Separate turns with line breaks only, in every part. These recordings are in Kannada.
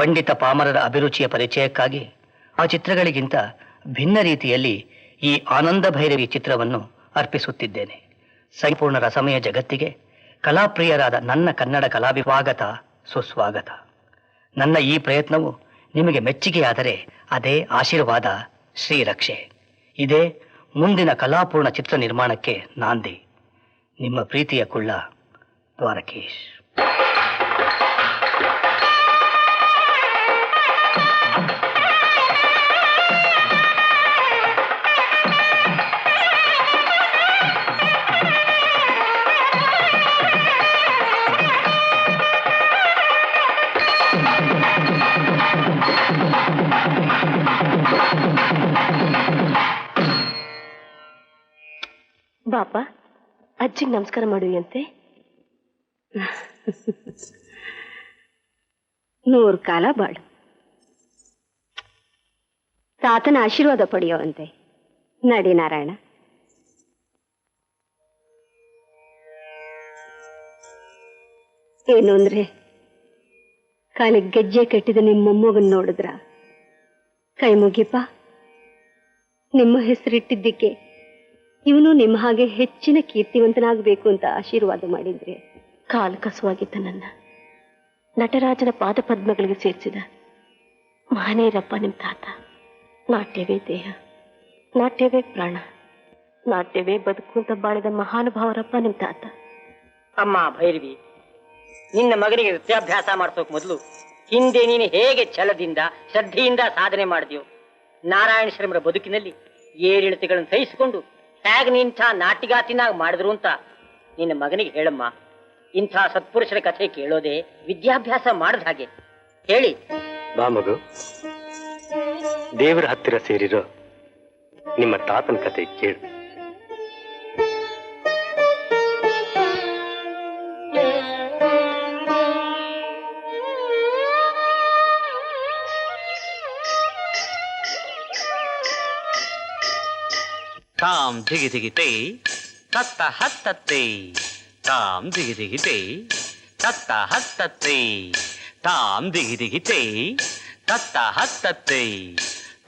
ಪಂಡಿತ ಪಾಮರರ ಅಭಿರುಚಿಯ ಪರಿಚಯಕ್ಕಾಗಿ ಆ ಚಿತ್ರಗಳಿಗಿಂತ ಭಿನ್ನ ರೀತಿಯಲ್ಲಿ ಈ ಆನಂದ ಭೈರವಿ ಚಿತ್ರವನ್ನು ಅರ್ಪಿಸುತ್ತಿದ್ದೇನೆ. ಸಂಪೂರ್ಣ ರಸಮಯ ಜಗತ್ತಿಗೆ ಕಲಾಪ್ರಿಯರಾದ ನನ್ನ ಕನ್ನಡ ಕಲಾವಿಭಾಗತ ಸುಸ್ವಾಗತ. ನನ್ನ ಈ ಪ್ರಯತ್ನವು ನಿಮಗೆ ಮೆಚ್ಚುಗೆಯಾದರೆ ಅದೇ ಆಶೀರ್ವಾದ, ಶ್ರೀರಕ್ಷೆ. ಇದೇ ಮುಂದಿನ ಕಲಾಪೂರ್ಣ ಚಿತ್ರ ನಿರ್ಮಾಣಕ್ಕೆ ನಾಂದಿ. ನಿಮ್ಮ ಪ್ರೀತಿಯ ಕುಳ್ಳ ದ್ವಾರಕೀಶ್.
ಬಾಪ, ಅಜ್ಜಿಗೆ ನಮಸ್ಕಾರ ಮಾಡುವಂತೆ. 100 ಕಾಲ ಬಾಳು. ತಾತನ ಆಶೀರ್ವಾದ ಪಡೆಯುವಂತೆ. ನಡಿ ನಾರಾಯಣ. ಏನು ಅಂದ್ರೆ, ಕಾಲಿಗೆ ಗೆಜ್ಜೆ ಕಟ್ಟಿದ ನಿಮ್ಮ ಮೊಮ್ಮಗನ್ ನೋಡಿದ್ರ ಕೈ ಮುಗಿಪ. ನಿಮ್ಮ ಹೆಸರಿಟ್ಟಿದ್ದಕ್ಕೆ ಇವನು ನಿಮ್ಮ ಹಾಗೆ ಹೆಚ್ಚಿನ ಕೀರ್ತಿವಂತನಾಗಬೇಕು ಅಂತ ಆಶೀರ್ವಾದ ಮಾಡಿದ್ರೆ, ಕಾಲು ಕಸುವಾಗಿದ್ದ ನನ್ನ ನಟರಾಜನ ಪಾದ ಪದ್ಮಗಳಿಗೆ ಸೇರಿಸಿದ ಮಹನೀಯರಪ್ಪ ನಿಮ್ಮ ತಾತ. ನಾಟ್ಯವೇ ದೇಹ, ನಾಟ್ಯವೇ ಪ್ರಾಣ, ನಾಟ್ಯವೇ ಬದುಕು ಅಂತ ಬಾಳಿದ ಮಹಾನುಭಾವರಪ್ಪ ನಿಮ್ಮ ತಾತ.
ಅಮ್ಮ ಭೈರವಿ, ನಿನ್ನ ಮಗನಿಗೆ ವಿದ್ಯಾಭ್ಯಾಸ ಮಾಡಿಸೋಕ್ ಮೊದಲು ಹಿಂದೆ ನೀನು ಹೇಗೆ ಛಲದಿಂದ ಶ್ರದ್ಧೆಯಿಂದ ಸಾಧನೆ ಮಾಡಿದೆಯೋ, ನಾರಾಯಣ ಶರ್ಮರ ಬದುಕಿನಲ್ಲಿ ಏರಿಳಿತಗಳನ್ನು ಸಹಿಸಿಕೊಂಡು ಹೇಗೆ ನಿಂಥ ನಾಟಿಗಾತಿನಾಗಿ ಮಾಡಿದ್ರು ಅಂತ ನಿನ್ನ ಮಗನಿಗೆ ಹೇಳಮ್ಮ. ಇಂಥ ಸತ್ಪುರುಷರ ಕಥೆ ಕೇಳೋದೆ ವಿದ್ಯಾಭ್ಯಾಸ ಮಾಡಿದ ಹಾಗೆ. ಹೇಳಿ
ಬಾ ಮಗು, ದೇವರ ಹತ್ತಿರ ಸೇರಿರೋ ನಿಮ್ಮ ತಾತನ ಕಥೆ ಕೇಳು.
ತಾಮ್ ಧಿಗಿ ಧಿಗಿತೆ ತತ್ತ ಹತ್ತತ್ತೆ, ತಾಮ್ ಧಿಗಿ ಧಿಗಿತೆ ತತ್ತ ಹತ್ತತ್ತೆ, ತಾಮ್ ಧಿಗಿ ಧಿಗಿತೆ ತತ್ತ ಹತ್ತತ್ತೆ,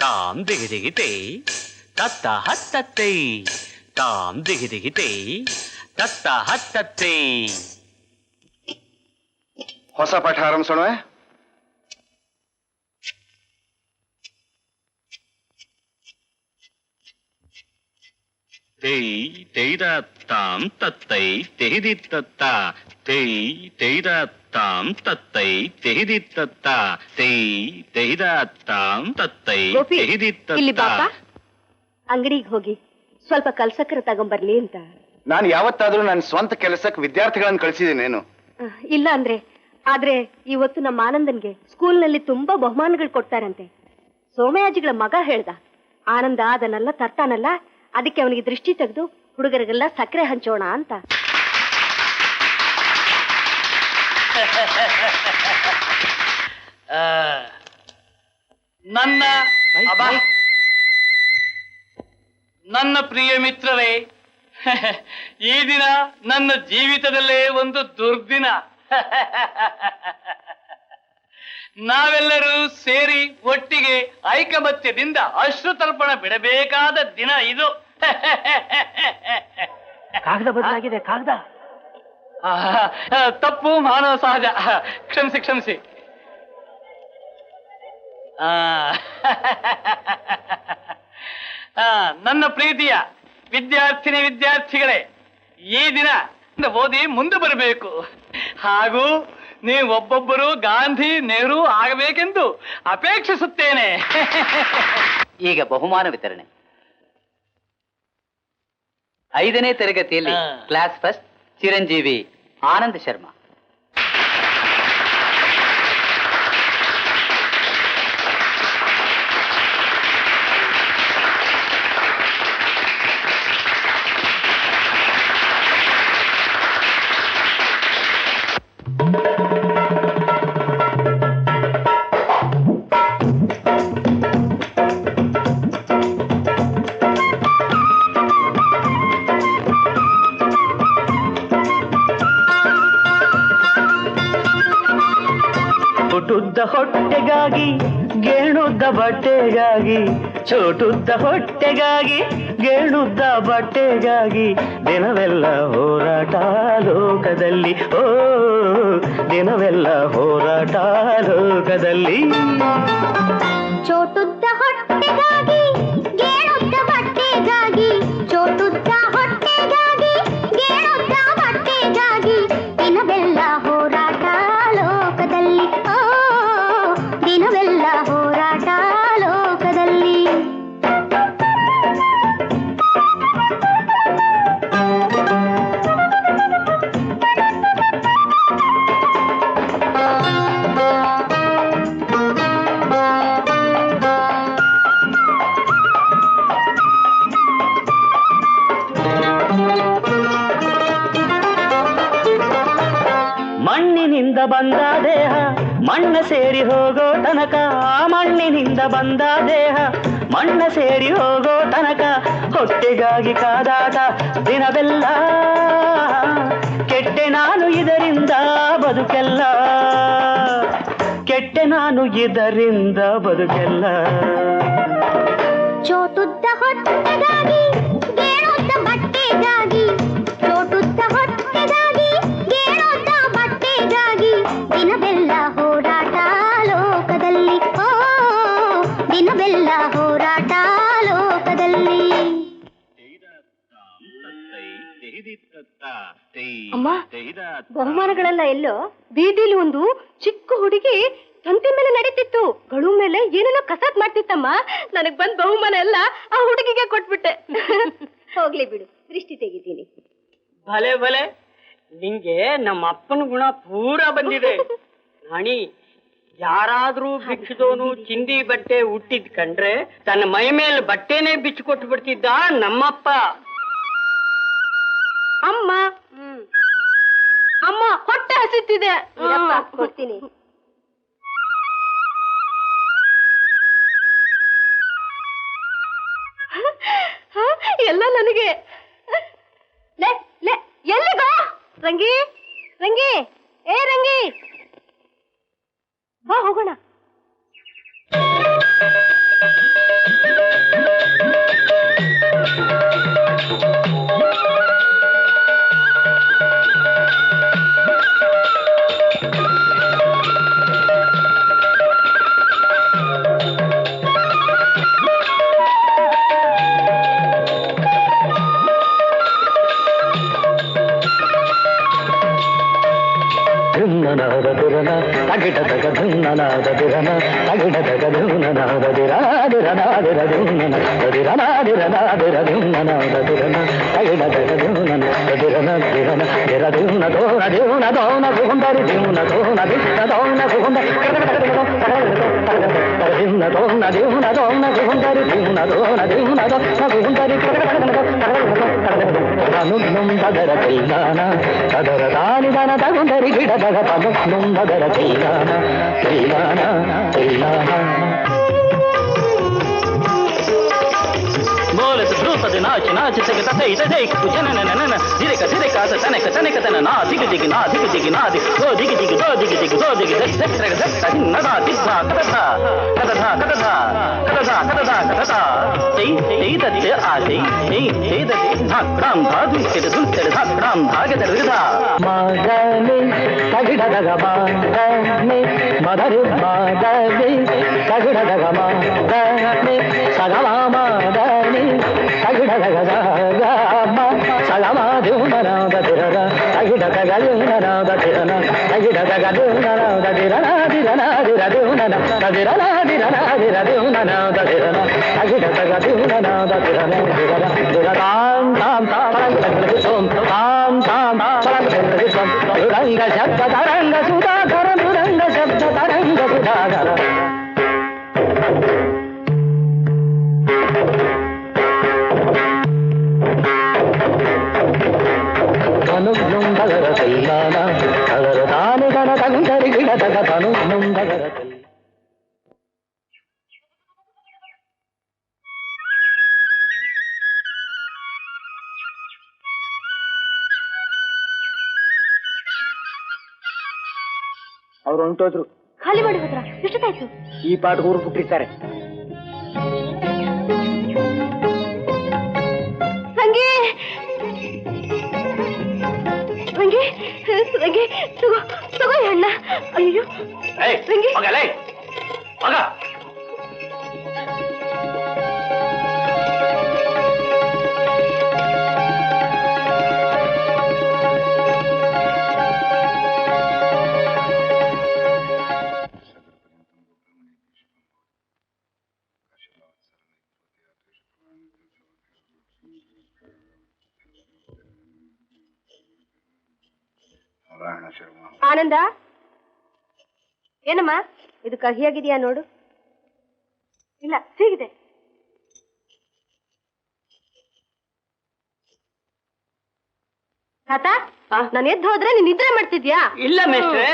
ತಾಮ್ ಧಿಗಿ ಧಿಗಿತೆ ತತ್ತ ಹತ್ತತ್ತೆ, ತಾಮ್ ಧಿಗಿ ಧಿಗಿತೆ ತತ್ತ ಹತ್ತತ್ತೆ.
ಹೊಸ ಪಾಠ ಆರಂಭಿಸೋಣ.
ತೈ ತೈದ ತಾಮ್ ತತ್ತೈ ತೆಹಿದಿತ್ತ, ತೈ ತೈದ ತಾಮ್ ತತ್ತೈ ತೆಹಿದಿತ್ತ, ತೈ ತೈದ ತಾಮ್ ತತ್ತೈ ತೆಹಿದಿತ್ತ.
ಇಲ್ಲಿ ಬಾಪ, ಅಂಗಡಿಗೆ ಹೋಗಿ ಸ್ವಲ್ಪ ಕಲ್ಸಕ್ಕರ ತಗೊಂಬರ್ಲಿ ಅಂತ.
ನಾನು ಯಾವತ್ತಾದ್ರೂ ನನ್ನ ಸ್ವಂತ ಕೆಲಸಕ್ಕೆ ವಿದ್ಯಾರ್ಥಿಗಳನ್ನು ಕಳಿಸಿದ್ದೇನೇನು?
ಇಲ್ಲ ಆದ್ರೆ ಇವತ್ತು ನಮ್ಮ ಆನಂದನ್ಗೆ ಸ್ಕೂಲ್ನಲ್ಲಿ ತುಂಬಾ ಬಹುಮಾನಗಳು ಕೊಡ್ತಾರಂತೆ. ಸೋಮಯಾಜಿಗಳ ಮಗ ಹೇಳ್ದ, ಆನಂದ ಅದನ್ನೆಲ್ಲ ತರ್ತಾನಲ್ಲ, ಅದಕ್ಕೆ ಅವನಿಗೆ ದೃಷ್ಟಿ ತೆಗೆದು ಹುಡುಗರಿಗೆಲ್ಲ ಸಕ್ಕರೆ ಹಂಚೋಣ ಅಂತ.
ನನ್ನ ಪ್ರಿಯ ಮಿತ್ರರೇ, ಈ ದಿನ ನನ್ನ ಜೀವಿತದಲ್ಲೇ ಒಂದು ದುರ್ದಿನ. ನಾವೆಲ್ಲರೂ ಸೇರಿ ಒಟ್ಟಿಗೆ ಐಕಮತ್ಯದಿಂದ ಅಶ್ರುತರ್ಪಣ ಬಿಡಬೇಕಾದ ದಿನ ಇದು.
ಕಾಗದ ಬದಲಾಗಿದೆ, ಕಾಗದ.
ತಪ್ಪು ಮಾನವ ಸಹಜ, ಕ್ಷಮಿಸಿ. ನನ್ನ ಪ್ರೀತಿಯ ವಿದ್ಯಾರ್ಥಿಗಳೇ, ಈ ದಿನ ಓದಿ ಮುಂದೆ ಬರಬೇಕು, ಹಾಗೂ ನೀವು ಒಬ್ಬೊಬ್ಬರು ಗಾಂಧಿ ನೆಹರು ಆಗಬೇಕೆಂದು ಅಪೇಕ್ಷಿಸುತ್ತೇನೆ.
ಈಗ ಬಹುಮಾನ ವಿತರಣೆ. 5ನೇ ತರಗತಿಯಲ್ಲಿ ಕ್ಲಾಸ್ ಫಸ್ಟ್ ಚಿರಂಜೀವಿ ಆನಂದ್ ಶರ್ಮಾ.
ಚೋಟುದ್ದ ಹೊಟ್ಟೆಗಾಗಿ ಗೇಣುದ್ದ ಬಟ್ಟೆಗಾಗಿ ಚೋಟುದ್ದ ಹೊಟ್ಟೆಗಾಗಿ ಗೇಣುದ್ದ ಬಟ್ಟೆಗಾಗಿ ದಿನವೆಲ್ಲ ಹೋರಾಟ ಲೋಕದಲ್ಲಿ ಓ ದಿನವೆಲ್ಲ ಹೋರಾಟ ಲೋಕದಲ್ಲಿ
ಚೋಟುದ್ದ ಹೊಟ್ಟೆಗಾಗಿ ಗೇಣುದ್ದ ಬಟ್ಟೆಗಾಗಿ ಚೋಟುದ್ದ ಹೊಟ್ಟೆಗಾಗಿ ಗೇಣುದ್ದ ಬಟ್ಟೆಗಾಗಿ ದಿನವೆಲ್ಲ ಹೋರಾಟ ಲೋಕದಲ್ಲಿ ಓ ದಿನವೆಲ್ಲ ಹೋರಾಟ ಲೋಕದಲ್ಲಿ
ಮಣ್ಣಿನಿಂದ ಬಂದ ದೇಹ ಮಣ್ಣ ಸೇರಿ ಹೋಗೋ ತನಕ ಮಣ್ಣಿನಿಂದ ಬಂದ ದೇಹ ಮಣ್ಣ ಸೇರಿ ಹೋಗೋ ತನಕ ಹೊಟ್ಟೆಗಾಗಿ ಕಾದಾಟ ದಿನವೆಲ್ಲ ಕೆಟ್ಟೆ ನಾನು ಇದರಿಂದ ಬದುಕೆಲ್ಲ ಕೆಟ್ಟೆ ನಾನು ಇದರಿಂದ ಬದುಕೆಲ್ಲ
ಚೋಟುದ್ದ ಹೊಟ್ಟೆಗಾಗಿ ಗೇಣುದ್ದ ಬಟ್ಟೆಗಾಗಿ ಚೋಟುದ್ದ ಹೊಟ್ಟೆಗಾಗಿ ಗೇಣುದ್ದ ಬಟ್ಟೆಗಾಗಿ ದಿನವೆಲ್ಲ ಹೋರಾಟ ಲೋಕದಲ್ಲಿ ಓ ದಿನವೆಲ್ಲ ಹೋರಾಟ ಲೋಕದಲ್ಲಿ
ಅಮ್ಮ ಬಹುಮಾನಗಳೆಲ್ಲ ಎಲ್ಲೋ ಬೀದಿಲಿ ಒಂದು ಚಿಕ್ಕ ಹುಡುಗಿ ತಂತಿ ಮೇಲೆ ನಡೀತಿತ್ತು ಗಳು ಮೇಲೆ ಏನೇನೋ ಕಸರತ್ ಮಾಡ್ತಿತ್ತಮ್ಮ ನನಗ್ ಬಂದ್ ಬಹುಮಾನ ಎಲ್ಲ ಆ ಹುಡುಗಿಗೆ ಕೊಟ್ಬಿಟ್ಟೆ ಹೋಗ್ಲಿ ಬಿಡು ದೃಷ್ಟಿ ತೆಗಿತೀನಿ
ಭಲೆ ಭಲೆ ನಿಂಗೆ ನಮ್ಮ ಅಪ್ಪನ ಗುಣ ಪೂರಾ ಬಂದಿದೆ ರಾಣಿ ಯಾರಾದ್ರೂ ಭಿಕ್ಷದೋನು ಚಿಂದಿ ಬಟ್ಟೆ ಹುಟ್ಟಿದ್ ಕಂಡ್ರೆ ತನ್ನ ಮೈ ಮೇಲೆ ಬಟ್ಟೆನೆ ಬಿಚ್ಚಿಕೊಟ್ಟು ಬಿಡ್ತಿದ್ದ ನಮ್ಮಪ್ಪ
ಅಮ್ಮ ಅಮ್ಮ ಹೊಟ್ಟೆ ಹಸಿತಿದೆ ಕೊಡ್ತೀನಿ ಎಲ್ಲ ನನಗೆ ಲೇ ಲೇ ಎಲ್ಲಿಗೋ ರಂಗಿ ರಂಗಿ ಏ ರಂಗಿ ಬಾ ಹೋಗೋಣ
ಧುನ್ನನಾದ ದುರನ ತಗಿಡ ತಗ ಧುನ್ನನಾದ ದಿರನ ತಗಿಡ ತಗ ಧುನ್ನನಾದ ದಿರನಾದಿರನಾದಿರ ಧುನ್ನನ ದಿರನಾದಿರನಾದಿರ ಧುನ್ನನಾದ ದಿರನ ತಗಿಡ ತಗ ಧುನ್ನನ ದಿರನ ದಿರನ ದಿರ ಧುನ್ನ ದೋನ ದಿವನ ದೋನ ಗುಂದರಿ ದಿವನ ದೋನ ದಿನ್ನ ದೋನ ಗುಂದ ದಿನ್ನ ದೋನ ದಿವನ ದೋನ ಗುಂದರಿ ದಿನ್ನ ದೋನ ದಿವನ ದೋನ ಗುಂದರಿ ನುಂದದರ ಕೈಲಾನ ಅದರ ದಾನಿದನ ತಗೊಂಡರಿ ಗಿಡದಗ ಪದ ನುಂದದರ ಕೈಲಾನ ಕೈಲಾನ ಕೈಲಾನ ಬೋಲಸ ಧ್ರುಪದ ನಾಚಿ ನಾಚಿ ಸಗತ ಸೈತ ಜೈಕು ಜನನ ನನ ದಿರಕ ದಿರಕ ತನಕ ತನಕ ತನ ನಾ ದಿಗಿ ದಿಗಿ ನಾ ದಿಗಿ ದಿಗಿ ನಾ ದಿಗಿ ದೋ ದಿಗಿ ದಿಗಿ ದೋ ದಿಗಿ ದಿಗಿ ದೋ ದಿಗಿ ದಕ್ಷರಗ ದಕ್ಷ ಹಿನ್ನದ ದಿಗ್ಧ ಕದಧ ಕದಧ ಕದಧ ಕದಧ ಕದಧ ಕದಧ ತೈ ತೈ ತತ್ತೆ ಆಸೈ ತೈ ತೈ ತತ್ತೆ ಧಾಕ್ರಾಂ ಧಾದು ಕೆದ ದುಂತೆದ ಧಾಕ್ರಾಂ ಭಾಗದ ವಿರುದ್ಧ ಮಾಗನೆ ತಗಿಡದಗ ಮಾಗನೆ ಮದರಿ ಮಾಗನೆ ತಗಿಡದಗ ಮಾಗನೆ ಸಗಮ ಮಾಗನೆ ತಗಿಡದಗ ಗಾಮ ಸಗಮ ದಿವನನಾದ ದಿರನ ತಗಿಡದಗ ದಿವನನಾದ ದಿರನ ತಗಿಡದಗ ದಿವನನಾದ ದಿರನ ದಿರನ ದಿರ ದಿವನನ ದಿರನ ದಿರನ ದಿರ ದಿವನನಾದ ದಿರನ ತಗಿಡದಗ ದಿವನನಾದ ದಿರನ ದಿರನ ದಿರ ತಾಂ ತಾಂ ತರಂಗ ಸೋಂ ತಾಂ ತಾಂ ತರಂಗ ಸೋಂ ರಂಗ ಶಬ್ದ ತರಂಗ ಸುಧಾಕರ ರಂಗ ಶಬ್ದ ತರಂಗ ಸುಧಾಕರ ನುಂದಗರ ಕೈಲಾನ ಅದರ ತಾನುಗನ ತಗುಂದರಿ ಗಿಡದಗ ತನು ನುಂದಗರ ಕೈ
ಅವ್ರು ಹೊಂಟೋದ್ರು
ಖಾಲಿ ಮಾಡಿ ಹೋದ್ರ? ಎಷ್ಟೊತ್ತಾಯ್ತು?
ಈ ಪಾಠ ಊರು ಬಿಟ್ಟಿರ್ತಾರೆ.
ರಂಗಿ ರಂಗಿ ರಂಗಿ ತಗೋ ತಗೋ ಅಣ್ಣ. ಅಯ್ಯೋ ರಂಗಿ ಆನಂದ, ಏನಮ್ಮ ಇದು ಕಹಿಯಾಗಿದೆಯಾ ನೋಡು. ಇಲ್ಲ ಸಿಗಿದೆ. ತಾತ, ನಾನು ಎದ್ದು ಹೋದ್ರೆ ನೀನ್ ನಿದ್ರೆ ಮಾಡ್ತಿದ್ಯಾ?
ಇಲ್ಲ ಮೇಷ್ಟ್ರೆ.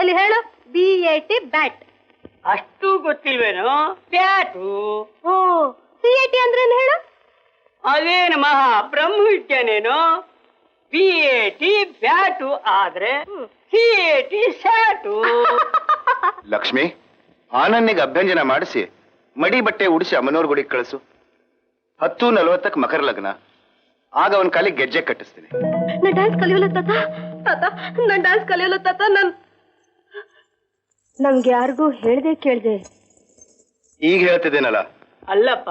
ಎಲ್ಲಿ ಹೇಳು? BAT bat.
ಅಷ್ಟು ಗೊತ್ತಿಲ್ವೇನೋ? ಬ್ಯಾಟು.
ಓ, CAT ಅಂದ್ರೇನು ಹೇಳು?
ಅದೇನು ಮಹಾ ಬ್ರಹ್ಮ ವಿದ್ಯಾನೇನೋ. BAT ಬ್ಯಾಟು ಆದ್ರೆ CAT ಸ್ಯಾಟು.
ಲಕ್ಷ್ಮಿ, ಆನಂದಿಗೆ ಅಭ್ಯಂಜನ ಮಾಡಿಸಿ ಮಡಿ ಬಟ್ಟೆ ಉಡಿಸಿ ಅಮ್ಮನವ್ರ ಗುಡಿಗೆ ಕಳಿಸು. 10:40 ಮಕರ ಲಗ್ನ. ಆಗ ಅವನ ಕಾಲಿಗೆ ಗೆಜ್ಜೆ ಕಟ್ಟಿಸ್ತೀನಿ.
ನಾನ್ ಡ್ಯಾನ್ಸ್ ಕಲಿಯೋಲ್ಲ ತಾತ. ನಾನ್ ಡ್ಯಾನ್ಸ್ ಕಲಿಯೋಲ್ಲ ತಾತ. ನಮ್ಗೆ ಯಾರಿಗೂ ಹೇಳ್ದೆ ಕೇಳ್ದೆ
ಈಗ ಹೇಳ್ತಿದ್ದೇನಲ್ಲ.
ಅಲ್ಲಪ್ಪ,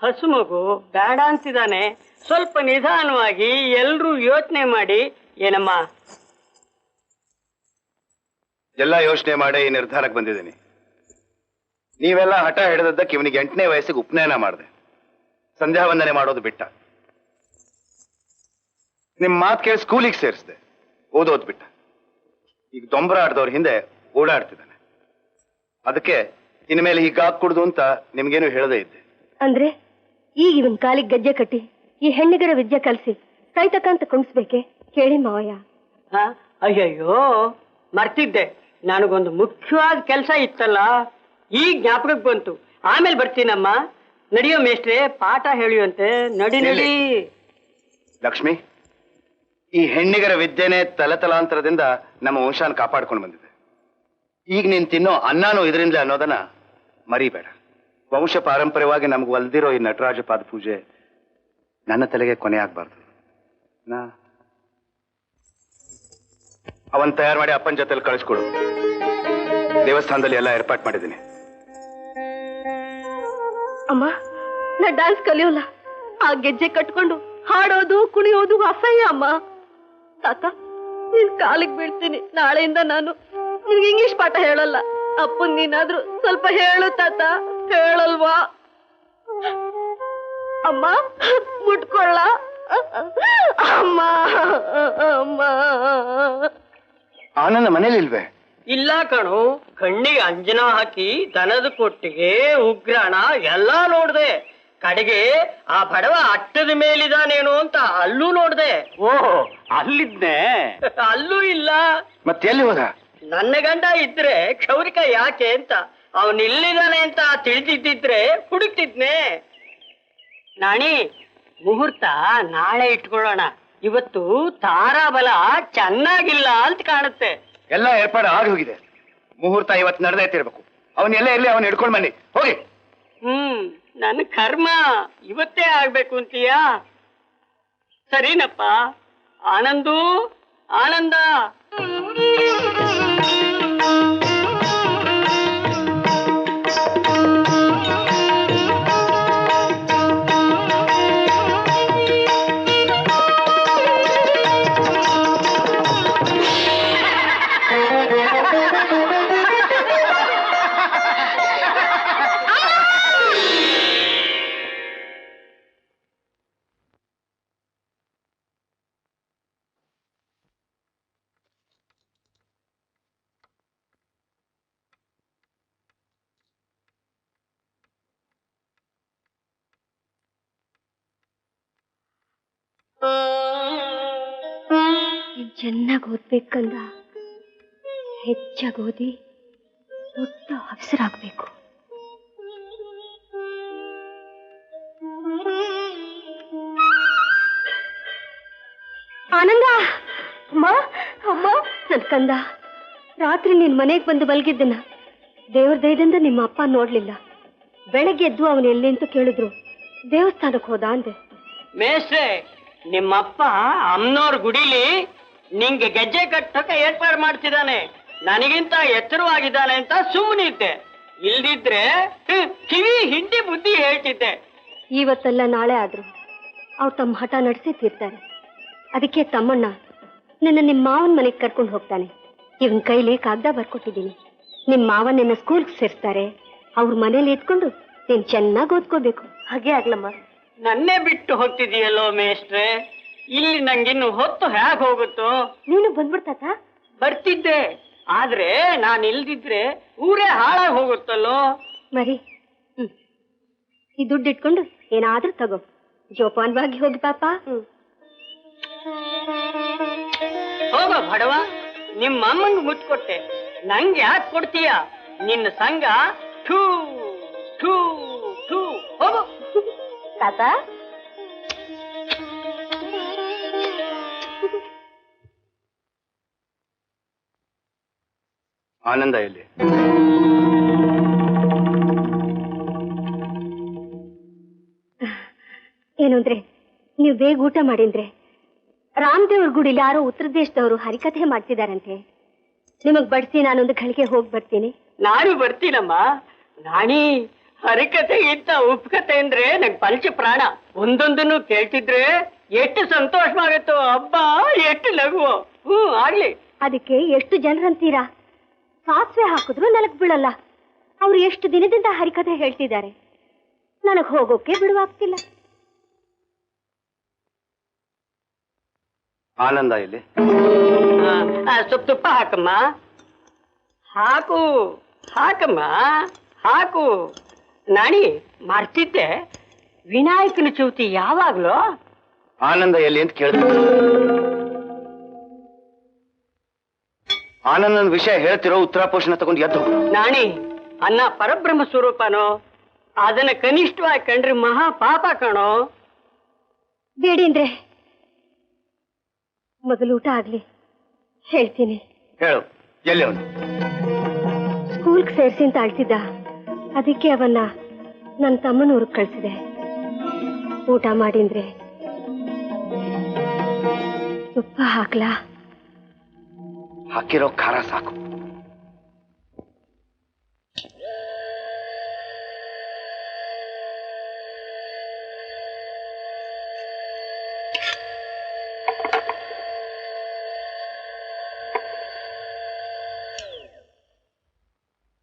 ಹಸು ಮಗು ಬೇಡ ಅಂತಿದ್ದಾನೆ. ಸ್ವಲ್ಪ ನಿಧಾನವಾಗಿ ಎಲ್ರೂ ಯೋಚನೆ ಮಾಡಿ. ಏನಮ್ಮ?
ಎಲ್ಲ ಯೋಚನೆ ಮಾಡಿ ಈ ನಿರ್ಧಾರಕ್ಕೆ ಬಂದಿದ್ದೀನಿ. ನೀವೆಲ್ಲ ಹಠ ಹಿಡಿದದ್ದಕ್ಕೆ ಇವನಿಗೆ 8ನೇ ವಯಸ್ಸಿಗೆ ಉಪನಯನ ಮಾಡಿದೆ. ಸಂಧ್ಯಾ ವಂದನೆ ಮಾಡೋದು ಬಿಟ್ಟ. ನಿಮ್ ಮಾತು ಕೇಳಿ ಸ್ಕೂಲಿಗೆ ಸೇರಿಸಿದೆ. ಓದೋದು ಬಿಟ್ಟ. ಈಗ ದೊಂಬರ ಆಡ್ದವ್ರ ಹಿಂದೆ ಓಡಾಡ್ತಿದ್ದಾನೆ. ಅದಕ್ಕೆ ಇನ್ಮೇಲೆ ಹೀಗಾಗಿ ಕುಡ್ದು ಅಂತ ನಿಮ್ಗೇನು ಹೇಳದೇ ಇದ್ದೆ.
ಅಂದ್ರೆ ಈಗ ಇವನ್ ಕಾಲಿಗೆ ಗಜ್ಜೆ ಕಟ್ಟಿ ಈ ಹೆಣ್ಣಿಗರ ವಿದ್ಯೆ ಕಲಿಸಿ ಕೈ ತಕ್ಕಂತ ಕುಣಿಸ್ಬೇಕೆ? ಕೇಳಿ ಮಾವಯ್ಯ.
ಅಯ್ಯಯ್ಯೋ, ಮರ್ತಿದ್ದೆ. ನನಗೊಂದು ಮುಖ್ಯವಾದ ಕೆಲಸ ಇತ್ತಲ್ಲ, ಈಗ ಜ್ಞಾಪಕಕ್ಕೆ ಬಂತು. ಆಮೇಲೆ ಬರ್ತೀನಮ್ಮ. ನಡಿಯೋ ಮೇಷ್ಟ್ರೆ, ಪಾಠ ಹೇಳಿಯುವಂತೆ. ನಡಿ ನಡಿ.
ಲಕ್ಷ್ಮಿ, ಈ ಹೆಣ್ಣಿಗರ ವಿದ್ಯೆನೆ ತಲತಲಾಂತರದಿಂದ ನಮ್ಮ ವಂಶಾನ ಕಾಪಾಡ್ಕೊಂಡು ಬಂದಿದೆ. ಈಗ ನೀನ್ ತಿನ್ನೋ ಅನ್ನನೂ ಇದರಿಂದ ಅನ್ನೋದನ್ನ ಮರಿಬೇಡ. ವಂಶ ಪಾರಂಪರ್ಯವಾಗಿ ನಮ್ಗೆ ಒಲ್ದಿರೋ ಈ ನಟರಾಜ ಪಾದ ಪೂಜೆ ನನ್ನ ತಲೆಗೆ ಕೊನೆ ಆಗ್ಬಾರ್ದು. ಅವನ್ ತಯಾರು ಮಾಡಿ ಅಪ್ಪನ ಜೊತೆಲಿ ಕಳಿಸ್ಕೊಡು. ದೇವಸ್ಥಾನದಲ್ಲಿ ಎಲ್ಲ ಏರ್ಪಾಟ್ ಮಾಡಿದ್ದೀನಿ.
ಅಮ್ಮ, ನಾ ಡ್ಯಾನ್ಸ್ ಕಲಿಯೋಲ್ಲ. ಆ ಗೆಜ್ಜೆ ಕಟ್ಕೊಂಡು ಹಾಡೋದು ಕುಣಿಯೋದು ಅಸಹ್ಯ ಅಮ್ಮ. ತಾತ, ನಿನ್ ಕಾಲಿಗೆ ಬೀಳ್ತೀನಿ. ನಾಳೆಯಿಂದ ನಾನು ನಿನ್ಗೆ ಇಂಗ್ಲಿಷ್ ಪಾಠ ಹೇಳಲ್ಲ. ಅಪ್ಪನ್ ನೀನಾದ್ರೂ ಸ್ವಲ್ಪ ಹೇಳು ತಾತ. ಹೇಳಲ್ವಾ? ಅಮ್ಮ, ಮುಟ್ಕೊಳ್ಳ ಅಮ್ಮ. ಅಮ್ಮ,
ಆನಂದ ಮನೇಲಿ ಇಲ್ವೇ?
ಇಲ್ಲ ಕಣು. ಕಣ್ಣಿಗೆ ಅಂಜನ ಹಾಕಿ ದನದ ಕೊಟ್ಟಿಗೆ ಉಗ್ರಾಣ ಎಲ್ಲಾ ನೋಡ್ದೆ. ಕಡೆಗೆ ಆ ಬಡವ ಅಟ್ಟದ ಮೇಲಿದಾನೇನು ಅಂತ ಅಲ್ಲೂ ನೋಡ್ದೆ.
ಓಹ್, ಅಲ್ಲಿದ್ನೆ?
ಅಲ್ಲೂ ಇಲ್ಲ.
ಮತ್ತೆ ಎಲ್ಲಿ ಹೋದ?
ನನ್ನ ಗಂಡ ಇದ್ರೆ ಕ್ಷೌರಿಕ ಯಾಕೆ ಅಂತ ಅವನ್ ಇಲ್ಲಿದ್ದಾನೆ ಅಂತ ತಿಳಿದಿದ್ದಿದ್ರೆ ಹುಡುಕ್ತಿದ್ನೆ. ನಾಣಿ, ಮುಹೂರ್ತ ನಾಳೆ ಇಟ್ಕೊಳ್ಳೋಣ. ಇವತ್ತು ತಾರಾಬಲ ಚೆನ್ನಾಗಿಲ್ಲ ಅಂತ ಕಾಣುತ್ತೆ.
ಎಲ್ಲ ಏರ್ಪಾಡು ಆಗಿ ಹೋಗಿದೆ. ಮುಹೂರ್ತ ಇವತ್ತು ನಡೆದೈತಿರ್ಬೇಕು. ಅವನ್ ಎಲ್ಲ ಇರ್ಲಿ, ಅವನ್ ಹಿಡ್ಕೊಂಡ್ ಬನ್ನಿ. ಹೋಗಿ.
ನನ್ನ ಕರ್ಮ ಇವತ್ತೇ ಆಗ್ಬೇಕು ಅಂತೀಯಾ? ಸರಿನಪ್ಪ. ಆನಂದು, ಆನಂದ.
ಚೆನ್ನಾಗಿ ಓದ್ಬೇಕಂದ ಹೆಚ್ಚಾಗಿ ಓದಿ ದೊಡ್ಡ ಅಫ್ಸರಾಗಬೇಕು. ಆನಂದ, ಅಮ್ಮ ಅಮ್ಮ, ನನ್ ಕಂದ ರಾತ್ರಿ ನೀನ್ ಮನೆಗೆ ಬಂದು ಮಲಗಿದ್ದನ್ನ ದೇವ್ರ ದಯದಿಂದ ನಿಮ್ಮ ಅಪ್ಪ ನೋಡ್ಲಿಲ್ಲ. ಬೆಳಗ್ಗೆ ಎದ್ದು ಅವನು ಎಲ್ಲಿ ಅಂತ ಕೇಳಿದ್ರು. ದೇವಸ್ಥಾನಕ್ಕೆ ಹೋದ ಅಂದೆ.
ಮೇಷ್ಟ್ರೆ, ನಿಮ್ಮಪ್ಪ ಅಮ್ಮನವ್ರ ಗುಡಿಲಿ ನಿಂಗೆ ಗೆಜ್ಜೆ ಕಟ್ಟಕ್ಕೆ ಏರ್ಪಾಡು ಮಾಡ್ತಿದ್ದಾನೆ. ನನಗಿಂತ ಎಚ್ಚರವಾಗಿದ್ದಾನೆ ಅಂತ ಸುಮ್ಮನಿದ್ದೆ. ಇಲ್ದಿದ್ರೆ ಕಿವಿ ಹಿಂಡಿ ಬುದ್ಧಿ ಹೇಳ್ತಿದ್ದೆ.
ಇವತ್ತಲ್ಲ ನಾಳೆ ಆದ್ರು ಅವ್ರು ತಮ್ಮ ಹಠ ನಡೆಸಿ ತೀರ್ತಾರೆ. ಅದಕ್ಕೆ ತಮ್ಮಣ್ಣ ನಿನ್ನ ನಿಮ್ಮ ಮಾವನ ಮನೆಗೆ ಕರ್ಕೊಂಡು ಹೋಗ್ತಾನೆ. ಇವನ್ ಕೈಲಿ ಕಾಗ್ದ ಬರ್ಕೊಟ್ಟಿದ್ದೀನಿ. ನಿಮ್ಮ ಮಾವ ನಿನ್ನ ಸ್ಕೂಲ್ಗೆ ಸೇರಿಸ್ತಾರೆ. ಅವ್ರ ಮನೇಲಿ ಇದ್ಕೊಂಡು ನೀನ್ ಚೆನ್ನಾಗಿ ಓದ್ಕೋಬೇಕು. ಹಾಗೆ ಆಗ್ಲಮ್ಮ.
ನನ್ನೇ ಬಿಟ್ಟು ಹೋಗ್ತಿದೀಯಲ್ಲೋ ಮೇಷ್ಟ್ರೆ, ಇಲ್ಲಿ ನಂಗಿನ್ನು ಹೊತ್ತು ಹೇಗೆ ಹೋಗುತ್ತೋ?
ನೀನು ಬಂದ್ಬಿಡ್ತಾತ?
ಬರ್ತಿದ್ದೆ, ಆದ್ರೆ ನಾನು ಇಲ್ದಿದ್ರೆ ಊರೇ ಹಾಳಾಗಿ ಹೋಗುತ್ತಲ್ಲೋ.
ಮರಿ, ಈ ದುಡ್ಡು ಇಟ್ಕೊಂಡು ಏನಾದ್ರೂ ತಗೋ. ಜೋಪಾನವಾಗಿ ಹೋಗಿ ಪಾಪ.
ಹೋಗೋ ಬಡವ, ನಿಮ್ಮ ಅಮ್ಮಂಗೆ ಮುಟ್ಕೊಟ್ಟೆ, ನಂಗೆ ಯಾಕೆ ಕೊಡ್ತೀಯ? ನಿನ್ನ ಸಂಘ ಥೂ ಥೂ ಥೂ. ಹೋಗೋ
ತಾತ.
ಆನಂದ ಎಲ್ಲಿ?
ಏನು ಅಂದ್ರೆ, ನೀವು ಬೇಗ ಊಟ ಮಾಡಿದ್ರೆ ರಾಮದೇವ್ರ ಗುಡಿಲಿ ಯಾರೋ ಉತ್ತರ ದೇಶದವರು ಹರಿಕಥೆ ಮಾಡ್ತಿದಾರಂತೆ. ನಿಮಗ್ ಬಡ್ಸಿ ನಾನೊಂದು ಗಳಿಗೆ ಹೋಗಿ ಬರ್ತೀನಿ.
ನಾನು ಬರ್ತೀನಮ್ಮ. ನಾಣಿ, ಹರಿಕಥೆಗಿಂತ ಉಪಕಥೆ ಅಂದ್ರೆ ನಂಗೆ ಪಂಚ ಪ್ರಾಣ. ಒಂದೊಂದನ್ನು ಕೇಳ್ತಿದ್ರೆ ಎಷ್ಟು ಸಂತೋಷವಾಗತ್ತೋ. ಹಬ್ಬ ಎಷ್ಟು ಲಘು. ಆಗ್ಲಿ.
ಅದಕ್ಕೆ ಎಷ್ಟು ಜನರಂತೀರಾ? ಸಾಸಿವೆ ಹಾಕಿದ್ರು ನೆಲಕ್ ಬೀಳಲ್ಲ. ಅವ್ರು ಎಷ್ಟು ದಿನದಿಂದ ಹರಿಕಥೆ ಹೇಳ್ತಿದ್ದಾರೆ. ನನಗ್ ಹೋಗೋಕೆ ಬಿಡುವಾಗ್ತಿಲ್ಲ.
ಆನಂದ ಎಲ್ಲಿ?
ಸ್ವಲ್ಪ ತುಪ್ಪ ಹಾಕಮ್ಮ. ಹಾಕು ಹಾಕಮ್ಮ ಹಾಕು. ನಾಣಿ, ಮರ್ತಿದ್ದೆ, ವಿನಾಯಕನ ಚೌತಿ ಯಾವಾಗ್ಲೋ?
ಆನಂದ ಎಲ್ಲಿ ಅಂತ ಕೇಳ್ತೀನಿ. ಆನಂದನ ವಿಷಯ ಹೇಳ್ತಿರೋ ಉತ್ತರಾಪೋಷಣ ತಗೊಂಡು ಎದ್ದು.
ನಾಣಿ, ಅನ್ನ ಪರಬ್ರಹ್ಮ ಸ್ವರೂಪನೋ, ಅದನ್ನ ಕನಿಷ್ಠವಾಗಿ ಕಂಡ್ರೆ ಮಹಾ ಪಾಪ ಕಣೋ.
ಬೇಡಿಂದ್ರೆ ಮೊದಲು ಊಟ ಆಗ್ಲಿ, ಹೇಳ್ತೀನಿ.
ಹೇಳು, ಎಲ್ಲಿ ಅವನು?
ಸ್ಕೂಲ್ಗೆ ಸೇರಿಸಿ ಅಂತ ಆಳ್ತಿದ್ದ. ಅದಕ್ಕೆ ಅವನ್ನ ನನ್ನ ತಮ್ಮನೂರಿಗೆ ಕಳ್ಸಿದೆ. ಊಟ ಮಾಡಿದ್ರೆ ತುಪ್ಪ ಹಾಕ್ಲಾ?
ಹಾಕಿರೋ ಖಾರ ಸಾಕು.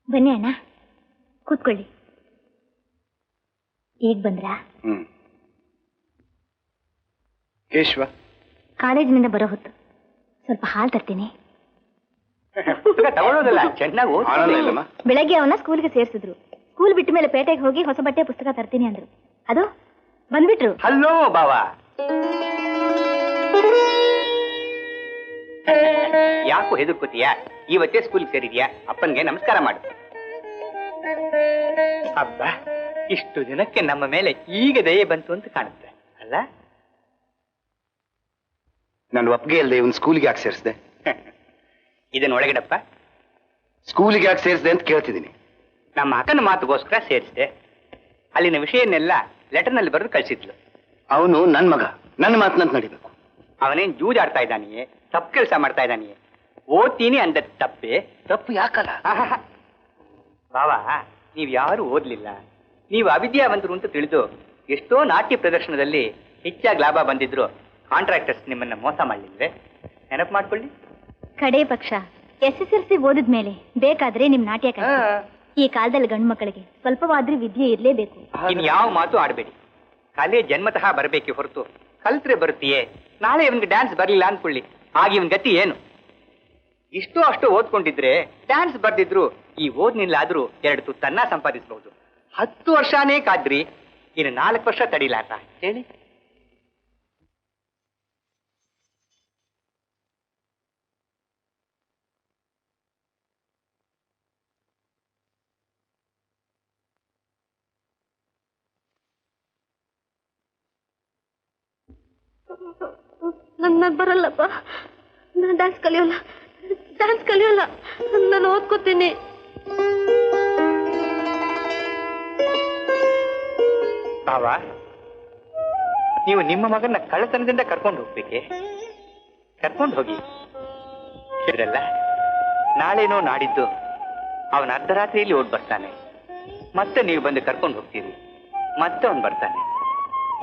ಬನ್ನಿ ಅಣ್ಣ, ಕೂತ್ಕೊಳ್ಳಿ. ಈಗ ಬಂದ್ರಾ?
ಕೇಶವ
ಕಾಲೇಜಿನಿಂದ ಬರೋ ಹೊತ್ತು. ಸ್ವಲ್ಪ ಹಾಲು ತರ್ತೀನಿ.
ತಗೊಳ್ಳೋದಲ್ಲ, ಚೆನ್ನಾಗಿ
ಆನಂದ ಇಲ್ಲಮ್ಮ?
ಬೆಳಗ್ಗೆ ಅವನ್ನ ಸ್ಕೂಲ್ಗೆ ಸೇರಿಸಿದ್ರು. ಸ್ಕೂಲ್ ಬಿಟ್ಟ ಮೇಲೆ ಪೇಟೆಗೆ ಹೋಗಿ ಹೊಸ ಬಟ್ಟೆ ಪುಸ್ತಕ ತರ್ತೀನಿ ಅಂದ್ರು. ಅದು ಬಂದ್ಬಿಟ್ರು.
ಹಲೋ ಬಾವಾ, ಯಾಕೋ ಹೆದರ್ಕೋತೀಯ? ಇವತ್ತೇ ಸ್ಕೂಲ್ ಸೇರಿದ್ಯಾ? ಅಪ್ಪನ್ಗೆ ನಮಸ್ಕಾರ ಮಾಡು. ಹಬ್ಬ, ಇಷ್ಟು ದಿನಕ್ಕೆ ನಮ್ಮ ಮೇಲೆ ಈಗ ದಯೆ ಬಂತು ಅಂತ ಕಾಣುತ್ತೆ ಅಲ್ಲ?
ನಾನು ಒಪ್ಪಿಗೆ ಇಲ್ಲದೆ ಇವನ್ ಸ್ಕೂಲಿಗೆ ಯಾಕೆ ಸೇರಿಸಿದೆ?
ಇದನ್ನ ಒಳಗಿಡಪ್ಪ.
ಸ್ಕೂಲಿಗೆ ಯಾಕೆ ಸೇರಿಸಿದೆ ಅಂತ ಕೇಳ್ತಿದ್ದೀನಿ.
ನಮ್ಮ ಅಕ್ಕನ ಮಾತುಗೋಸ್ಕರ ಸೇರಿಸಿದೆ. ಅಲ್ಲಿನ ವಿಷಯನ್ನೆಲ್ಲ ಲೆಟರ್ನಲ್ಲಿ ಬರೆದು ಕಳಿಸಿದ್ಲು.
ಅವನು ನನ್ನ ಮಗ, ನನ್ನ ಮಾತನಂತ ನಡಿಬೇಕು.
ಅವನೇನ್ ಜೂಜಾಡ್ತಾ ಇದ್ದಾನೆಯೇ, ತಪ್ಪು ಕೆಲಸ ಮಾಡ್ತಾ ಇದ್ದಾನೆಯೇ? ಓದ್ತೀನಿ ಅಂದ ತಪ್ಪೆ?
ತಪ್ಪು ಯಾಕಲ್ಲ?
ಬಾವಾ, ನೀವ್ ಯಾರು ಓದ್ಲಿಲ್ಲ, ನೀವು ಅವಿದ್ಯಾವಂತರು ಅಂತ ತಿಳಿದು ಎಷ್ಟೋ ನಾಟ್ಯ ಪ್ರದರ್ಶನದಲ್ಲಿ ಹೆಚ್ಚಾಗಿ ಲಾಭ ಬಂದಿದ್ರು ಕಾಂಟ್ರಾಕ್ಟರ್ಸ್ ನಿಮ್ಮನ್ನ ಮೋಸ ಮಾಡಲಿಲ್ವೇ? ನೆನಪು ಮಾಡ್ಕೊಳ್ಳಿ.
ಕಡೆ ಪಕ್ಷ SSLC ಓದಿದ್ಮೇಲೆ ಬೇಕಾದ್ರೆ ನಿಮ್ ನಾಟ್ಯ ಕಲಿಸಿ. ಈ ಕಾಲದಲ್ಲಿ ಗಂಡು ಮಕ್ಕಳಿಗೆ ಸ್ವಲ್ಪವಾದ್ರೂ ವಿದ್ಯೆ ಇರ್ಲೇಬೇಕು.
ಇನ್ ಯಾವ ಮಾತು ಆಡ್ಬೇಡಿ. ಕಲೆ ಜನ್ಮತಃ ಬರಬೇಕೆ ಹೊರತು ಕಲ್ತ್ರೆ ಬರುತ್ತೀಯೇ? ನಾಳೆ ಇವನ್ಗೆ ಡ್ಯಾನ್ಸ್ ಬರ್ಲಿಲ್ಲ ಅಂದ್ಕೊಳ್ಳಿ, ಆಗ ಇವನ್ ಗತಿ ಏನು? ಇಷ್ಟೋ ಅಷ್ಟು ಓದ್ಕೊಂಡಿದ್ರೆ ಡ್ಯಾನ್ಸ್ ಬರ್ದಿದ್ರು ಈ ಓದ್ನಿಲ್ಲಾದ್ರೂ 2 ತುತ್ತನ್ನ ಸಂಪಾದಿಸಬಹುದು. 10 ವರ್ಷನೇ ಕಾದ್ರಿ, ಇನ್ನು 4 ವರ್ಷ ತಡಿಲಾರ ಹೇಳಿ?
ನನ್ ಬರಲ್ಲಪ್ಪ, ನಾನು ಡ್ಯಾನ್ಸ್ ಕಲಿಯೋಲ್ಲ. ಡ್ಯಾನ್ಸ್ ಕಲಿಯಲ್ಲ, ನಾನು ಓದ್ಕೋತೀನಿ.
ಬಾವ, ನೀವು ನಿಮ್ಮ ಮಗನ ಕಳ್ಳತನದಿಂದ ಕರ್ಕೊಂಡು ಹೋಗ್ಬೇಕೆ? ಕರ್ಕೊಂಡು ಹೋಗಿ. ಇದ್ರಲ್ಲ, ನಾಳೆನೋ ನಾಡಿದ್ದು ಅವನ ಅರ್ಧರಾತ್ರಿಯಲ್ಲಿ ಓಡ್ ಬರ್ತಾನೆ. ಮತ್ತೆ ನೀವು ಬಂದು ಕರ್ಕೊಂಡು ಹೋಗ್ತೀರಿ. ಮತ್ತೆ ಅವನು ಬರ್ತಾನೆ.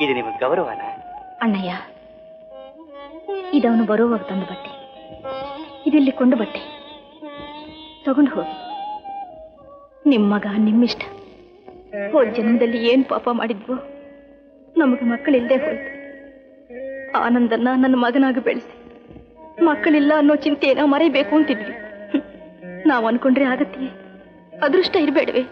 ಇದು ನಿಮಗೆ ಗೌರವನ?
ಅಣ್ಣಯ್ಯ, ಇದವನು ಬರುವಾಗ ತಂದ ಬಟ್ಟೆ, ಇದೆಲ್ಲಿ ಕೊಂಡು ಬಟ್ಟೆ. ತಗೊಂಡು ಹೋಗಿ. ನಿಮ್ಮ ಮಗ ನಿಮ್ಮಿಷ್ಟ. ಹೋದ ಜನ್ಮದಲ್ಲಿ ಏನ್ ಪಾಪ ಮಾಡಿದ್ವೋ ನಮಗೆ ಮಕ್ಕಳಿಲ್ಲದೆ ಹೋಯ್ತು. ಆನಂದನ್ನ ನನ್ನ ಮಗನಾಗಿ ಬೆಳೆಸಿ ಮಕ್ಕಳಿಲ್ಲ ಅನ್ನೋ ಚಿಂತೆನ ಮರೆಯಬೇಕು ಅಂತಿದ್ವಿ. ನಾವು ಅನ್ಕೊಂಡ್ರೆ ಆಗತ್ತೆಯೇ? ಅದೃಷ್ಟ ಇರಬೇಡವೆ?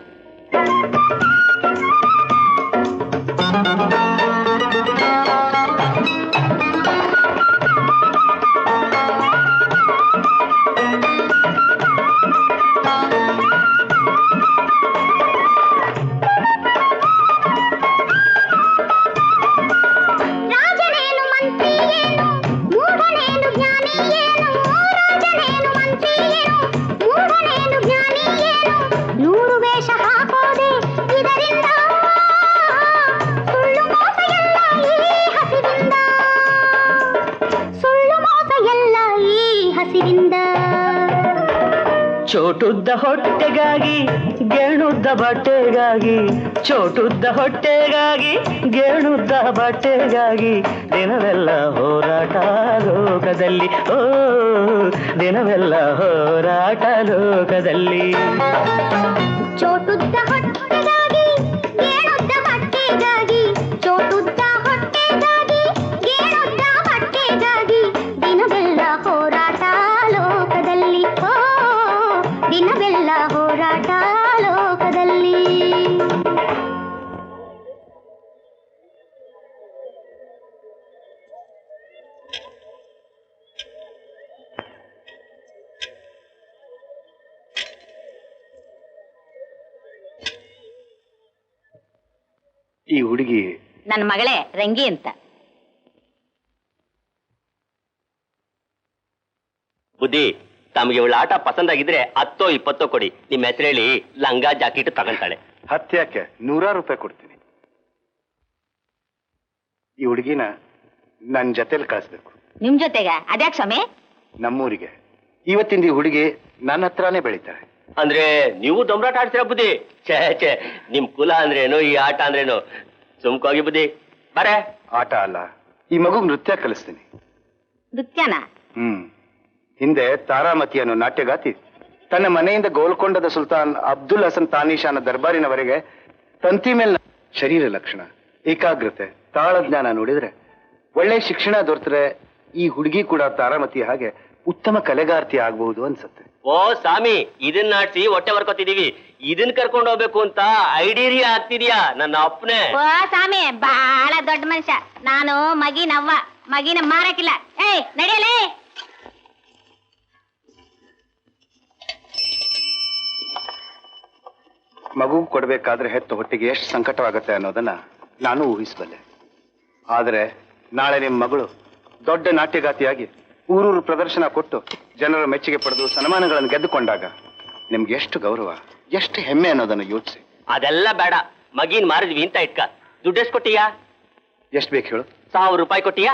ಚೋಟುದ್ದ ಹೊಟ್ಟೆಗಾಗಿ ಗೇಣುದ್ದ ಬಟ್ಟೆಗಾಗಿ, ಚೋಟುದ್ದ ಹೊಟ್ಟೆಗಾಗಿ ಗೇಣುದ್ದ ಬಟ್ಟೆಗಾಗಿ ದಿನವೆಲ್ಲ ಹೋರಾಟ ಲೋಕದಲ್ಲಿ. ಓ ದಿನವೆಲ್ಲ ಹೋರಾಟ ಲೋಕದಲ್ಲಿ.
ಚೋಟುದ್ದ ಹೊಟ್ಟೆಗಾಗಿ ಗೇಣುದ್ದ ಬಟ್ಟೆಗಾಗಿ, ಚೋಟುದ್ದ ಹೊಟ್ಟೆಗಾಗಿ ಗೇಣುದ್ದ ಬಟ್ಟೆಗಾಗಿ ದಿನವೆಲ್ಲ ಹೋರಾಟ ಲೋಕದಲ್ಲಿ. ಓ ದಿನವೆಲ್ಲ ಹೋರಾಟ ಲೋಕದಲ್ಲಿ.
ಈ ಹುಡುಗಿ
ನನ್ನ ಮಗಳೇ ರಂಗಿ ಅಂತ.
ಬುದ್ಧಿ, ತಮಗೆ ಇವಳ ಆಟ ಪಸಂದಾಗಿದ್ರೆ 10 20 ಕೊಡಿ. ನಿಮ್ಮ ಹೆಸರೇಳಿ ಲಂಗ ಜಾಕೆಟ್ ತಗೊಂತಾಳೆ.
10 ಯಾಕೆ, 100 ರೂಪಾಯಿ ಕೊಡ್ತೀನಿ. ಈ ಹುಡುಗಿನ ನನ್ನ ಜೊತೆಲಿ ಕಳಿಸ್ಬೇಕು.
ನಿಮ್ ಜೊತೆಗ? ಅದ್ಯಾಕ್ ಸ್ವಾಮಿ?
ನಮ್ಮೂರಿಗೆ. ಇವತ್ತಿಂದ ಈ ಹುಡುಗಿ ನನ್ನ ಹತ್ರನೇ ಬೆಳೀತಾರೆ.
ಅಂದ್ರೆ ನೀವು ದೊಂಬರಾಟ ಆಡ್ತೀರ ಬುದ್ಧಿ? ಛೇ ಛೇ, ನಿಮ್ ಕುಲ ಅಂದ್ರೇನು, ಈ ಆಟ ಅಂದ್ರೇನು? ಸುಮ್ಕೋಗಿ ಬುದ್ಧಿ, ಬರೇ.
ಆಟ ಅಲ್ಲ, ಈ ಮಗುಗ್ ನೃತ್ಯ ಕಲಿಸ್ತೀನಿ.
ನೃತ್ಯನ?
ಹಿಂದೆ ತಾರಾಮತಿ ಅನ್ನೋ ನಾಟ್ಯಗಾತಿ ತನ್ನ ಮನೆಯಿಂದ ಗೋಲ್ಕೊಂಡದ ಸುಲ್ತಾನ್ ಅಬ್ದುಲ್ ಹಸನ್ ತಾನೀಶಾನ ದರ್ಬಾರಿನವರೆಗೆ ತಂತಿ ಮೇಲೆ ಶರೀರ ಲಕ್ಷಣ, ಏಕಾಗ್ರತೆ, ತಾಳಜ್ಞಾನ ನೋಡಿದ್ರೆ ಒಳ್ಳೆ ಶಿಕ್ಷಣ ದೊರೆತರೆ ಈ ಹುಡುಗಿ ಕೂಡ ತಾರಾಮತಿ ಹಾಗೆ ಉತ್ತಮ ಕಲೆಗಾರ್ತಿ ಆಗಬಹುದು ಅನ್ಸುತ್ತೆ.
ಓ ಸ್ವಾಮಿ, ಇದನ್ನ ನಾಡ್ಸಿ ಹೊಟ್ಟೆ ಬರ್ಕೋತಿದೀವಿ. ಇದನ್ ಕರ್ಕೊಂಡು ಹೋಗ್ಬೇಕು ಅಂತ ಐಡಿಯಾ ಆಗ್ತಿದ್ಯಾ ನನ್ನ ಅಪ್ಪನೇ?
ಓ ಸ್ವಾಮಿ, ಬಹಳ ದೊಡ್ಡ ಮನುಷ್ಯ. ನಾನು ಮಗಿನವ್ವ, ಮಗಿನ ಮಾರಕಿಲ್ಲ. ಏಯ್ ನಡೆಯಲೇ.
ಮಗು ಕೊಡ್ಬೇಕಾದ್ರೆ ಹೆತ್ತ ಹೊಟ್ಟಿಗೆ ಎಷ್ಟು ಸಂಕಟವಾಗುತ್ತೆ ಅನ್ನೋದನ್ನ ನಾನು ಊಹಿಸಬಲ್ಲೆ. ಆದ್ರೆ ನಾಳೆ ನಿಮ್ಮ ಮಗಳು ದೊಡ್ಡ ನಾಟ್ಯಗಾತಿಯಾಗಿ ಊರೂರು ಪ್ರದರ್ಶನ ಕೊಟ್ಟು ಜನರ ಮೆಚ್ಚುಗೆ ಪಡೆದು ಸನ್ಮಾನಗಳನ್ನು ಗೆದ್ದುಕೊಂಡಾಗ ನಿಮ್ಗೆ ಎಷ್ಟು ಗೌರವ, ಎಷ್ಟು ಹೆಮ್ಮೆ ಅನ್ನೋದನ್ನು ಯೋಚಿಸಿ.
ಅದೆಲ್ಲ ಬೇಡ, ಮಗಿನ್ ಮಾರಿದ್ವಿ ಅಂತ ಇಟ್ಕ. ದುಡ್ಡೆಷ್ಟು ಕೊಟ್ಟಿಯಾ?
ಎಷ್ಟು ಬೇಕು ಹೇಳು?
1000 ರೂಪಾಯಿ ಕೊಟ್ಟಿಯಾ?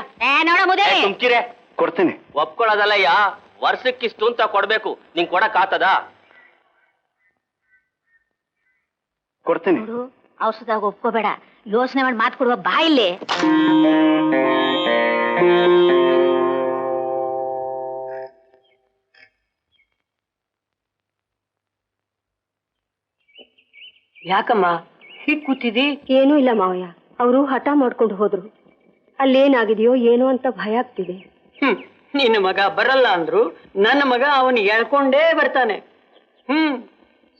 ತುಂಬ್ಕಿರೆ
ಕೊಡ್ತೀನಿ.
ಒಪ್ಕೊಳ್ಳೋದಲ್ಲಯ್ಯ, ವರ್ಷಕ್ಕಿಷ್ಟು ಅಂತ ಕೊಡ್ಬೇಕು. ನಿಂಗ್ ಕೊಡಕ್ ಆತದ?
ಕೊಡ್ತೀನಿ.
ಔಷಧಾಗ ಒಪ್ಕೋಬೇಡ, ಯೋಚನೆ ಮಾಡಿ ಮಾತು ಕೊಡುವ. ಬಾ ಇಲ್ಲಿ.
ಯಾಕಮ್ಮ ಹೀಗ್ ಕೂತಿದಿ?
ಏನೂ ಇಲ್ಲ ಮಾವಯ್ಯ, ಅವರು ಹಠ ಮಾಡ್ಕೊಂಡು ಹೋದ್ರು. ಅಲ್ಲೇನಾಗಿದೆಯೋ ಏನೋ ಅಂತ ಭಯ ಆಗ್ತಿದೆ.
ನಿನ್ನ ಮಗ ಬರಲ್ಲ ಅಂದ್ರು ನನ್ನ ಮಗ ಅವನು ಎಳ್ಕೊಂಡೇ ಬರ್ತಾನೆ.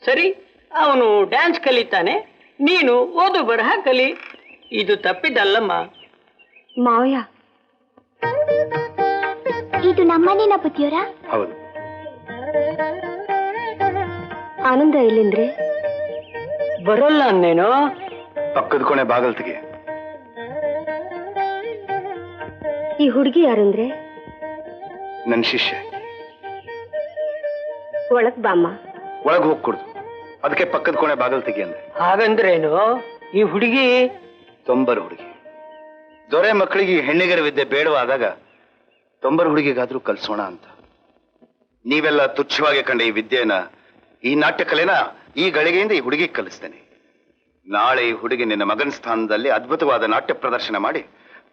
ಸರಿ, ಅವನು ಡ್ಯಾನ್ಸ್ ಕಲಿತಾನೆ, ನೀನು ಓದು ಬರಹ ಕಲಿ. ಇದು ತಪ್ಪಿದಲ್ಲಮ್ಮ.
ಮಾವಯ್ಯ,
ಇದು ನಮ್ಮನೇನ ಬುದ್ಧಿಯವರ?
ಹೌದು.
ಆನಂದ ಎಲ್ಲಿಂದ್ರೆ?
ಬರಲ್ಲ ಅಂದೇನೋ?
ಪಕ್ಕದ ಕೋಣೆ ಬಾಗಲ್ ತೆಗೆ.
ಈ ಹುಡುಗಿ ಯಾರಂದ್ರೆ?
ನನ್ನ ಶಿಷ್ಯ.
ಒಳಗ್ ಬಾಮ್ಮ.
ಒಳಗ್ ಹೋಗಿ ಕುಡ್ದು ಅದಕ್ಕೆ ಪಕ್ಕದ ಕೋಣೆ ಬಾಗಲ್ ತೆಗಿ ಅಂದೆ.
ಹಾಗಂದ್ರೇನು? ಈ ಹುಡುಗಿ
ತೊಂಬರು ಹುಡುಗಿ. ದೊರೆ ಮಕ್ಕಳಿಗೆ ಹೆಣ್ಣಿಗರ ವಿದ್ಯೆ ಬೇಡವಾದಾಗ ತೊಂಬರು ಹುಡುಗಿಗಾದ್ರೂ ಕಲ್ಸೋಣ ಅಂತ. ನೀವೆಲ್ಲ ತುಚ್ಛವಾಗಿ ಕಂಡ ಈ ವಿದ್ಯೆನ, ಈ ನಾಟ್ಯ ಕಲೆನ ಈ ಗಳಿಗೆಯಿಂದ ಈ ಹುಡುಗಿಗೆ ಕಲಿಸ್ತೇನೆ. ನಾಳೆ ಈ ಹುಡುಗಿ ನಿನ್ನ ಮಗನ ಸ್ಥಾನದಲ್ಲಿ ಅದ್ಭುತವಾದ ನಾಟ್ಯ ಪ್ರದರ್ಶನ ಮಾಡಿ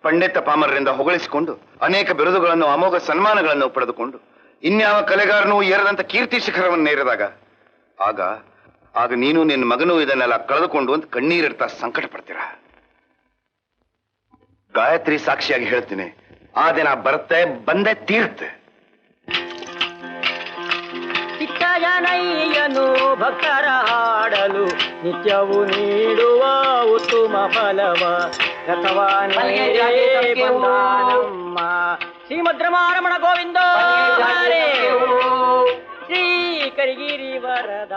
ಪಂಡಿತ ಪಾಮರರಿಂದ ಹೊಗಳಿಸಿಕೊಂಡು ಅನೇಕ ಬಿರುದುಗಳನ್ನು ಅಮೋಘ ಸನ್ಮಾನಗಳನ್ನು ಪಡೆದುಕೊಂಡು ಇನ್ಯಾವ ಕಲೆಗಾರನೂ ಏರದಂತ ಕೀರ್ತಿ ಶಿಖರವನ್ನು ಏರಿದಾಗ ಆಗ ನೀನು ನಿನ್ನ ಮಗನೂ ಇದನ್ನೆಲ್ಲ ಕಳೆದುಕೊಂಡು ಅಂತ ಕಣ್ಣೀರಿಡ್ತಾ ಸಂಕಟ ಪಡ್ತೀರ. ಗಾಯತ್ರಿ ಸಾಕ್ಷಿಯಾಗಿ ಹೇಳ್ತೀನಿ, ಆ ದಿನ ಬರುತ್ತೆ, ಬಂದೇ ತೀರುತ್ತೆ.
ಚಿಕ್ಕಜನಯ್ಯನು ಭಕ್ತರ ಹಾಡಲು ನಿತ್ಯವೂ ನೀಡುವ ಉತ್ತಮ ಫಲವ ನಮ್ಮ ಶ್ರೀಮದ್ರಮಾರಮಣ ಗೋವಿಂದ ಶ್ರೀ ಕರಿಗಿರಿ ವರದ.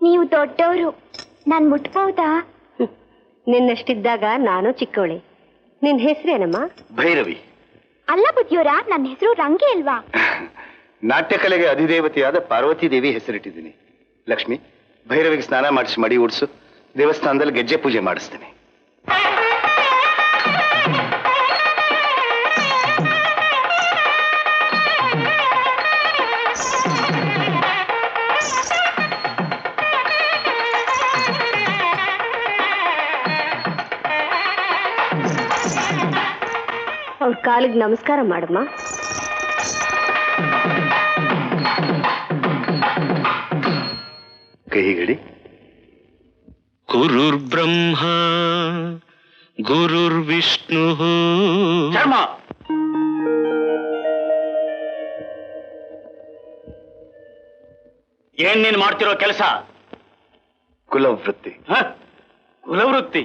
ನೀವು ದೊಡ್ಡವರು, ನಾನ್ ಮುಟ್ಬಹುದಾ?
ನಿನ್ನಷ್ಟಿದ್ದಾಗ ನಾನು ಚಿಕ್ಕವಳೆ. ನಿನ್ ಹೆಸರೇನಮ್ಮ?
ಭೈರವಿ.
ಅಲ್ಲ ಬುದ್ಧಿಯವರ, ನನ್ನ ಹೆಸರು ರಂಗಿ ಅಲ್ವಾ?
ನಾಟ್ಯ ಕಲೆಗೆ ಅಧಿದೇವತೆಯಾದ ಪಾರ್ವತಿ ದೇವಿ ಹೆಸರಿಟ್ಟಿದ್ದೀನಿ. ಲಕ್ಷ್ಮಿ, ಭೈರವಿಗೆ ಸ್ನಾನ ಮಾಡಿಸಿ ಮಡಿ ಉಡ್ಸು. ದೇವಸ್ಥಾನದಲ್ಲಿ ಗೆಜ್ಜೆ ಪೂಜೆ ಮಾಡಿಸ್ತೀನಿ.
ಅವ್ರ ಕಾಲಿಗೆ ನಮಸ್ಕಾರ ಮಾಡಮ್ಮ.
ಕೈ ಹಿಡಿ.
ಗುರುರ್ ಬ್ರಹ್ಮ ಗುರುರ್ ವಿಷ್ಣು.
ಶರ್ಮ, ಏನ್ ನೀನ್ ಮಾಡ್ತಿರೋ ಕೆಲಸ?
ಕುಲವೃತ್ತಿ.
ಕುಲವೃತ್ತಿ?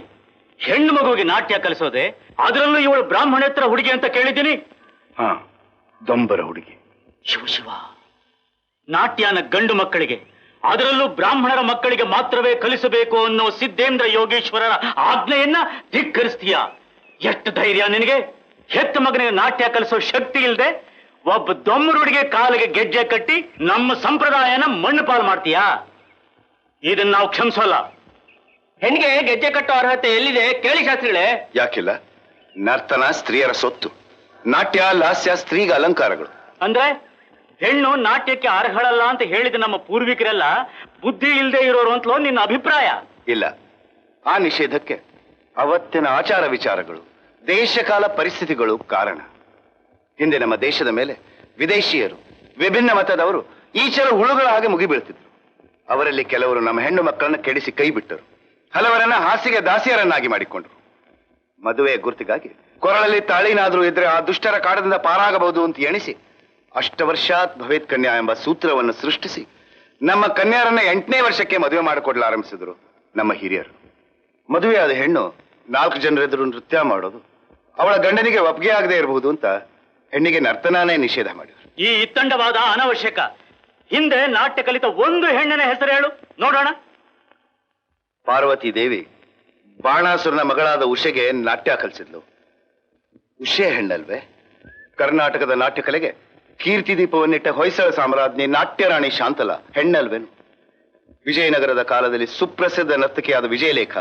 ಹೆಣ್ಣು ಮಗುವಿಗೆ ನಾಟ್ಯ ಕಲಿಸೋದೆ, ಅದರಲ್ಲೂ ಇವಳು ಬ್ರಾಹ್ಮಣೇತರ ಹುಡುಗಿ ಅಂತ ಕೇಳಿದ್ದೀನಿ.
ಹಾ, ದೊಂಬರ ಹುಡುಗಿ.
ಶಿವ, ನಾಟ್ಯನ ಗಂಡು ಮಕ್ಕಳಿಗೆ, ಅದರಲ್ಲೂ ಬ್ರಾಹ್ಮಣರ ಮಕ್ಕಳಿಗೆ ಮಾತ್ರವೇ ಕಲಿಸಬೇಕು ಅನ್ನೋ ಸಿದ್ದೇಂದ್ರ ಯೋಗೇಶ್ವರರ ಆಜ್ಞೆಯನ್ನ ಧಿಕ್ಕರಿಸ್ತೀಯ? ಎಷ್ಟು ಧೈರ್ಯ ನಿನಗೆ? ಹೆತ್ತ ಮಗನಿಗೆ ನಾಟ್ಯ ಕಲಿಸೋ ಶಕ್ತಿ ಇಲ್ಲದೆ ಒಬ್ಬ ದೊಮ್ಮರುಡಿಗೆ ಕಾಲಿಗೆ ಗೆಜ್ಜೆ ಕಟ್ಟಿ ನಮ್ಮ ಸಂಪ್ರದಾಯನ ಮಣ್ಣು ಪಾಲು ಮಾಡ್ತೀಯಾ? ಇದನ್ನ ನಾವು ಕ್ಷಮಿಸೋಲ್ಲ. ಹೆಣ್ಣಿಗೆ ಗೆಜ್ಜೆ ಕಟ್ಟೋ ಅರ್ಹತೆ ಎಲ್ಲಿದೆ ಕೇಳಿ ಶಾಸ್ತ್ರಿಗಳೇ.
ಯಾಕಿಲ್ಲ? ನರ್ತನ ಸ್ತ್ರೀಯರ ಸೊತ್ತು, ನಾಟ್ಯ ಲಾಸ್ಯ ಸ್ತ್ರೀಗ ಅಲಂಕಾರಗಳು.
ಅಂದ್ರೆ ಹೆಣ್ಣು ನಾಟ್ಯಕ್ಕೆ ಅರ್ಹಳಲ್ಲ ಅಂತ ಹೇಳಿದ ನಮ್ಮ ಪೂರ್ವಿಕರೆಲ್ಲ ಬುದ್ಧಿ ಇಲ್ಲದೆ ಇರೋರು ಅಂತಲೋ ನಿನ್ನ ಅಭಿಪ್ರಾಯ?
ಇಲ್ಲ, ಆ ನಿಷೇಧಕ್ಕೆ ಅವತ್ತಿನ ಆಚಾರ ವಿಚಾರಗಳು, ದೇಶಕಾಲ ಪರಿಸ್ಥಿತಿಗಳು ಕಾರಣ. ಹಿಂದೆ ನಮ್ಮ ದೇಶದ ಮೇಲೆ ವಿದೇಶಿಯರು, ವಿಭಿನ್ನ ಮತದವರು ಈಚರ ಹುಳುಗಳ ಹಾಗೆ ಮುಗಿಬೀಳ್ತಿದ್ರು. ಅವರಲ್ಲಿ ಕೆಲವರು ನಮ್ಮ ಹೆಣ್ಣು ಮಕ್ಕಳನ್ನ ಕೆಡಿಸಿ ಕೈ ಬಿಟ್ಟರು, ಹಲವರನ್ನ ಹಾಸಿಗೆ ದಾಸಿಯರನ್ನಾಗಿ ಮಾಡಿಕೊಂಡ್ರು. ಮದುವೆಯ ಗುರುತಿಗಾಗಿ ಕೊರಳಲ್ಲಿ ತಾಳಿನಾದ್ರೂ ಇದ್ರೆ ಆ ದುಷ್ಟರ ಕಾಡದಿಂದ ಪಾರಾಗಬಹುದು ಅಂತ ಎಣಿಸಿ ಅಷ್ಟವರ್ಷಾತ್ ಭವೇತ್ ಕನ್ಯಾ ಎಂಬ ಸೂತ್ರವನ್ನು ಸೃಷ್ಟಿಸಿ ನಮ್ಮ ಕನ್ಯಾರನ್ನ 8ನೇ ವರ್ಷಕ್ಕೆ ಮದುವೆ ಮಾಡಿಕೊಡ್ಲಾರಂಭಿಸಿದ್ರು ನಮ್ಮ ಹಿರಿಯರು. ಮದುವೆಯಾದ ಹೆಣ್ಣು 4 ಜನರೆದುರು ನೃತ್ಯ ಮಾಡೋದು, ಅವಳ ಗಂಡನಿಗೆ ಒಪ್ಪಿಗೆ ಆಗದೆ ಇರಬಹುದು ಅಂತ ಹೆಣ್ಣಿಗೆ ನರ್ತನಾನೇ ನಿಷೇಧ ಮಾಡಿದ್ರು.
ಈ ಇತ್ತಂಡವಾದ ಅನವಶ್ಯಕ. ಹಿಂದೆ ನಾಟ್ಯ ಕಲಿತ ಒಂದು ಹೆಣ್ಣಿನ ಹೆಸರು ಹೇಳು ನೋಡೋಣ.
ಪಾರ್ವತಿ ದೇವಿ ಬಾಣಾಸುರನ ಮಗಳಾದ ಉಷೆಗೆ ನಾಟ್ಯ ಕಲಿಸಿದ್ಲು. ಉಷೆ ಹೆಣ್ಣಲ್ವೇ? ಕರ್ನಾಟಕದ ನಾಟ್ಯ ಕಲೆಗೆ ಕೀರ್ತಿ ದೀಪವನ್ನಿಟ್ಟ ಹೊಯ್ಸಳ ಸಾಮ್ರಾಜ್ಞಿ ನಾಟ್ಯರಾಣಿ ಶಾಂತಲ ಹೆಣ್ಣಲ್ವೇನು? ವಿಜಯನಗರದ ಕಾಲದಲ್ಲಿ ಸುಪ್ರಸಿದ್ಧ ನರ್ತಕಿಯಾದ ವಿಜಯಲೇಖ,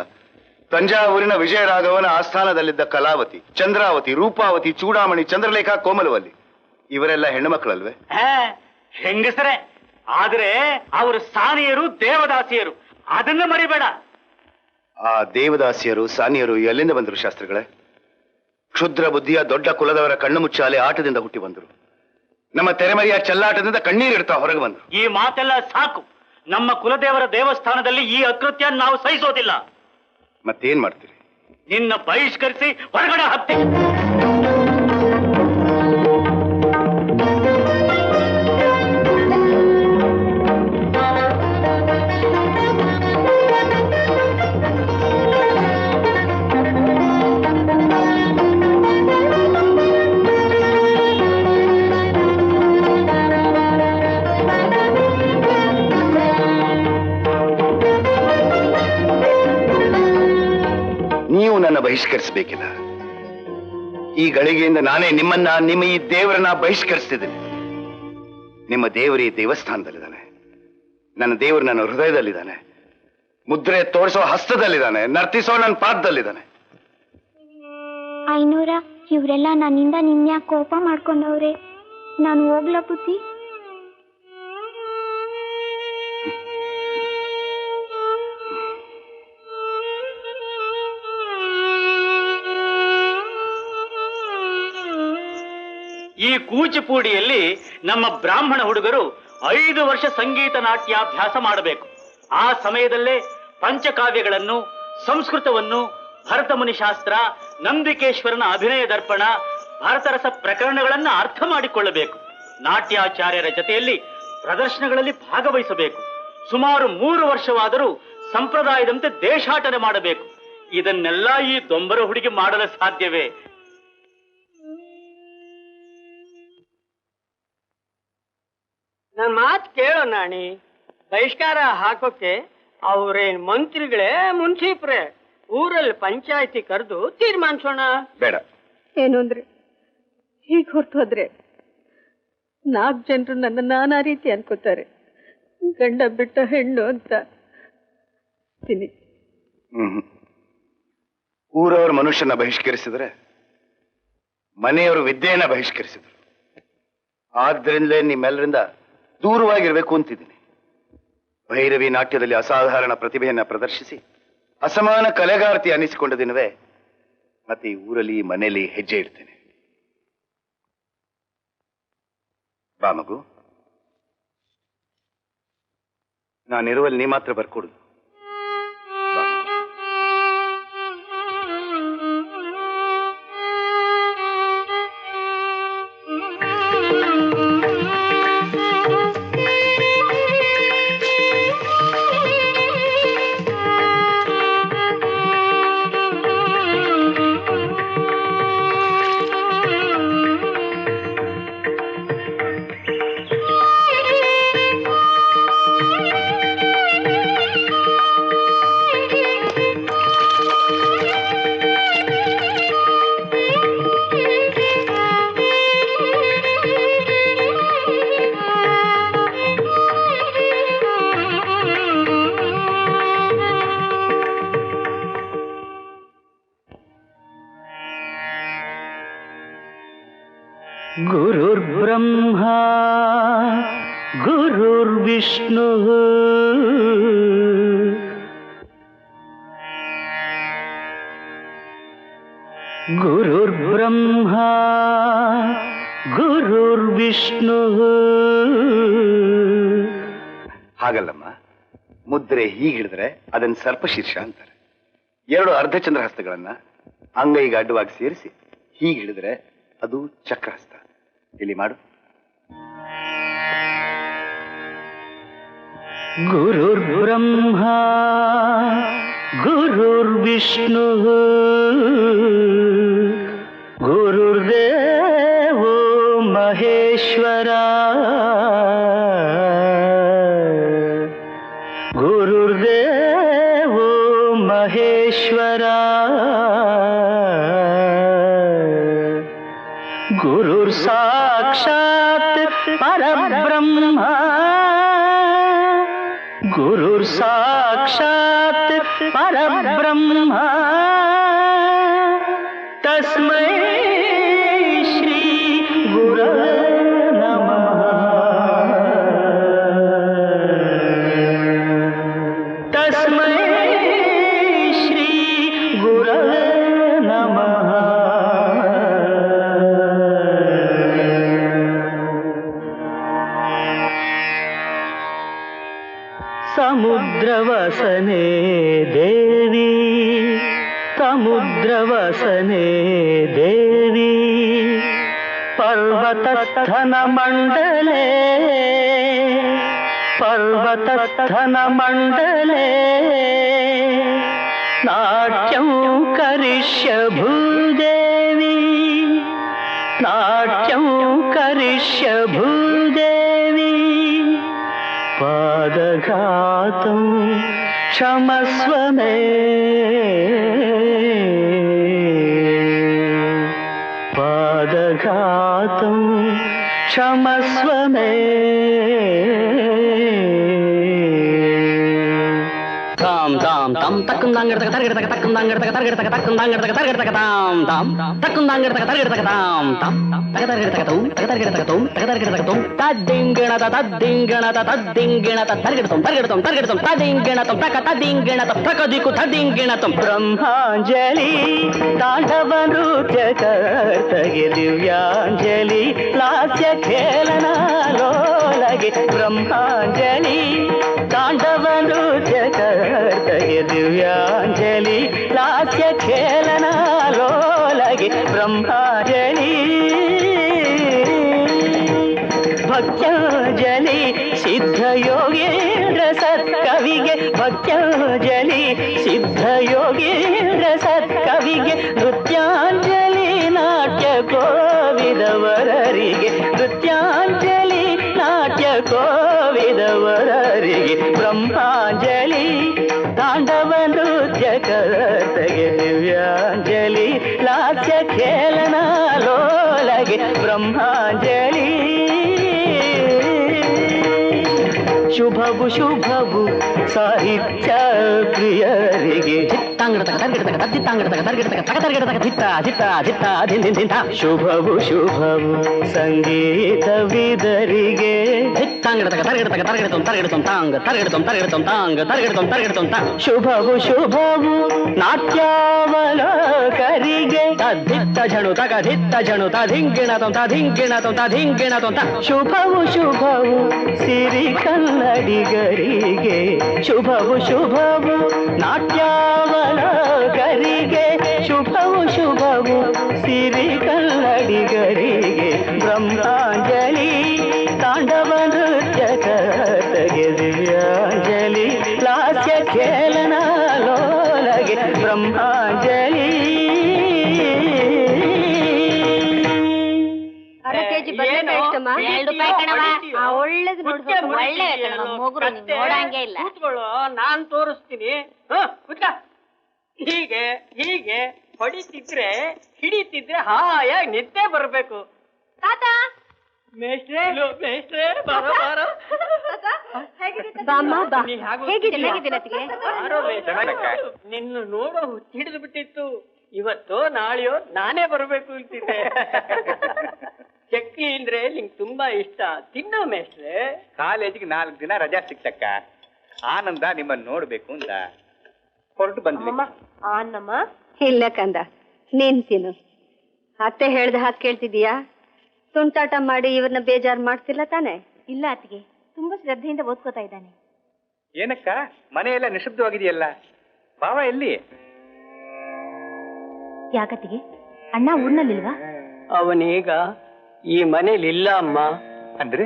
ತಂಜಾವೂರಿನ ವಿಜಯರಾಘವನ ಆಸ್ಥಾನದಲ್ಲಿದ್ದ ಕಲಾವತಿ, ಚಂದ್ರಾವತಿ, ರೂಪಾವತಿ, ಚೂಡಾಮಣಿ, ಚಂದ್ರಲೇಖ, ಕೋಮಲವಲ್ಲಿ ಇವರೆಲ್ಲ ಹೆಣ್ಣು ಮಕ್ಕಳಲ್ವೇ?
ಹೆಂಗಸರೇ, ಆದ್ರೆ ಅವರು ಸಾನಿಯರು, ದೇವದಾಸಿಯರು, ಅದನ್ನ ಮರಿಬೇಡ.
ಆ ದೇವದಾಸಿಯರು, ಸಾನಿಯರು ಎಲ್ಲಿಂದ ಬಂದರು ಶಾಸ್ತ್ರಿಗಳೇ? ಕ್ಷುದ್ರ ಬುದ್ಧಿಯ ದೊಡ್ಡ ಕುಲದವರ ಕಣ್ಣು ಮುಚ್ಚಾಲೆ ಆಟದಿಂದ ಹುಟ್ಟಿ ಬಂದರು. ನಮ್ಮ ತೆರೆಮರೆಯ ಚೆಲ್ಲಾಟದಿಂದ ಕಣ್ಣೀರಿಡ್ತಾ ಹೊರಗೆ ಬಂದರು.
ಈ ಮಾತೆಲ್ಲ ಸಾಕು. ನಮ್ಮ ಕುಲದೇವರ ದೇವಸ್ಥಾನದಲ್ಲಿ ಈ ಅಕೃತ್ಯ ನಾವು ಸಹಿಸೋದಿಲ್ಲ.
ಮತ್ತೇನ್ ಮಾಡ್ತೀರಿ?
ನಿನ್ನ ಬಹಿಷ್ಕರಿಸಿ ಹೊರಗಡೆ ಹಾಕ್ತೀವಿ.
ನೀವು ನನ್ನ ಬಹಿಷ್ಕರಿಸಬೇಕಿಲ್ಲ. ಈ ಗಳಿಗೆಯಿಂದ ನಾನೇ ನಿಮ್ಮ ಈ ದೇವರನ್ನ ಬಹಿಷ್ಕರಿಸ್ತಿದ್ದೀನಿ. ನಿಮ್ಮ ದೇವರು ಈ ದೇವಸ್ಥಾನದಲ್ಲಿದ್ದಾನೆ, ನನ್ನ ದೇವರು ನನ್ನ ಹೃದಯದಲ್ಲಿದ್ದಾನೆ, ಮುದ್ರೆ ತೋರಿಸೋ ಹಸ್ತದಲ್ಲಿದ್ದಾನೆ, ನರ್ತಿಸೋ ನನ್ನ ಪಾದದಲ್ಲಿದ್ದಾನೆ.
ಐನೂರ, ಇವರೆಲ್ಲ ನನ್ನಿಂದ ನಿನ್ಯಾಕೆ ಕೋಪ ಮಾಡ್ಕೊಂಡವ್ರೆ? ನಾನು ಹೋಗ್ಲಾ ಬುದ್ಧಿ?
ಈ ಕೂಚಿಪೂಡಿಯಲ್ಲಿ ನಮ್ಮ ಬ್ರಾಹ್ಮಣ ಹುಡುಗರು 5 ವರ್ಷ ಸಂಗೀತ ನಾಟ್ಯಾಭ್ಯಾಸ ಮಾಡಬೇಕು. ಆ ಸಮಯದಲ್ಲೇ ಪಂಚಕಾವ್ಯಗಳನ್ನು, ಸಂಸ್ಕೃತವನ್ನು, ಭರತ ಮುನಿಶಾಸ್ತ್ರ, ನಂದಿಕೇಶ್ವರನ ಅಭಿನಯ ದರ್ಪಣ, ಭಾರತರಸ ಪ್ರಕರಣಗಳನ್ನು ಅರ್ಥ ಮಾಡಿಕೊಳ್ಳಬೇಕು. ನಾಟ್ಯಾಚಾರ್ಯರ ಜೊತೆಯಲ್ಲಿ ಪ್ರದರ್ಶನಗಳಲ್ಲಿ ಭಾಗವಹಿಸಬೇಕು. ಸುಮಾರು 3 ವರ್ಷವಾದರೂ ಸಂಪ್ರದಾಯದಂತೆ ದೇಶಾಟನೆ ಮಾಡಬೇಕು. ಇದನ್ನೆಲ್ಲ ಈ ದೊಂಬರ ಹುಡುಗಿ ಮಾಡಲು ಸಾಧ್ಯವೇ?
ನನ್ ಮಾತು ಕೇಳೋ ನಾಣಿ. ಬಹಿಷ್ಕಾರ ಹಾಕೋಕೆ ಅವ್ರೇನ್ ಮಂತ್ರಿಗಳೇ ಮುನ್ಸೀಪ್ರೆ? ಊರಲ್ಲಿ ಪಂಚಾಯತಿ ಕರೆದು ತೀರ್ಮಾನಿಸೋಣ.
ಬೇಡ.
ಏನು ಅಂದ್ರೆ ಹೀಗೆ ಹೊರಟು ಹೋದ್ರೆ 4 ಜನರು ನನ್ನ ನಾನಾ ರೀತಿ ಅನ್ಕೋತಾರೆ. ಗಂಡ ಬಿಟ್ಟ ಹೆಣ್ಣು ಅಂತ.
ಊರವರು ಮನುಷ್ಯನ ಬಹಿಷ್ಕರಿಸಿದ್ರೆ ಮನೆಯವರು ವಿದ್ಯೆಯನ್ನ ಬಹಿಷ್ಕರಿಸಿದ್ರು. ಆದ್ರಿಂದಲೇ ನಿಮ್ಮೆಲ್ಲರಿಂದ ದೂರವಾಗಿರ್ಬೇಕು ಅಂತಿದ್ದೀನಿ. ಭೈರವಿ ನಾಟ್ಯದಲ್ಲಿ ಅಸಾಧಾರಣ ಪ್ರತಿಭೆಯನ್ನ ಪ್ರದರ್ಶಿಸಿ ಅಸಮಾನ ಕಲೆಗಾರ್ತಿ ಅನಿಸಿಕೊಂಡ ದಿನವೇ ಮತ್ತೆ ಈ ಊರಲ್ಲಿ ಮನೆಯಲ್ಲಿ ಹೆಜ್ಜೆ ಇಡ್ತೇನೆ. ಬಾ ಮಗು, ನಾನಿರುವಲ್ಲಿ ನೀ ಮಾತ್ರ ಬರ್ಕೊಡುದು.
गुरुर्ब्रह्मा गुरुर्विष्णु गुरुर्ब्रह्मा गुरुर्विष्णु.
ಹಾಗಲ್ಲಮ್ಮ, ಮುದ್ರೆ ಹೀಗೆ ಹಿಡಿದ್ರೆ ಅದನ್ನ ಸರ್ಪಶೀರ್ಷ ಅಂತಾರೆ. 2 ಅರ್ಧಚಂದ್ರ ಹಸ್ತಗಳನ್ನ ಅಂಗೈಗೆ ಅಡ್ಡವಾಗಿ ಸೇರಿಸಿ ಹೀಗೆ ಹಿಡಿದ್ರೆ ಅದು ಚಕ್ರಹಸ್ತ. ಇಲ್ಲಿ ಮಾಡು.
ಗುರುರ್ಬ್ರಹ್ಮಾ ಗುರುರ್ವಿಷ್ಣು ಗುರುರ್ದೇವೋ ಮಹೇಶ್ವರ ಗುರುರ್ದೇವೋ ಮಹೇಶ್ವರ ಗುರುರ್ ಸಾಕ್ಷಾತ್ ಪರಬ್ರಹ್ಮ ಗುರುರ್ ಸಾಕ್ಷಾತ್ ಪರಬ್ರಹ್ಮ ತಸ್ಮೈ ಶ್ರೀ ಗುರವೇ ನಮಃ ತಸ್ಮೈ ಶ್ರೀ ಗುರವೇ ನಮಃ. समुद्रवसने देवी समुद्रवसने देवी पर्वतस्थनमण्डले पर्वतस्थनमण्डले नाट्यं करिष्य भूदेवी नाट्यं करिष्य भूदेवी पादघातं क्षमस्व मे अपघातं क्षमस्व मे ताम ताम ताम तक्कुंदांगडतक तर्गडतक तक्कुंदांगडतक तर्गडतक तक्कुंदांगडतक तर्गडतक ताम ताम तक्कुंदांगडतक तर्गडतक ताम ताम तर्गडतक तौ तर्गडतक तौ तर्गडतक तौ तद्दिंगणत तद्दिंगणत तद्दिंगणत तर्गडतम तर्गडतम तर्गडतम तद्दिंगणत तक तद्दिंगणत तकदिकु तद्दिंगणत ब्रह्मांजलि तांडव नृत्य कर्तगे दिव्यांजलि लास्य खेलनालोलगे ब्रह्मांजलि तांडव नृत्य कर्तगे दिव्यांजलि लास्य खेलनालोलगे ब्रह्मांजलि भक्त्यांजलि सिद्ध योगेन्द्र सत्कविगे भक्त्यांजलि सिद्ध योगेन्द्र सत्कविगे नृत्यांजलि नाट्य कोविदवररिगे नृत्यांजलि नाट्य कोविदवररिगे ब्रह्मांजलि तांडव नृत्य कर्तगे दिव्यांजलि लास्य खेलनालोलगे ब्रह्मांजलि ಶುಭವು ಶುಭವು ಸಾಹಿತ್ಯ ಪ್ರಿಯರಿಗೆ ತಾಂಗಡತಕ ತರ್ಗಡತಕ ತದ್ದಿ ತಾಂಗಡತಕ ತರ್ಗಡತಕ ತಕ ತರ್ಗಡತಕ ಧಿತ್ತ ಧಿತ್ತ ಧಿತ್ತ ಧಿಂದಿನ್ ಧಿಂತ ಶುಭವು ಶುಭವು ಸಂಗೀತವಿದರಿಗೆ ತಾಂಗಡತಕ ತರ್ಗಡತಕ ತರ್ಗಡತಂ ತರ್ಗಡತಂ ತಾಂಗ ತರ್ಗಡತಂ ತರ್ಗಡತಂ ತಾಂಗ ತರ್ಗಡತಂ ತರ್ಗಡತಂ ತಾ ಶುಭವು ಶುಭವು ನಾಟ್ಯಾವಲೋಕರಿಗೆ ತದ್ದಿತ್ತ ಝಣು ತಕ ಧಿತ್ತ ಝಣು ತಧಿಂಗಿಣತಂ ತಧಿಂಗಿಣತಂ ತಧಿಂಗಿಣತಂ ತ ಶುಭವು ಶುಭವು ಸಿರಿ ಕನ್ನಡಿಗರಿಗೆ ಶುಭವು ಶುಭವು ನಾಟ್ಯಾವಲೋಕರಿಗೆ ಶುಭವು ಶುಭವು ಸಿರಿ ಕನ್ನಡಿಗರಿಗೆ ಬ್ರಹ್ಮಾಂಜಲಿ ತಾಂಡವ ನೃತ್ಯ ಕರ್ತಗೆ ದಿವ್ಯಾಂಜಲಿ ಲಾಸ್ಯ ಖೇಲನಾಲೋಲಗೆ ಬ್ರಹ್ಮಾಂಜಲಿ
ಒಳ್ಳೇದು
ಕೂತ್ಕೊಳ್ಳೋ ನಾನ್ ತೋರಿಸ್ತೀನಿ ಹೀಗೆ ಹೀಗೆ ಹೊಡಿತಿದ್ರೆ ಹಿಡಿತಿದ್ರೆ ಹಾಯಾಗಿ ನಿದ್ದೆ ಬರ್ಬೇಕು ಮೇಷ್ಟ್ರೇ ಮೇಷ್ಟ್ರೇ ಬಾರೋ ಬಾರೋ ನಿನ್ನ ನೋಡೋ ಹಿಡಿದು ಬಿಟ್ಟಿತ್ತು ಇವತ್ತು ನಾಳೆಯೋ ನಾನೇ ಬರ್ಬೇಕು ಅಂತಿದ್ದೆ ಚಕ್ಲಿ ಅಂದ್ರೆ ನಿಂಗೆ ತುಂಬಾ ಇಷ್ಟ ತಿನ್ನೋ ಮೇಷ್ಟ್ರೆ
ಕಾಲೇಜಿಗೆ 4 ದಿನ ರಜಾ ಸಿಕ್ತಕ್ಕ ಆನಂದ ನಿಮ್ಮನ್ನ ನೋಡ್ಬೇಕು ಅಂತ ಹೊರಟು ಬಂದ್ವಿ
ಆನಮ್ಮ ಇಲ್ಲ ಕಂದ ನೀನ್ ತಿನ್ನು ಅತ್ತೆ ಹೇಳ್ದ ಹಾಗೆ ಕೇಳ್ತಿದೀಯಾ ತುಂಟಾಟ ಮಾಡಿ ಇವ್ರನ್ನ ಬೇಜಾರು ಮಾಡ್ತಿಲ್ಲ ತಾನೆ
ಇಲ್ಲ ಅತ್ತಿಗೆ ತುಂಬಾ ಶ್ರದ್ಧೆಯಿಂದ ಓದ್ಕೋತಾ ಇದ್ದಾನೆ
ಏನಕ್ಕ ಮನೆಯೆಲ್ಲ ನಿಶಬ್ದವಾಗಿದೆಯಲ್ಲ ಬಾವ ಎಲ್ಲಿ
ಯಾಕತ್ತಿಗೆ ಅಣ್ಣ ಊರ್ನಲ್ಲಿಲ್ವಾ
ಅವನೀಗ ಈ ಮನೇಲಿ ಇಲ್ಲ ಅಮ್ಮ
ಅಂದ್ರೆ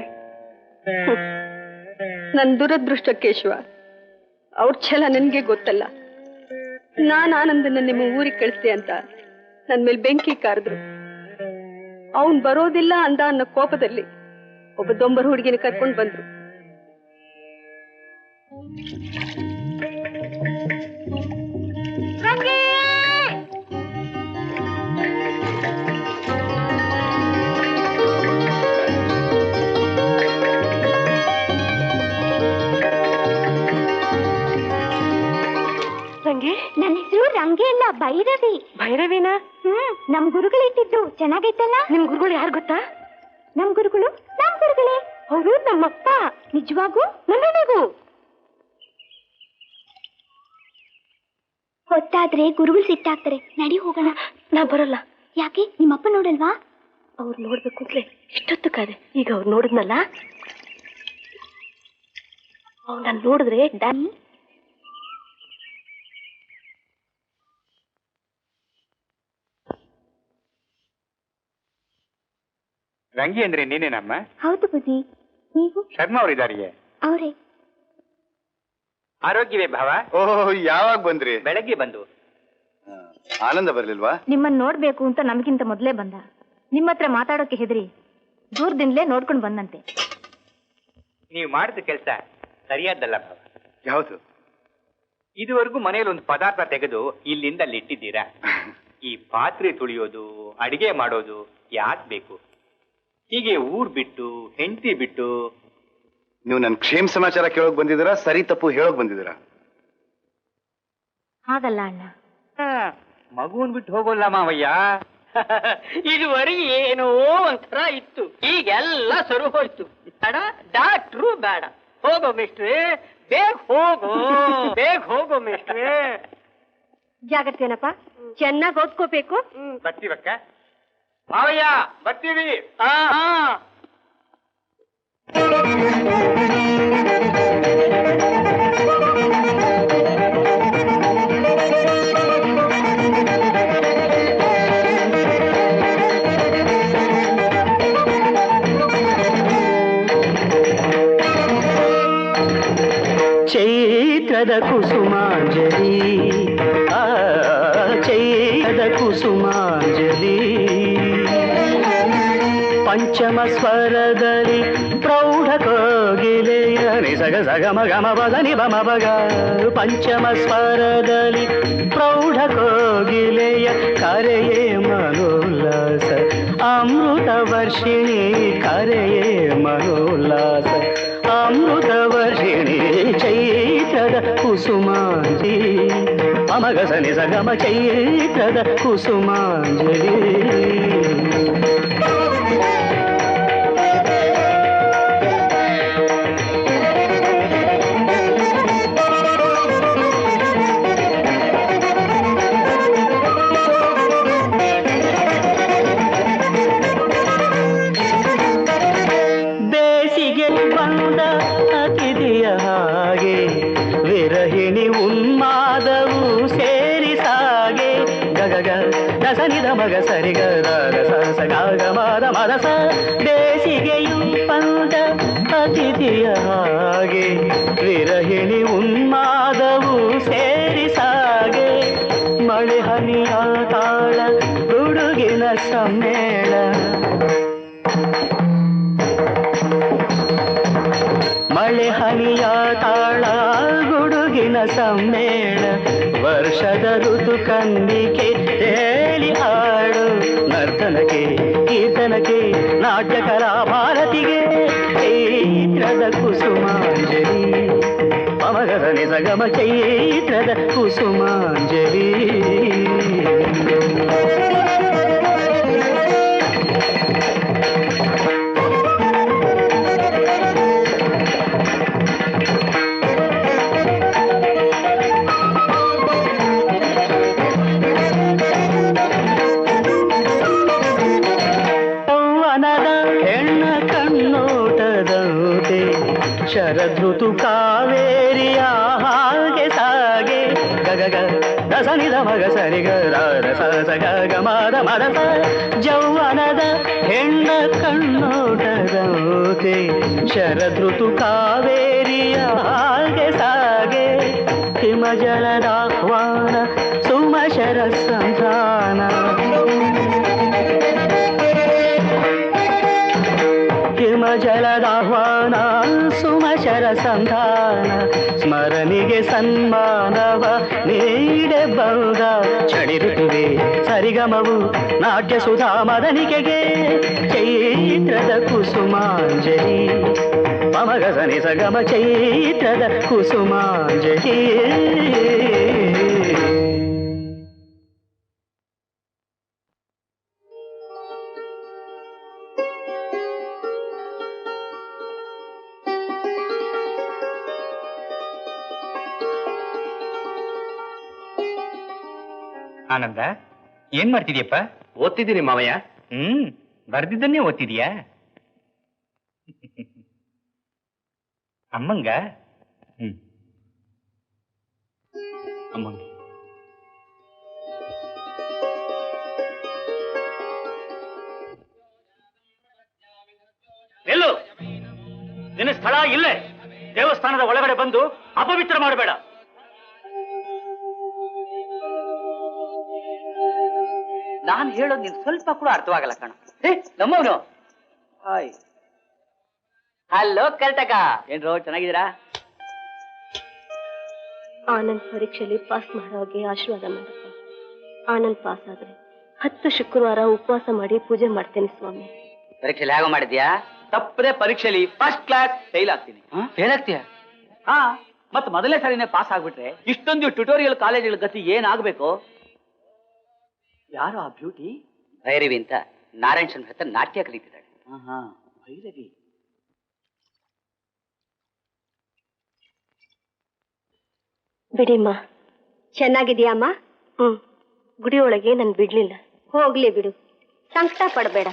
ನನ್ ದುರದೃಷ್ಟ ಕೇಶವ ಅವ್ರ ಛಲ ನನ್ಗೆ ಗೊತ್ತಲ್ಲ ನಾನ್ ಆನಂದನ ನಿಮ್ಮ ಊರಿಗೆ ಕಳಿಸ್ದೆ ಅಂತ ನನ್ ಮೇಲೆ ಬೆಂಕಿ ಕಾರಿದ್ರು ಅವನ್ ಬರೋದಿಲ್ಲ ಅಂದ ಅನ್ನೋ ಕೋಪದಲ್ಲಿ ಒಬ್ಬ ದೊಂಬರ ಹುಡುಗಿನ ಕರ್ಕೊಂಡ್ ಬಂದ್ರು
ನನ್ನ ಹೆಸರು ರಂಗೆ ಅಲ್ಲ ಭೈರವಿ
ಭೈರವಿನ
ನಮ್ ಗುರುಗಳಿಟ್ಟಿದ್ದು ಚೆನ್ನಾಗೈತಲ್ಲ
ನಿಮ್ ಗುರುಗಳು ಯಾರು ಗೊತ್ತಾ
ನಮ್ ಗುರುಗಳೇ
ಅವರು ನಮ್ಮಪ್ಪ
ನಿಜವಾಗೂ
ನನಗೂ
ಹೊತ್ತಾದ್ರೆ ಗುರುಗಳು ಸಿಟ್ಟಾಗ್ತಾರೆ ನಡಿ ಹೋಗೋಣ
ನಾ ಬರಲ್ಲ
ಯಾಕೆ ನಿಮ್ಮಪ್ಪ ನೋಡಲ್ವಾ
ಅವ್ರು ನೋಡ್ಬೇಕು ಅಂದ್ರೆ ಇಷ್ಟೊತ್ತು ಕಾದೆ ಈಗ ಅವ್ರು ನೋಡಿದ್ನಲ್ಲ ಅವ್ನ ನೋಡಿದ್ರೆ ಡನ್
ರಂಗಿ ಅಂದ್ರೆ ನೀನೇನಮ್ಮ
ಹೌದು ಬುದ್ಧಿ ನೀವು
ಶರ್ಮಾ ಅವರಿದಾರಿಯೇ
ಅವರೇ
ಆರೋಗ್ಯವೇ ಭಾವ
ಓಹ್ ಯಾವಾಗ ಬಂದ್ರಿ
ಬೆಳಗ್ಗೆ ಬಂದು
ಆನಂದ ಬರ್ಲಿಲ್ವಾ
ನಿಮ್ಮನ್ನ ನೋಡ್ಬೇಕು ಅಂತ ನಮಗಿಂತ ಮೊದಲೇ ಬಂದ ನಿಮ್ಮ ಹತ್ರ ಮಾತಾಡೋಕೆ ಹೆದರಿ ದೂರದಿಂದಲೇ ನೋಡ್ಕೊಂಡು ಬಂದಂತೆ
ನೀವು ಮಾಡಿದ ಕೆಲಸ ಸರಿಯಾದ್ದಲ್ಲ ಭಾವ
ಯಾವುದು
ಇದುವರೆಗೂ ಮನೆಯಲ್ಲಿ ಒಂದು ಪದಾರ್ಥ ತೆಗೆದು ಇಲ್ಲಿಂದ ಅಲ್ಲಿ ಇಟ್ಟಿದ್ದೀರಾ ಈ ಪಾತ್ರೆ ತುಳಿಯೋದು ಅಡಿಗೆ ಮಾಡೋದು ಯಾಕೆ ಬೇಕು? ಹೀಗೆ ಊರ್ ಬಿಟ್ಟು ಹೆಂಡತಿ ಬಿಟ್ಟು?
ನೀವು ನನ್ ಕ್ಷೇಮ ಸಮಾಚಾರ ಕೇಳೋಕ್ ಬಂದಿದ್ದೀರಾ, ಸರಿ ತಪ್ಪು ಹೇಳೋಕ್ ಬಂದಿದ್ದೀರಾ?
ಹಾಗಲ್ಲ ಅಣ್ಣ.
ಮಗುವನ್ ಬಿಟ್ಟು ಹೋಗೋಲ್ಲ ಮಾವಯ್ಯ.
ಇದುವರೆಗೆ ಏನೋ ಒಂಥರ ಇತ್ತು, ಈಗೆಲ್ಲ ಸರು ಹೋಯ್ತು. ಬೇಡ ಡಾಕ್ಟ್ರು ಬೇಡ. ಹೋಗೋ ಮಿಸ್ಟ್ರಿ, ಬೇಗ ಹೋಗೋ ಮಿಸ್ಟ್ರಿ.
ಜಾಗ್ರತೆನಪ್ಪ, ಚೆನ್ನಾಗಿ ಓದ್ಕೋಬೇಕು.
ಬರ್ತೀವಕ್ಕ. ಮಾವಯ್ಯ ಬರ್ತೀವಿ.
ಚೈತ್ರದ ಕುಸುಮಾಂಜಲಿ, ಚೈತ್ರದ ಕುಸುಮಾಂಜಲಿ, ಪಂಚಮ ಸ್ವರದಲ್ಲಿ ಪ್ರೌಢ ಕೋಗಿಲೆಯ ನಿಸಗ ಸಗಮ ಗಮ ಬದನಿ ಬಮ ಬಗ, ಪಂಚಮ ಸ್ವರದಲ್ಲಿ ಪ್ರೌಢ ಕೋಗಿಲೆಯ ಕರೆಯೇ ಮನೋಲ್ಲಾಸ, ಅಮೃತ ವರ್ಷಿಣಿ ಕರೆಯೇ ಮನೋಲ್ಲಾಸ, ಅಮೃತ ವರ್ಷಿಣಿ ಚೈತ್ರದ ಕುಸುಮಾಂಜಲಿ, ಅಮಗ ಸನಿ ಸಗಮ ಚೈತ್ರದ ಕುಸುಮಾಂಜಲಿ. ಮಗ ಸರಿಗ ಗ ಮದ ಮದಸ, ಬೇಸಿಗೆಯು ಪಂದ ಅತಿಥಿಯ ಹಾಗೆ, ವಿರಹಿಣಿ ಉನ್ಮಾದವು ಸೇರಿ ಸಾಗೆ, ಮಳೆ ಹನಿಯ ತಾಳ ಗುಡುಗಿನ ಸಮ್ಮೇಳ, ಮಳೆ ಹನಿಯ ತಾಳ ಗುಡುಗಿನ ಸಮ್ಮೇಳ, ವರ್ಷದ ಋತು ಕಂದಿಕೆ ಹೇಳಿ ಹಾಡು, ನರ್ತನಕ್ಕೆ ಕೀರ್ತನಕ್ಕೆ ನಾಟ್ಯಕರ ಭಾರತಿಗೆ ಚೈತ್ರದ ಕುಸುಮಾಂಜಲಿ, ಪಮಗದ ನಿಸಗಮ ಚೈತ್ರದ ಕುಸುಮಾಂಜಲಿ. ಶರದೃತು ಕಾವೇರಿಯ ಹಾಗೆ ಸಾಗೆ, ಗಗ ರಸನಿದ ಮಗ ಸರಿಗ ರಸ ಗಗ ಮದ ಮದಸ, ಜೌವನದ ಹೆಣ್ಣ ಕಣ್ಣೋಟದಂತೆ, ಶರದೃತು ಕಾವೇರಿಯ ಹಾಗೆ ಸಾಗೆ, ಹಿಮಜಲದಾಹ್ವಾನ ಸುಮಶರ ಸಂಧಾನ, ಹಿಮಜಲದಾಹ್ವಾನ ಸುಮಶರ ಸಂಧಾನ, ಸ್ಮರಣಿಗೆ ಸನ್ಮಾನವ ನೀಡೆ ಬಂದ, ಚಳಿ ಋತುವೆ ಸರಿಗಮವು ನಾಟ್ಯ ಸುಧಾ ಮದನಿಕೆಗೆ ಚೈತ್ರದ ಕುಸುಮಾಂಜಲಿ, ಪಮಗ ಸನಿ ಸಗಮ ಚೈತ್ರದ ಕುಸುಮಾಂಜಲಿ.
ಆನಂದ, ಏನ್ ಮಾಡ್ತಿದ್ಯಪ್ಪ?
ಓದ್ತಿದ್ದೀನಿ ಮಾವಯ್ಯ.
ಬರ್ದಿದ್ದನ್ನೇ ಓದ್ತಿದ್ಯಾ? ಅಮ್ಮಂಗ?
ಅಮ್ಮಂಗ
ಎಲ್ಲೋ ನಿನ್ನ ಸ್ಥಳ ಇಲ್ಲೇ, ದೇವಸ್ಥಾನದ ಒಳಗಡೆ ಬಂದು ಅಪವಿತ್ರ ಮಾಡಬೇಡ.
ನಾನು ಹೇಳೋದು ನಿನ್ ಸ್ವಲ್ಪ ಕೂಡ ಅರ್ಥವಾಗಲ್ಲ ಕಣ. ನಮ್ಮವನು ಹಾಯ್, ಹಲೋ ಕಲ್ಟಕ, ಏನ್ರೋ ಚೆನ್ನಾಗಿದ್ದೀರಾ?
ಆನಂದ್ ಪರೀಕ್ಷೆಯಲ್ಲಿ ಪಾಸ್ ಮಾಡೋಗೆ ಆಶೀರ್ವಾದ ಮಾಡಪ್ಪ. ಆನಂದ್ ಪಾಸ್ ಆದ್ರೆ 10 ಶುಕ್ರವಾರ ಉಪವಾಸ ಮಾಡಿ ಪೂಜೆ ಮಾಡ್ತೇನೆ ಸ್ವಾಮಿ.
ಪರೀಕ್ಷೆಲಿ ಹೇಗೋ ಮಾಡಿದ್ಯಾ?
ತಪ್ಪದೆ ಪರೀಕ್ಷೆಲಿ ಫಸ್ಟ್ ಕ್ಲಾಸ್ ಫೇಲ್ ಆಗ್ತೀನಿ.
ಫೇಲ್ ಆಗ್ತೀಯಾ?
ಹಾ, ಮತ್ ಮೊದಲನೇ ಸಾರಿನೇ ಪಾಸ್ ಆಗ್ಬಿಟ್ರೆ ಇಷ್ಟೊಂದು ಟ್ಯುಟೋರಿಯಲ್ ಕಾಲೇಜ್ಗಳ ಗತಿ ಏನಾಗ್ಬೇಕು? ಯಾರು ಆ ಬ್ಯೂಟಿ?
ಭೈರವಿ ಅಂತ ನಾರಾಯಣ್ ಶರ್ಮ ಹತ್ರ ನಾಟ್ಯ ಕಲಿತಿದ್ದಾಳೆ.
ಭೈರವಿ.
ಬಿಡಿಮ್ಮ. ಚೆನ್ನಾಗಿದೆಯಮ್ಮ? ಗುಡಿಯೊಳಗೆ ನನ್ ಬಿಡ್ಲಿಲ್ಲ. ಹೋಗ್ಲಿ ಬಿಡು, ಸಂಕಟ ಪಡಬೇಡ.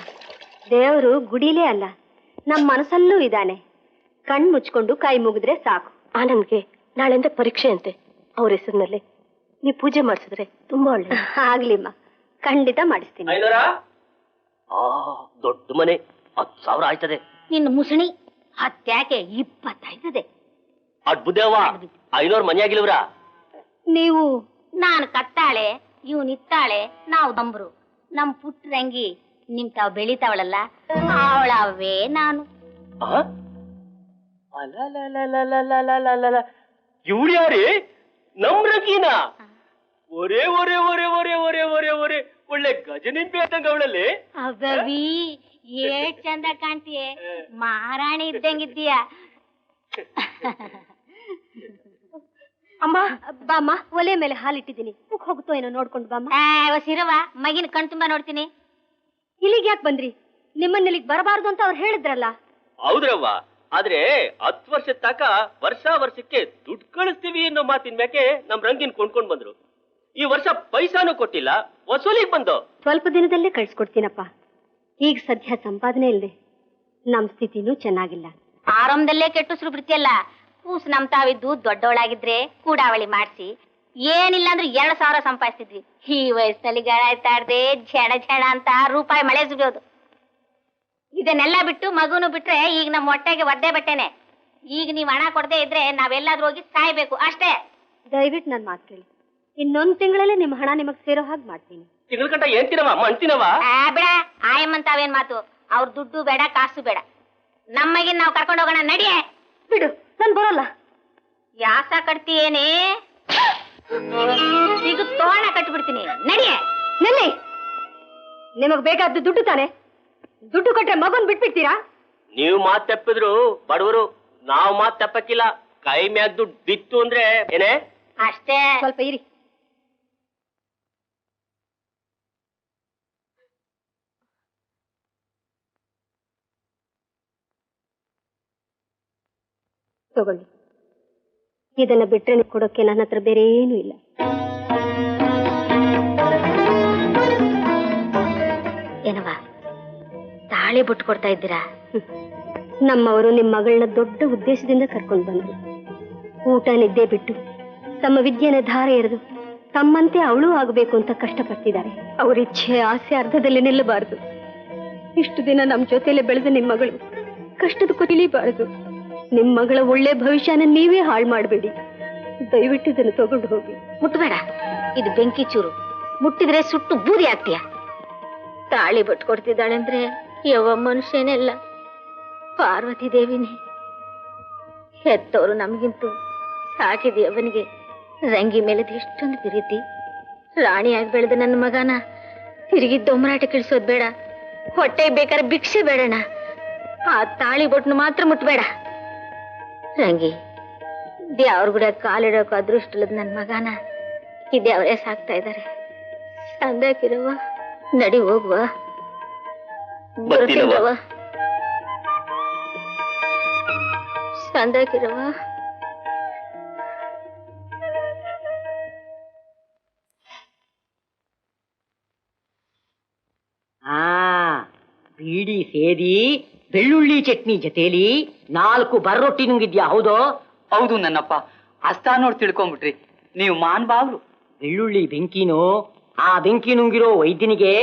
ದೇವರು ಗುಡಿಲೇ ಅಲ್ಲ, ನಮ್ಮ ಮನಸ್ಸಲ್ಲೂ ಇದ್ದಾನೆ. ಕಣ್ ಮುಚ್ಕೊಂಡು ಕೈ ಮುಗಿದ್ರೆ ಸಾಕು. ಆನಂದ್ಗೆ ನಾಳೆಯಿಂದ ಪರೀಕ್ಷೆ ಅಂತೆ. ಅವ್ರ ಹೆಸರಿನಲ್ಲಿ ನೀ ಪೂಜೆ ಮಾಡಿಸಿದ್ರೆ ತುಂಬಾ ಒಳ್ಳೆ. ಆಗ್ಲಿಮ್ಮ, ಖಂಡಿತ ಮಾಡಿಸ್ತೀನಿ.
ದೊಡ್ಡ ಮನೆ, 10,000 ಆಯ್ತದೆ.
ನಿನ್ನ ಮುಸುಣಿ 10 ಯಾಕೆ 20 ಆಯ್ತದೆ.
ಅಡ್ಬುದೇವ 500 ಮನೆ ಆಗಿಲ್ವ್ರ?
ನೀವು
ನಾನು ಕತ್ತಾಳೆ, ಇವ್ ನಿತ್ತಾಳೆ, ನಾವು ದಂಬ್ರು. ನಮ್ ಪುಟ್ರಂಗಿ ನಿಮ್ ತಾವ್ ಬೆಳಿತಾವಳಲ್ಲ, ಅವಳವೇ ನಾನು.
ಇವಳು ಯಾರೇ? ನಮ್ ರಂಗೀನ? ಒರೇ ಒರೇ ಒರೇ ಒರೇ ಒರೇ ಒರೇ ಒರೇ ಒಳ್ಳೆ ಗಜನಿಂಬೆ ಆದಂಗ ಅವಳಲ್ಲಿ.
ಅಬ್ಬವಿ ಏಟ್ ಚಂದ ಕಾಣ್ತೀಯ, ಮಹಾರಾಣಿ ಇದ್ದಂಗಿದ್ದೀಯ.
ಅಮ್ಮ ಬಾಮ್ಮ, ಒಲೆ ಮೇಲೆ ಹಾಲಿಟ್ಟಿದ್ದೀನಿ, ಉಕ್ ಹೋಗುತ್ತೋ ಏನೋ ನೋಡ್ಕೊಂಡು ಬಾಮ್ಮ.
ಸಿರವ ಮಗಿನ ಕಣ್ ತುಂಬಾ ನೋಡ್ತೀನಿ.
ಇಲ್ಲಿಗೆ ಯಾಕೆ ಬಂದ್ರಿ? ನಿಮ್ಮನ್ನಿಲ್ಲಿಗೆ ಬರಬಾರ್ದು ಅಂತ ಅವ್ರು ಹೇಳಿದ್ರಲ್ಲ.
ಹೌದ್ರವ್ವ, ಆದ್ರೆ 10 ವರ್ಷದ ತಕ ವರ್ಷಕ್ಕೆ ದುಡ್ಡು ಕಳಿಸ್ತೀವಿ ಅನ್ನೋ ಮಾತಿನ ಮ್ಯಾಕೆ ನಮ್ ರಂಗಿನ್ ಕೊಂಡ್ಕೊಂಡ್ ಬಂದ್ರು. ಈ ವರ್ಷ ಪೈಸಾನು ಕೊಟ್ಟಿಲ್ಲ, ವಸೂಲಿಗೆ ಬಂದು.
ಸ್ವಲ್ಪ ದಿನದಲ್ಲೇ ಕಳ್ಸ್ಕೊಡ್ತೀನಪ್ಪ. ಈಗ ಸದ್ಯ ಸಂಪಾದನೆ ಇಲ್ಲದೆ ನಮ್ ಸ್ಥಿತಿನೂ ಚೆನ್ನಾಗಿಲ್ಲ.
ಆರಂಭದಲ್ಲೇ ಕೆಟ್ಟುಸ್ರು ಬಿಡ್ತಿಯಲ್ಲ. ಕೂಸು ನಮ್ ತಾವಿದ್ದು ದೊಡ್ಡವಳಾಗಿದ್ರೆ ಕೂಡಾವಳಿ ಮಾಡಿಸಿ ಏನಿಲ್ಲ ಅಂದ್ರೆ 2,000 ಸಂಪಾದಿಸ್ತಿದ್ವಿ. ಈ ವಯಸ್ಸಿನಲ್ಲಿ ಗಾಳಾಯ್ತಾಡ್ದೆ ಝಣ ಝಣ ಅಂತ ರೂಪಾಯಿ ಮಳೆ ಸುರಿಯೋದು. ಇದನ್ನೆಲ್ಲ ಬಿಟ್ಟು ಮಗುನು ಬಿಟ್ರೆ ಈಗ ನಮ್ಮ ಹೊಟ್ಟೆಗೆ ಒದ್ದೆ ಬಟ್ಟೆನೆ. ಈಗ ನೀವ್ ಹಣ ಕೊಡದೆ ಇದ್ರೆ ನಾವೆಲ್ಲಾದ್ರೂ ಹೋಗಿ ಸಾಯ್ಬೇಕು ಅಷ್ಟೇ.
ದಯವಿಟ್ಟು ನನ್ ಮಾತು ಕೇಳಿ. ಇನ್ನೊಂದ್ ತಿಂಗಳಲ್ಲೇ ನಿಮ್ ಹಣ ನಿಮಗ್ ಸೇರೋ ಹಾಗೆ ಮಾಡ್ತೀನಿ.
ತಿಂಗಳ ಗಂಟ ಏನ್ ತಿನ್ನವ ಮಂತಿನವ?
ಬಿಡ ಆಯಮ್ಮಂತಾವೇನ್ ಮಾತು. ಅವ್ರ ದುಡ್ಡು ಬೇಡ, ಕಾಸು ಬೇಡ. ನಮ್ಮಗಿನ್ ನಾವ್ ಕರ್ಕೊಂಡು ಹೋಗೋಣ, ನಡಿಯೇ.
ಬಿಡು, ನಾನ್ ಬರಲ್ಲ.
ಯಾಸ ಕಟ್ತೀಯೇನೆ? ಈಗ ತೋರಣ ಕಟ್ಬಿಡ್ತೀನಿ, ನಡಿಯೇ.
ನೆಲ್ಲಿ, ನಿಮಗ್ ಬೇಕಾದ್ದು ದುಡ್ಡು ತಾನೆ? ದುಡ್ಡು ಕೊಟ್ರೆ ಮಗನ್ ಬಿಟ್ಬಿಡ್ತೀರಾ?
ನೀವು ಮಾತ್ ತಪ್ಪಿದ್ರು ಬಡವರು, ನಾವ್ ಮಾತ್ ತಪ್ಪಕ್ಕಿಲ್ಲ. ಕೈ ಮ್ಯಾಗ ದುಡ್ಡು ಬಿತ್ತು ಅಂದ್ರೆ ಏನೇ
ಅಷ್ಟೇ.
ಸ್ವಲ್ಪ ಇರಿ. ತಗೊಳ್ಳಿ, ಇದನ್ನ ಬಿಟ್ರೆ ಕೊಡೋಕೆ ನನ್ನ ಹತ್ರ ಬೇರೆ ಏನೂ ಇಲ್ಲ.
ಏನವ ತಾಳಿ ಬಿಟ್ಟು ಕೊಡ್ತಾ ಇದ್ದೀರಾ?
ನಮ್ಮವರು ನಿಮ್ಮ ಮಗಳನ್ನ ದೊಡ್ಡ ಉದ್ದೇಶದಿಂದ ಕರ್ಕೊಂಡು ಬಂದ್ರು. ಊಟ ನಿದ್ದೆ ಬಿಟ್ಟು ತಮ್ಮ ವಿದ್ಯೆನ ಧಾರೆ ಎರೆದು ತಮ್ಮಂತೆ ಅವಳು ಆಗಬೇಕು ಅಂತ ಕಷ್ಟಪಡ್ತಿದ್ದಾರೆ. ಅವ್ರ ಇಚ್ಛೆ ಆಸೆ ಅರ್ಧದಲ್ಲಿ ನಿಲ್ಲಬಾರದು. ಇಷ್ಟು ದಿನ ನಮ್ಮ ಜೊತೆಲೆ ಬೆಳೆದ ನಿಮ್ಮ ಮಗಳು ಕಷ್ಟದ ಕೊಲಿಬಾರದು. ನಿಮ್ಮ ಮಗಳ ಒಳ್ಳೆ ಭವಿಷ್ಯನ ನೀವೇ ಹಾಳು ಮಾಡಬೇಡಿ. ದಯವಿಟ್ಟು ಇದನ್ನು ತಗೊಂಡು ಹೋಗಿ.
ಮುಟ್ಬೇಡ, ಇದು ಬೆಂಕಿ ಚೂರು. ಮುಟ್ಟಿದ್ರೆ ಸುಟ್ಟು ಬೂದಿ ಆಗ್ತೀಯ. ತಾಳಿ ಬಿಟ್ಟು ಕೊಡ್ತಿದ್ದಾಳೆ ಅಂದ್ರೆ ಯಾವ ಮನುಷ್ಯನೆಲ್ಲ ಪಾರ್ವತಿ ದೇವಿನೇ. ಹೆತ್ತವರು ನಮಗಿಂತೂ ಸಾಕಿದೆ ಅವನಿಗೆ. ರಂಗಿ ಮೇಲೆ ಎಷ್ಟೊಂದು ಪ್ರೀತಿ. ರಾಣಿಯಾಗಿ ಬೆಳೆದ ನನ್ನ ಮಗನ ತಿರುಗಿ ದೊಂಬರಾಟ ಕಿಳಿಸೋದ್ ಬೇಡ. ಹೊಟ್ಟೆ ಬೇಕಾದ್ರೆ ಭಿಕ್ಷೆ ಬೇಡಣ. ಆ ತಾಳಿ ಬೊಟ್ನು ಮಾತ್ರ ಮುಟ್ಬೇಡ. ರಂಗಿ, ದೇವ್ರ ಗುಡ ಕಾಲಿಡೋಕೆ ಅದೃಷ್ಟ ಇಲ್ಲದ ನನ್ನ ಮಗನ ಇದ್ಯಾವರೇ ಸಾಕ್ತಾ ಇದ್ದಾರೆ. ಸಂದಾಕಿರವ, ನಡಿ ಹೋಗುವ. ಬರ್ತೀನವ, ಸಂದಾಕಿರವ.
ಬೀಡಿ ಸೇದಿ ಬೆಳ್ಳುಳ್ಳಿ ಚಟ್ನಿ ಜೊತೆಲಿ 4 ಬರ್ರೊಟ್ಟಿ ನುಂಗಿದ್ಯಾ? ಹೌದು
ಹೌದು ನನ್ನಪ್ಪ. ಅಸ್ತ ನೋಡಿ ತಿಳ್ಕೊಂಡ್ಬಿಟ್ರಿ ನೀವು ಮಾನ್ಬಾವ್ರು.
ಬೆಳ್ಳುಳ್ಳಿ ಬೆಂಕಿನೋ, ಆ ಬೆಂಕಿ ನುಂಗಿರೋ ವೈದ್ಯನಿಗೆ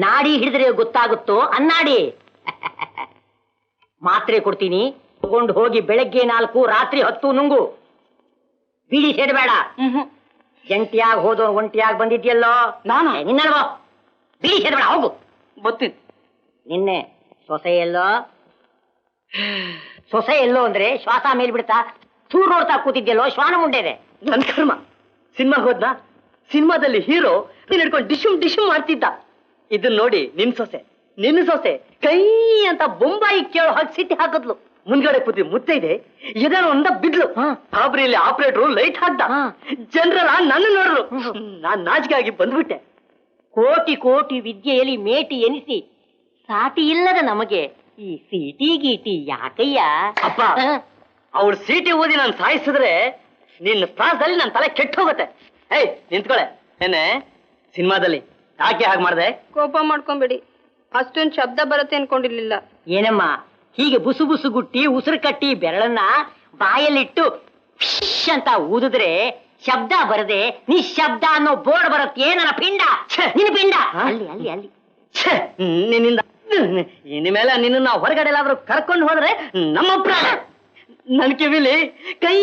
ನಾಡಿ ಹಿಡಿದ್ರೆ ಗೊತ್ತಾಗುತ್ತೋ ಅನ್ನಾಡಿ. ಮಾತ್ರೆ ಕೊಡ್ತೀನಿ, ತಗೊಂಡು ಹೋಗಿ ಬೆಳಗ್ಗೆ 4 ರಾತ್ರಿ 10 ನುಂಗು. ಬೀಡಿ ಸೇದಬೇಡ. ಜಂಟಿಯಾಗಿ ಹೋದೋ ಒಂಟಿಯಾಗಿ ಬಂದಿದ್ಯಲ್ಲೋ ನಾನು ನಿನ್ನಲ್ವೋ. ಬೀಡಿ ಸೇದಬೇಡ, ಹೋಗು.
ಗೊತ್ತಿತ್ತು.
ನಿನ್ನೆ ಸೊಸೆ ಎಲ್ಲೋ ಅಂದ್ರೆ ಶ್ವಾಸ ಮೇಲ್ ಬಿಡ್ತಾ ಚೂರ್ ನೋಡ್ತಾ ಕೂತಿದ್ಯಲ್ಲೋ ಶ್ವಾನ ಮುಂಡೆದೆ.
ನನ್ ಕರ್ಮ. ಸಿನಿಮಾ ಹೋದ್ನಾ? ಸಿನಿಮಾದಲ್ಲಿ ಹೀರೋ ನೀನ್ ಹಿಡ್ಕೊಂಡು ಡಿಶುಮ್ ಮಾಡ್ತಿದ್ದ.
ಇದನ್ನ ನೋಡಿ ನಿನ್ನ ಸೊಸೆ ಕೈ ಅಂತ ಬೊಂಬಾಯಿ ಕೇಳೋ ಹಾಗೆ ಸಿಟ್ಟಿ ಹಾಕಿದ್ಲು. ಮುಂದ್ಗಡೆ ಕೂತಿ ಮುತ್ತೆ ಇದೆ ಇದನ್ನು ಒಂದ ಬಿದ್ಲು. ಆಬ್ರಿಯಲ್ಲಿ ಆಪರೇಟರ್ ಲೈಟ್ ಹಾಕ್ದ. ಜನರಲ್ಲ ನನ್ನ ನೋಡ್ರು. ನಾನ್ ನಾಚಿಕೆಯಾಗಿ ಬಂದ್ಬಿಟ್ಟೆ. ಕೋಟಿ ಕೋಟಿ ವಿದ್ಯೆಯಲ್ಲಿ ಮೇಟಿ ಎನಿಸಿ ಸಾಟಿ ಇಲ್ಲದ ನಮಗೆ ಈ ಸಿಟಿ ಗೀಟಿ ಯಾಕಯ್ಯ? ಅಪ್ಪ, ಅವ್ಳು ಸೀಟಿ ಓದಿ ನಾನು ಸಾಯಿಸಿದ್ರೆ ನಿನ್ನ ಪ್ರಾಸದಲ್ಲಿ ನನ್ನ ತಲೆ ಕೆಟ್ಟ ಹೋಗುತ್ತೆ. ಏಯ್ ನಿಂತ್ಕೊಳೆ. ಏನೇ ಸಿನಿಮಾದಲ್ಲಿ ಯಾಕೆ ಹಾಗೆ ಮಾಡ್ದೆ?
ಕೋಪ ಮಾಡ್ಕೊಂಬೇಡಿ, ಅಷ್ಟೊಂದು ಶಬ್ದ ಬರುತ್ತೆ ಅನ್ಕೊಂಡಿರ್ಲಿಲ್ಲ.
ಏನಮ್ಮ ಹೀಗೆ ಬುಸು ಬುಸು ಗುಟ್ಟಿ ಉಸಿರು ಕಟ್ಟಿ ಬೆರಳನ್ನ ಬಾಯಲ್ಲಿಟ್ಟು ಅಂತ ಊದಿದ್ರೆ ಶಬ್ದ ಬರದೆ ನಿಶಬ್ದ ಅನ್ನೋ ಬೋರ್ಡ್ ಬರುತ್ತೆ. ನನ್ನ ಪಿಂಡ, ನಿನ್ನ ಪಿಂಡ ಅಲ್ಲಿ ಅಲ್ಲಿ ಅಲ್ಲಿ. ನಿನ್ನಿಂದ ಇನ್ಮೇಲೆ ನಿನ್ನ ಹೊರಗಡೆ ಎಲ್ಲಾದ್ರೂ ಕರ್ಕೊಂಡು ಹೋದ್ರೆ ನಮ್ಮ ಪ್ರಾಣ. ನನ್ ಕಿವಿಲಿ ಕೈ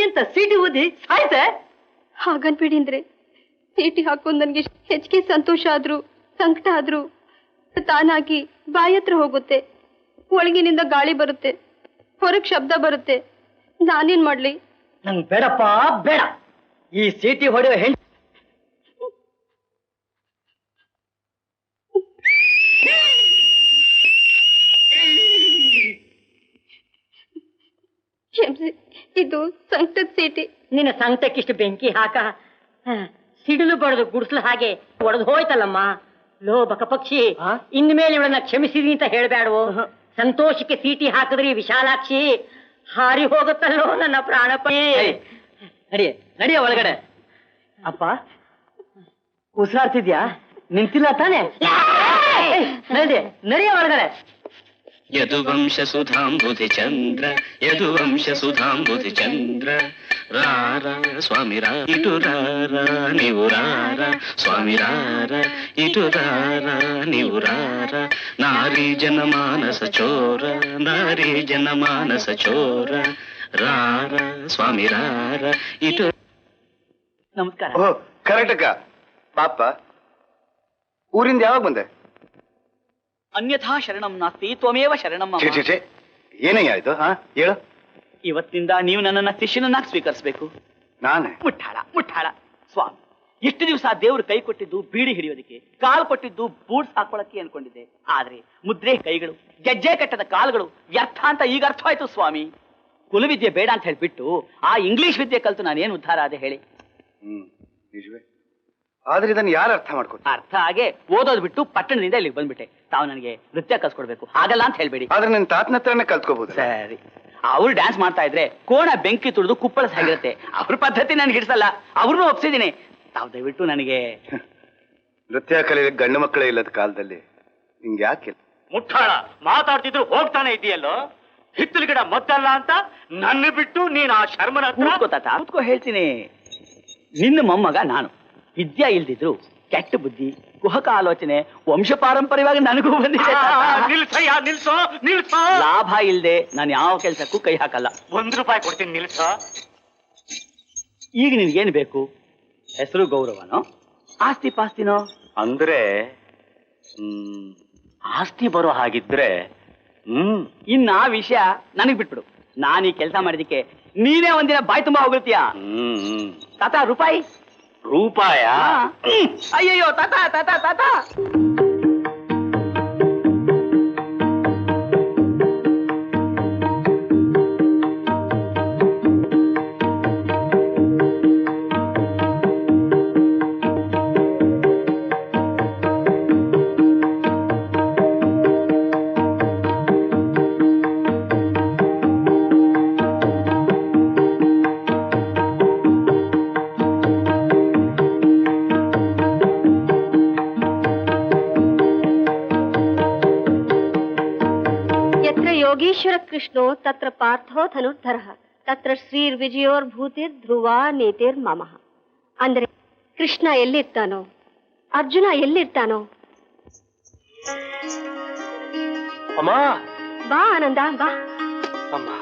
ಅಂತ ಸೀಟಿ ಊದಿ ಸಾಯ್ತೆ.
ಹಾಗನ್ಬೇಡಿ ಅಂದ್ರೆ ಸೀಟಿ ಹಾಕೊಂಡು ನನ್ಗೆ ಹೆಚ್ಚಿಗೆ ಸಂತೋಷ ಆದ್ರೂ ಸಂಕಟ ಆದ್ರೂ ತಾನಾಗಿ ಬಾಯಿ ಹತ್ರ ಹೋಗುತ್ತೆ. ಒಳಗಿನಿಂದ ಗಾಳಿ ಬರುತ್ತೆ, ಹೊರಗ್ ಶಬ್ದ ಬರುತ್ತೆ. ನಾನೇನ್ ಮಾಡ್ಲಿ?
ನಂಗ್ ಬೇಡಪ್ಪ ಬೇಡ. ಈ ಸೀಟಿ ಹೊಡೆಯೋ ಹೆಣ್ಣು
ಇದು ಸಂಕಟದ ಸೀಟಿ.
ನಿನ್ನ ಸಂಕಟಕ್ಕಿಷ್ಟು ಬೆಂಕಿ ಹಾಕ. ಸಿಡಿಲು ಬಡದು ಗುಡಿಸ್ಲು ಹಾಗೆ ಒಡೆದು ಹೋಯ್ತಲ್ಲಮ್ಮ. ಲೋ ಬಕ ಪಕ್ಷಿ, ಇನ್ಮೇಲೆ ಇವಳನ್ನ ಕ್ಷಮಿಸಿದಿ ಅಂತ ಹೇಳ್ಬೇಡವೋ. ಸಂತೋಷಕ್ಕೆ ಸೀಟಿ ಹಾಕಿದ್ರಿ ವಿಶಾಲಾಕ್ಷಿ ಹಾರಿ ಹೋಗುತ್ತಲ್ಲೋ ನನ್ನ ಪ್ರಾಣಪಿ. ನಡಿಯ ಒಳಗಡೆ. ಅಪ್ಪ ಉಸಿರಾಡ್ತಿದ್ಯಾ? ನಿಂತಿಲ್ಲ ತಾನೆ? ನಡಿಯ ಒಳಗಡೆ.
ಯದುವಂಶ ಸುಧಾಂಬುಧಿ ಚಂದ್ರ, ಯದುವಂಶ ಸುಧಾಂಬುಧಿ ಚಂದ್ರ, ರಾರ ಸ್ವಾಮಿ ರಾ ಇಟು ರಾರ ನೀವು ರಾರ ಸ್ವಾಮಿ ರಾರ ಇಟು ರಾರ ನೀವು ರಾರ. ನಾರಿ ಜನಮಾನಸ ಚೋರ, ನಾರಿ ಜನಮಾನಸ ಚೋರ, ರಾರ ಸ್ವಾಮಿ ರಾರ ಇಟು.
ನಮಸ್ಕಾರ.
ಓಹ್ ಕರೆಕ್ಟ್ ಅಕ್ಕ. ಪಾಪ ಊರಿಂದ ಯಾವಾಗ ಬಂದೆ?
ಅನ್ಯಥಾ ಶರಣಂ ನಾಸ್ತಿ ತ್ವಮೇವ ಶರಣಂ ಮಮ.
ಏನಯ್ಯ ಇದು? ಹೇಳು.
ಇವತ್ತಿನಿಂದ ನೀವು ನನ್ನನ್ನ ಶಿಷ್ಯನನ್ನಾಗಿ ಸ್ವೀಕರಿಸಬೇಕು.
ನಾನೇ?
ಮುಟ್ಟಾಳ ಸ್ವಾಮಿ, ಎಷ್ಟು ದಿವಸ ದೇವ್ರು ಕೈ ಕೊಟ್ಟಿದ್ದು ಬೀಡಿ ಹಿಡಿಯೋದಕ್ಕೆ, ಕಾಲು ಕೊಟ್ಟಿದ್ದು ಬೂಟ್ಸ್ ಹಾಕೊಳ್ಳಕ್ಕೆ ಅನ್ಕೊಂಡಿದ್ದೆ. ಆದ್ರೆ ಮುದ್ರೆ ಕೈಗಳು, ಗೆಜ್ಜೆ ಕಟ್ಟದ ಕಾಲುಗಳು ವ್ಯರ್ಥ ಅಂತ ಈಗ ಅರ್ಥವಾಯ್ತು ಸ್ವಾಮಿ. ಕುಲವಿದ್ಯೆ ಬೇಡ ಅಂತ ಹೇಳ್ಬಿಟ್ಟು ಆ ಇಂಗ್ಲಿಷ್ ವಿದ್ಯೆ ಕಲ್ತು ನಾನೇನು ಉದ್ಧಾರ ಆದೆ ಹೇಳಿ?
ನಿಜವೇ. ಆದ್ರೆ ಇದನ್ನ ಯಾರು ಅರ್ಥ ಮಾಡ್ಕೊತಾರೆ?
ಅರ್ಥ ಹಾಗೆ ಓದೋದ್ ಬಿಟ್ಟು ಪಟ್ಟಣದಿಂದ ಇಲ್ಲಿಗೆ ಬಂದ್ಬಿಟ್ಟೆ. ತಾವು ನನಗೆ ನೃತ್ಯ ಕಲ್ಸ್ಕೊಡ್ಬೇಕು, ಆಗಲ್ಲ ಅಂತ ಹೇಳ್ಬೇಡಿ.
ಆದ್ರೆ ನನ್ನ ತಾತನ ಹತ್ರನೇ ಕಲ್ತ್ಕೋಬಹುದು.
ಸರಿ, ಅವ್ರು ಡ್ಯಾನ್ಸ್ ಮಾಡ್ತಾ ಇದ್ರೆ ಕೋಣ ಬೆಂಕಿ ತುಳಿದು ಕುಪ್ಪಳ ಸಾಗಿರುತ್ತೆ. ಅವ್ರ ಪದ್ಧತಿ ನನ್ಗೆ ಹಿಡಿಸಲ್ಲ, ಅವ್ರನ್ನೂ ಒಪ್ಸಿದ್ದೀನಿ. ತಾವು ದಯವಿಟ್ಟು ನನಗೆ
ನೃತ್ಯ ಕಲಿಯ ಗಂಡು ಮಕ್ಕಳೇ ಇಲ್ಲದ ಕಾಲದಲ್ಲಿ ನಿಂಗೆ ಯಾಕೆ?
ಮುಟ್ಟಾಳ ಮಾತಾಡ್ತಿದ್ರು ಹೋಗ್ತಾನೆ ಇದೆಯಲ್ಲೋ. ಹಿತ್ತಲು ಗಿಡ ಮದ್ದಲ್ಲ ಅಂತ ನನ್ನ ಬಿಟ್ಟು ನೀನ್ ಆ ಶರ್ಮನ
ಕೂತ್ಕೋ ಹೇಳ್ತೀನಿ. ನಿನ್ನ ಮೊಮ್ಮಗ ನಾನು. ವಿದ್ಯಾ ಇಲ್ದಿದ್ರು ಕೆಟ್ಟ ಬುದ್ಧಿ, ಕುಹಕ ಆಲೋಚನೆ ವಂಶ ಪಾರಂಪರ್ಯವಾಗಿ ನನಗೂ ಬಂದಿದೆ.
ನಿಲ್ಸೋ.
ಲಾಭ ಇಲ್ದೆ ನಾನು ಯಾವ ಕೆಲ್ಸಕ್ಕೂ ಕೈ ಹಾಕಲ್ಲ.
₹1 ಕೊಡ್ತೀನಿ, ನಿಲ್ಸೋ.
ಈಗ ನಿನ್ಗೇನು ಬೇಕು? ಹೆಸರು ಗೌರವನೋ, ಆಸ್ತಿ ಪಾಸ್ತಿನೋ?
ಅಂದ್ರೆ ಆಸ್ತಿ ಬರೋ ಹಾಗಿದ್ರೆ
ಇನ್ನ ಆ ವಿಷಯ ನನಗ್ ಬಿಟ್ಬಿಡು. ನಾನೀ ಕೆಲಸ ಮಾಡಿದಕ್ಕೆ ನೀನೇ ಒಂದಿನ ಬಾಯಿ ತುಂಬಾ ಹೋಗ್ತೀಯ. ತಾತ ರೂಪಾಯಿ ಅಯ್ಯಯ್ಯೋ ತಾತ ತಾತ ತಾತ.
ಯೋಗೀಶ್ವರ ಕೃಷ್ಣೋ ತತ್ರ ಪಾರ್ಥೋ ಧನುರ್ಧರಃ ತತ್ರ ಶ್ರೀರ್ ವಿಜಯೋರ್ ಭೂತಿರ್ ಧ್ರುವ ನೀತಿರ್ ಮಮಃ. ಅಂದ್ರೆ ಕೃಷ್ಣ ಎಲ್ಲಿರ್ತಾನೋ, ಅರ್ಜುನ ಎಲ್ಲಿರ್ತಾನೋ.
ಅಮ್ಮ
ಬಾ ಆನಂದ ಬಾ,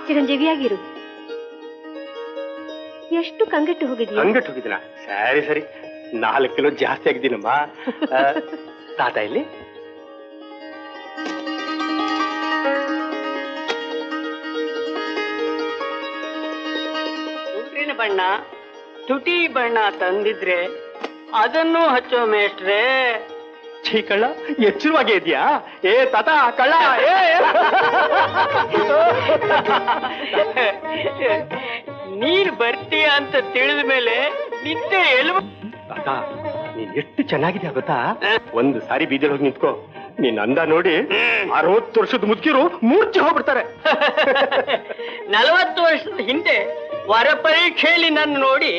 ಚಿರಂಜೀವಿಯಾಗಿರು. ಎಷ್ಟು ಕಂಗೆಟ್ಟು ಹೋಗಿದ್ಯಾ?
ಕಂಗೆಟ್ಟು ಹೋಗಿದ್ದೀನ? ಸರಿ 4 ಕಿಲೋ ಜಾಸ್ತಿ ಆಗಿದ್ದೀನಮ್ಮ. ತಾತ ಇಲ್ಲಿ
ಬಣ್ಣ ತುಟಿ ಬಣ್ಣ ತಂದಿದ್ರೆ ಅದನ್ನು ಹಚ್ಚೋ ಮೇಷ್ಟ್ರೆ.
ಛೀ ಕಳ್ಳ, ಎಚ್ಚರವಾಗೇ ಇದೆಯಾ? ಏ ತಾತ ಕಳ್ಳ,
ನೀನ್ ಬರ್ತೀಯ ಅಂತ ತಿಳಿದ ಮೇಲೆ ನಿದ್ದೆ ಎಲ್ವ.
ತಾತ, ನೀನ್ ಎಷ್ಟು ಚೆನ್ನಾಗಿದೆ ಗೊತ್ತಾ? ಒಂದು ಸಾರಿ ಬೀದಿಲ್ ಹೋಗಿ ನಿಂತ್ಕೋ, ನೀನ್ ಅಂದ ನೋಡಿ 60 ವರ್ಷದ ಮುದುಕಿರು ಮೂರ್ಛೆ ಹೋಗ್ಬಿಡ್ತಾರೆ.
40 ವರ್ಷದ ಹಿಂದೆ ವರ ಪರೀಕ್ಷೆಯಲ್ಲಿ ನನ್ನ ನೋಡಿ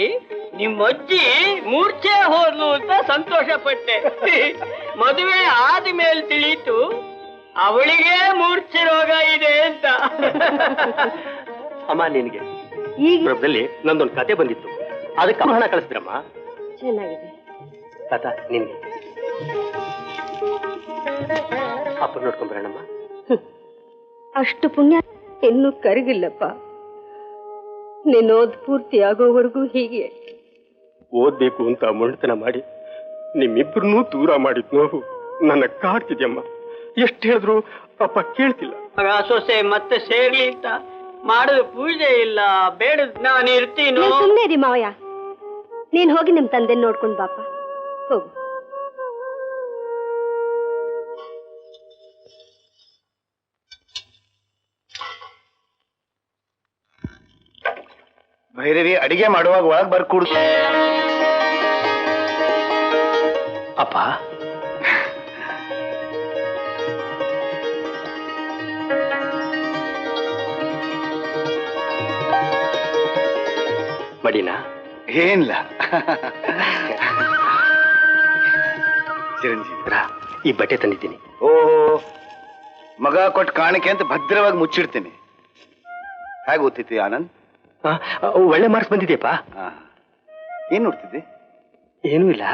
ನಿಮ್ಮಜ್ಜಿ ಮೂರ್ಛೆ ಹೋದ್ಲು ಅಂತ ಸಂತೋಷ ಪಟ್ಟೆ. ಮದುವೆ ಆದ್ಮೇಲೆ ತಿಳಿಯಿತು ಅವಳಿಗೆ ಮೂರ್ಛೆ ರೋಗ ಇದೆ ಅಂತ.
ಅಮ್ಮ, ನಿನ್ಗೆ ಈ ಪ್ರಭದಲ್ಲಿ ನಂದೊಂದು ಕತೆ ಬಂದಿತ್ತು, ಅದಕ್ಕೆ ಹಣ ಕಳಿಸ್ತೀರಮ್ಮ.
ಚೆನ್ನಾಗಿದೆ
ತಾತ, ನಿನ್ಗೆ ಅಪ್ಪ ನೋಡ್ಕೊಂಬರೋಣಮ್ಮ.
ಅಷ್ಟು ಪುಣ್ಯ ಇನ್ನೂ ಕರಗಿಲ್ಲಪ್ಪ. ನೀನ್ ಓದ್ ಪೂರ್ತಿ ಆಗೋವರೆಗೂ ಹೀಗೆ
ಓದ್ಬೇಕು ಅಂತ ಮೊಂಡತನ ಮಾಡಿ ನಿಮ್ಮಿಬ್ಬರನ್ನೂ ದೂರ ಮಾಡಿದ್ ನೋವು ನನ್ನ ಕಾಡ್ತಿದ್ಯಮ್ಮ. ಎಷ್ಟು ಹೇಳಿದ್ರು ಅಪ್ಪ ಕೇಳ್ತಿಲ್ಲ.
ಸೊಸೆ ಮತ್ತೆ ಸೇರ್ಲಿ ಅಂತ ಮಾಡದ ಪೂಜೆ ಇಲ್ಲ, ಬೇಡದ್ ನಾನು ಇರ್ತೀನೋ.
ಸುಮ್ಮನೆ ಇರಿ ಮಾವಯ್ಯ, ನೀನ್ ಹೋಗಿ ನಿಮ್ ತಂದೆ ನೋಡ್ಕೊಂಡ್ ಬಾಪ, ಹೋಗು.
ಭೈರವಿ ಅಡಿಗೆ ಮಾಡುವಾಗ ಒಳಗ್ ಬರ್ಕೂಡ್ದು.
ಅಪ್ಪ, ಮಡಿನಾ?
ಏನಿಲ್ಲ ಚಿರಂಜೀವಿ,
ಈ ಬಟ್ಟೆ ತಂದಿದ್ದೀನಿ.
ಓ, ಮಗ ಕೊಟ್ಟು ಕಾಣಿಕೆ ಅಂತ ಭದ್ರವಾಗಿ ಮುಚ್ಚಿಡ್ತೀನಿ. ಹೇಗೆ ಓದ್ತಿದ್ದಿ ಆನಂದ್?
ಒಳ್ಳೆ ಮಾರ್ಕ್ಸ್ ಬಂದಿದೆಯಪ್ಪ.
ಏನ್ ನೋಡ್ತಿದ್ದಿ?
ಏನೂ ಇಲ್ಲ,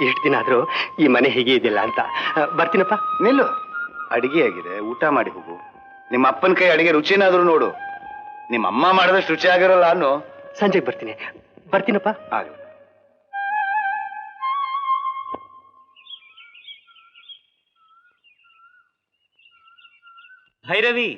ಎಷ್ಟು ದಿನ ಆದ್ರೂ ಈ ಮನೆ ಹೀಗೆ ಇದೆಯಲ್ಲ ಅಂತ. ಬರ್ತೀನಪ್ಪ.
ನಿಲ್ಲು, ಅಡಿಗೆ ಆಗಿದೆ, ಊಟ ಮಾಡಿ ಹೋಗು. ನಿಮ್ಮ ಅಪ್ಪನ ಕೈ ಅಡಿಗೆ ರುಚಿನಾದ್ರೂ ನೋಡು. ನಿಮ್ಮ ಅಮ್ಮ ಮಾಡಿದಷ್ಟು ರುಚಿ ಆಗಿರಲ್ಲ ಅನ್ನೋ.
ಸಂಜೆಗೆ ಬರ್ತೀನಿ. ಬರ್ತೀನಪ್ಪ.
ಆಗಲಿ.
ಭೈರವಿ,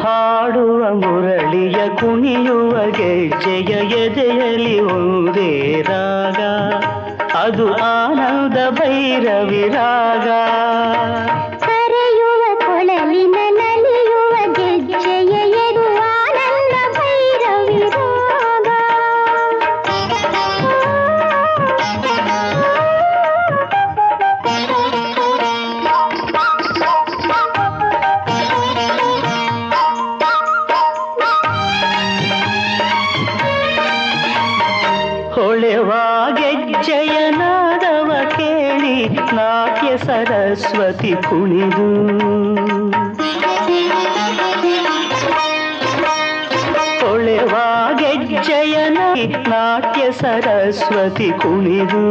ಹಾಡುವ ಮುರಳಿಯ ಕುಣಿಯುವ ಗೆಜ್ಜೆಯ ಎದೆಯಲಿ ಒಂದೇ ರಾಗ, ಅದು ಆನಂದ ಭೈರವಿ ರಾಗ.
ಕರೆಯುವ ಕೊಳಲಿನ ನಲಿಯುವ ಗೆಜ್ಜೆಯ ಎದು ಆನಂದ ಭೈರವಿ ರಾಗ.
ಹೊಳೆವ ಗೆಜ್ಜೆಯ ನಾದವ ಕೇಳಿ ನಾಟ್ಯ ಸರಸ್ವತಿ ಕುಣಿದು, ಹೊಳೆವ ಗೆಜ್ಜೆಯ ನಾಟ್ಯ ಸರಸ್ವತಿ ಕುಣಿದು,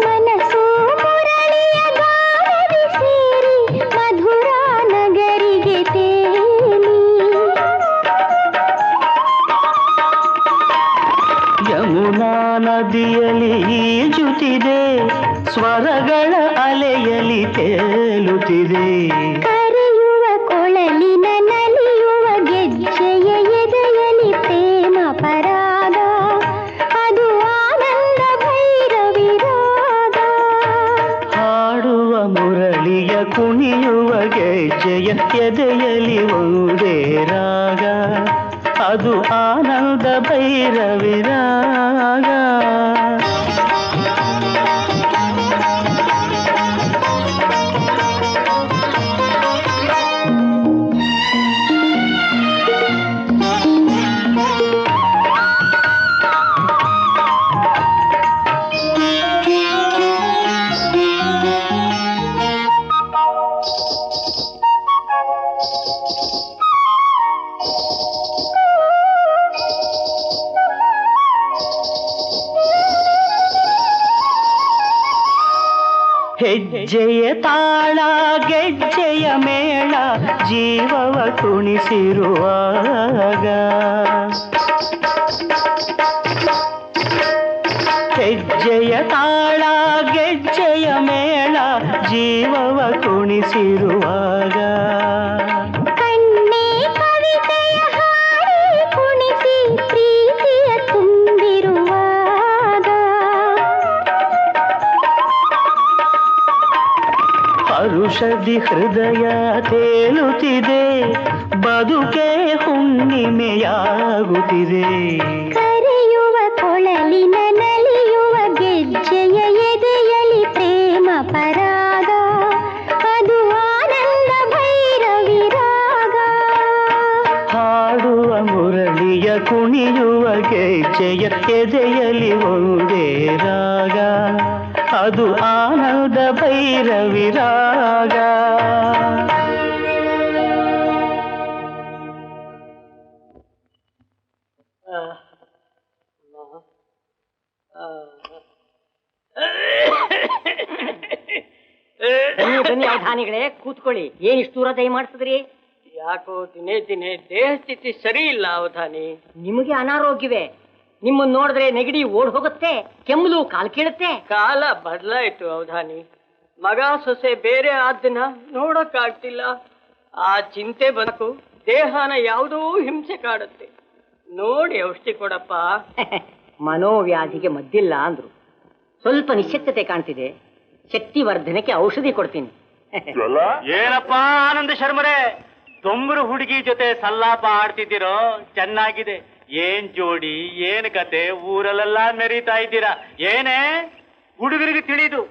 ಮನಸ್ಸು ಮುರಳಿಯ ಗಾನದಿ ಸೇರಿ ಮಧುರಾ ನಗರಿಗೆ ತೇಲಿ.
ಯಮುನಾ ನದಿಯಲ್ಲಿ ಈಜುತ್ತಿದೆ, ಸ್ವರಗಳ ಅಲೆಯಲ್ಲಿ ತೇಲುತ್ತಿದೆ.
ಕರೆಯುವ ಕೊಳಲಿನ ನಲಿಯುವ ಗೆಜ್ಜೆಯ ಎದೆಯಲಿ ಪ್ರೇಮ ಪರಾಗ, ಅದು ಆನಂದ ಭೈರವಿ ರಾಗ.
ಹಾಡುವ ಮುರಳಿಯ ಕುಣಿಯುವ ಗೆಜ್ಜೆಯ ಎದೆಯಲಿ ಒಂದೇ ರಾಗ, ಅದು ಆನಂದ ಭೈರವಿ ರಾಗ.
ಹೆಜ್ಜೆಯ ತಾಳ ಗೆಜ್ಜೆಯ ಮೇಳ ಜೀವವ ಕುಣಿಸಿರುವಾಗ ಹೆಜ್ಜೆಯ ತಾಳ ಗೆಜ್ಜೆಯ ಮೇಳ ಜೀವವ ಕುಣಿಸಿರುವಾಗ
ಕಣ್ಣೇ ಕವಿತೆಯ ಹಾಡಿ ಕುಣಿಸಿ ಪ್ರೀತಿಯ ತುಂಬಿರುವಾಗ
ಹರುಷದಿ ಹೃದಯ ತೇಲುತ್ತಿದೆ ಬದುಕೆ ಹುಣ್ಣಿಮೆಯಾಗುತ್ತಿದೆ
ಕರೆಯುವ ಕೊಳಲಿನ ನಲಿಯುವ ಗೆಜ್ಜೆಯ ಎದೆಯಲಿ ಪ್ರೇಮ ಪರಾಗ ಅದು ಆನಂದ ಭೈರವಿರಾಗ
ಹಾಡುವ ಮುರಳಿಯ ಕುಣಿಯುವ ಗೆಜ್ಜೆಯ ಎದೆಯಲಿ ಒಂದೇ ರಾಗ ಅದು ಆನಂದ ಭೈರವಿರಾಗ
ಬನ್ನಿ ಅವಧಾನಿಗಳೇ, ಕೂತ್ಕೊಳ್ಳಿ. ಏನಿಷ್ಟು ದೂರ ದಯ ಮಾಡಿಸಿದ್ರಿ?
ಯಾಕೋ ದಿನೇ ದಿನೇ ದೇಹ ಸ್ಥಿತಿ ಸರಿ ಇಲ್ಲ ಅವಧಾನಿ.
ನಿಮಗೆ ಅನಾರೋಗ್ಯವೇ? ನಿಮ್ಮನ್ನು ನೋಡಿದ್ರೆ ನೆಗಡಿ ಓಡ್ ಹೋಗುತ್ತೆ, ಕೆಮ್ಮಲು ಕಾಲ್ ಕೀಳುತ್ತೆ.
ಕಾಲ ಬದಲಾಯ್ತು ಅವಧಾನಿ. ಮಗ ಸೊಸೆ ಬೇರೆ ಆದ್ದನ್ನ ನೋಡಕ್ಕಾಗ್ತಿಲ್ಲ. ಆ ಚಿಂತೆ ಬದುಕು ದೇಹನ ಯಾವುದೋ ಹಿಂಸೆ ಕಾಡುತ್ತೆ. ನೋಡಿ ಔಷಧಿ ಕೊಡಪ್ಪ.
ಮನೋವ್ಯಾಧಿಗೆ ಮದ್ದಿಲ್ಲ ಅಂದ್ರು. ಸ್ವಲ್ಪ ನಿಶ್ಶಕ್ತತೆ ಕಾಣ್ತಿದೆ, ಶಕ್ತಿ ವರ್ಧನಕ್ಕೆ ಔಷಧಿ ಕೊಡ್ತೀನಿ.
ಏನಪ್ಪ ಆನಂದ ಶರ್ಮರೇ, ದೊಂಬರು ಹುಡುಗಿ ಜೊತೆ ಸಲ್ಲಾಪ ಆಡ್ತಿದ್ದೀರೋ? ಚೆನ್ನಾಗಿದೆ. ಏನ್ ಜೋಡಿ, ಏನ್ ಕತೆ, ಊರಲ್ಲೆಲ್ಲ ಮೆರೀತಾ ಇದ್ದೀರಾ. ಏನೇ ಹುಡುಗರಿಗೆ ತಿಳಿದು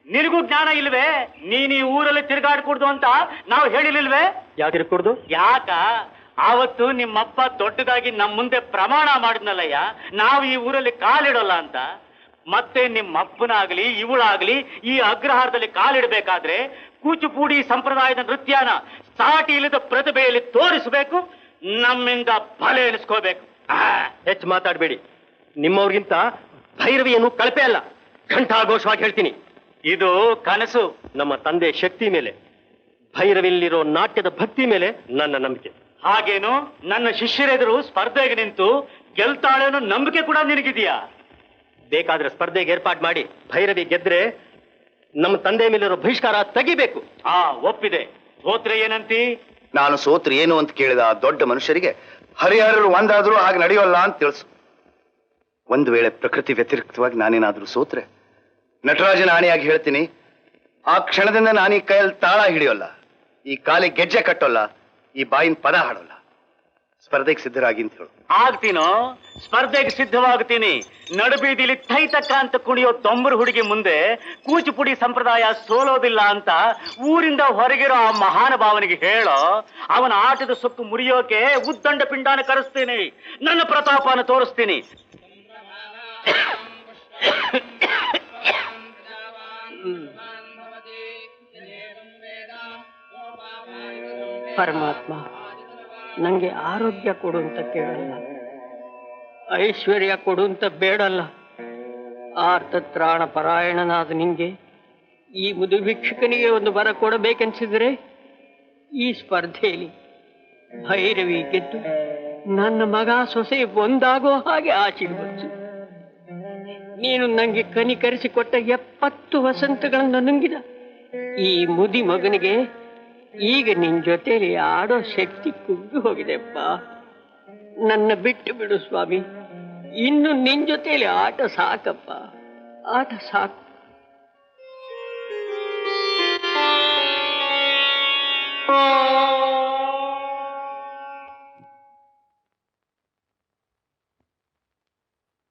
ನಿನಗೂ ಜ್ಞಾನ ಇಲ್ವೇ? ನೀನ್ ಈ ಊರಲ್ಲಿ ತಿರುಗಾಡ್ಕೂಡ್ದು ಅಂತ ನಾವು ಹೇಳಿಲ್ವೇ?
ಯಾಕೆ ತಿರುಗ್ಕೂಡ್ದು?
ಯಾಕ ಆವತ್ತು ನಿಮ್ಮಪ್ಪ ದೊಡ್ಡದಾಗಿ ನಮ್ಮ ಮುಂದೆ ಪ್ರಮಾಣ ಮಾಡಿದ್ನಲ್ಲಯ್ಯ, ನಾವು ಈ ಊರಲ್ಲಿ ಕಾಲಿಡೋಲ್ಲ ಅಂತ. ಮತ್ತೆ ನಿಮ್ಮಪ್ಪನಾಗ್ಲಿ ಇವಳಾಗ್ಲಿ ಈ ಅಗ್ರಹಾರದಲ್ಲಿ ಕಾಲಿಡಬೇಕಾದ್ರೆ ಕೂಚುಪೂಡಿ ಸಂಪ್ರದಾಯದ ನೃತ್ಯನ ಸಾಟಿ ಇಲ್ಲದ ಪ್ರತಿಭೆಯಲ್ಲಿ ತೋರಿಸಬೇಕು, ನಮ್ಮಿಂದ ಬಲೆ ಎಣಿಸ್ಕೋಬೇಕು.
ಹೆಚ್ಚು ಮಾತಾಡಬೇಡಿ. ನಿಮ್ಮವ್ರಿಗಿಂತ ಭೈರವಿ ಏನು ಕಳಪೆ ಅಲ್ಲ. ಘಂಟಾಘೋಷವಾಗಿ ಹೇಳ್ತೀನಿ,
ಇದು ಕನಸು.
ನಮ್ಮ ತಂದೆ ಶಕ್ತಿ ಮೇಲೆ, ಭೈರವಿಯಲ್ಲಿರೋ ನಾಟ್ಯದ ಭಕ್ತಿ ಮೇಲೆ ನನ್ನ ನಂಬಿಕೆ.
ಹಾಗೇನು ನನ್ನ ಶಿಷ್ಯರೆದುರು ಸ್ಪರ್ಧೆಗೆ ನಿಂತು ಗೆಲ್ತಾಳೇನೋ ನಂಬಿಕೆ ಕೂಡ ನಿನಗಿದೆಯಾ?
ಬೇಕಾದ್ರೆ ಸ್ಪರ್ಧೆಗೆ ಏರ್ಪಾಡು ಮಾಡಿ ಭೈರವಿ ಗೆದ್ರೆ ನಮ್ಮ ತಂದೆ ಮೇಲಿರೋ ಬಹಿಷ್ಕಾರ ತೆಗಿಬೇಕು.
ಒಪ್ಪಿದೆ. ಸೋತ್ರೆ ಏನಂತಿ?
ನಾನು ಸೋತ್ರೆ ಏನು ಅಂತ ಕೇಳಿದ ಆ ದೊಡ್ಡ ಮನುಷ್ಯರಿಗೆ ಹರಿಹರರು ಒಂದಾದ್ರೂ ಹಾಗೆ ನಡೆಯೋಲ್ಲ ಅಂತ ತಿಳಿಸು. ಒಂದು ವೇಳೆ ಪ್ರಕೃತಿ ವ್ಯತಿರಿಕ್ತವಾಗಿ ನಾನೇನಾದ್ರೂ ಸೋತ್ರೆ ನಟರಾಜನ ಆಣೆಯಾಗಿ ಹೇಳ್ತೀನಿ, ಆ ಕ್ಷಣದಿಂದ ನಾನು ಈ ಕೈಯಲ್ಲಿ ತಾಳ ಹಿಡಿಯೋಲ್ಲ, ಈ ಕಾಲಿಗೆ ಗೆಜ್ಜೆ ಕಟ್ಟೋಲ್ಲ, ಈ ಬಾಯಿನ ಪದ ಹಾಡೋಲ್ಲ. ಸ್ಪರ್ಧೆಗೆ ಸಿದ್ಧರಾಗಿ ಅಂತ ಹೇಳು.
ಆಗ್ತೀನೋ? ಸ್ಪರ್ಧೆಗೆ ಸಿದ್ಧವಾಗ್ತೀನಿ. ನಡುಬೀದಿಲಿ ಥೈತಕ್ಕ ಅಂತ ಕುಣಿಯೋ ದೊಂಬರು ಹುಡುಗಿ ಮುಂದೆ ಕೂಚುಪುಡಿ ಸಂಪ್ರದಾಯ ಸೋಲೋದಿಲ್ಲ ಅಂತ ಊರಿಂದ ಹೊರಗಿರೋ ಆ ಮಹಾನುಭಾವನಿಗೆ ಹೇಳೋ. ಅವನ ಆಟದ ಸೊಕ್ಕು ಮುರಿಯೋಕೆ ಉದ್ದಂಡ ಪಿಂಡಾನ ಕರೆಸ್ತೀನಿ, ನನ್ನ ಪ್ರತಾಪನ ತೋರಿಸ್ತೀನಿ.
ಪರಮಾತ್ಮ, ನಂಗೆ ಆರೋಗ್ಯ ಕೊಡು ಅಂತ ಕೇಳಲ್ಲ, ಐಶ್ವರ್ಯ ಕೊಡು ಅಂತ ಬೇಡಲ್ಲ. ಆರ್ತತ್ರಾಣ ಪರಾಯಣನಾದ ನಿಂಗೆ ಈ ಮುದು ಭಿಕ್ಷುಕನಿಗೆ ಒಂದು ವರ ಕೊಡಬೇಕೆನ್ಸಿದ್ರೆ ಈ ಸ್ಪರ್ಧೆಯಲ್ಲಿ ಭೈರವಿ ಗೆದ್ದು ನನ್ನ ಮಗ ಸೊಸೆ ಒಂದಾಗೋ ಹಾಗೆ ಆಶೀರ್ವದಿಸು. ನೀನು ನಂಗೆ ಕನಿಕರಿಸಿಕೊಟ್ಟ 70 ವಸಂತಗಳನ್ನು ನುಂಗಿದ ಈ ಮುದಿ ಮಗನಿಗೆ ಈಗ ನಿನ್ ಜೊತೆಲಿ ಆಡೋ ಶಕ್ತಿ ಕುಗ್ಗಿ ಹೋಗಿದೆಪ್ಪ. ನನ್ನ ಬಿಟ್ಟು ಬಿಡು ಸ್ವಾಮಿ, ಇನ್ನು ನಿನ್ ಜೊತೆಲಿ ಆಟ ಸಾಕಪ್ಪ, ಆಟ ಸಾಕು.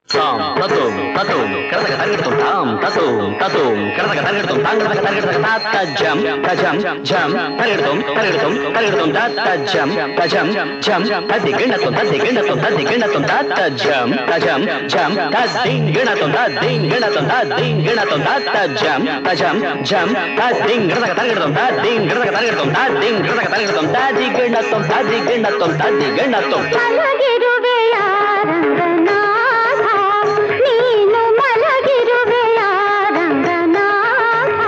ತಾಂ ತತೋಂ ತತೋಂ ಕರದಗ ತರಗಿಡತೋಂ ತಾಂ ತತೋಂ ತತೋಂ ಕರದಗ ತರಗಿಡತೋಂ ತಾಂಗದಗ ತರಗಿಡತಗ ತಾತ ಜಂ ತಜಂ ಜಂ ತರಗಿಡತೋಂ ತರಗಿಡತೋಂ ತರಗಿಡತೋಂ ತಾತ ಜಂ ತಜಂ ಜಂ ತದಿಗಿಣತೋಂ ತದಿಗಿಣತೋಂ ತದಿಗಿಣತೋಂ ತಾತ ಜಂ ತಜಂ ಜಂ ತದಿಗಿಣತೋಂ ತದಿಗಿಣತೋಂ ತದಿಗಿಣತೋಂ ತಾತ ಜಂ ತಜಂ ಜಂ ತದಿಗಿಣದಗ ತರಗಿಡತೋಂ ತದಿಗಿಣದಗ ತರಗಿಡತೋಂ ತದಿಗಿಣದಗ ತರಗಿಡತೋಂ ತದಿಗಿಣತೋಂ ತದಿಗಿಣತೋಂ ತದಿಗಿಣತೋಂ
ಮಲಗಿರುವೆಯ ರಂಗನಾಥ, ನೀನು ಮಲಗಿರುವೆಯ ರಂಗನಾಥ.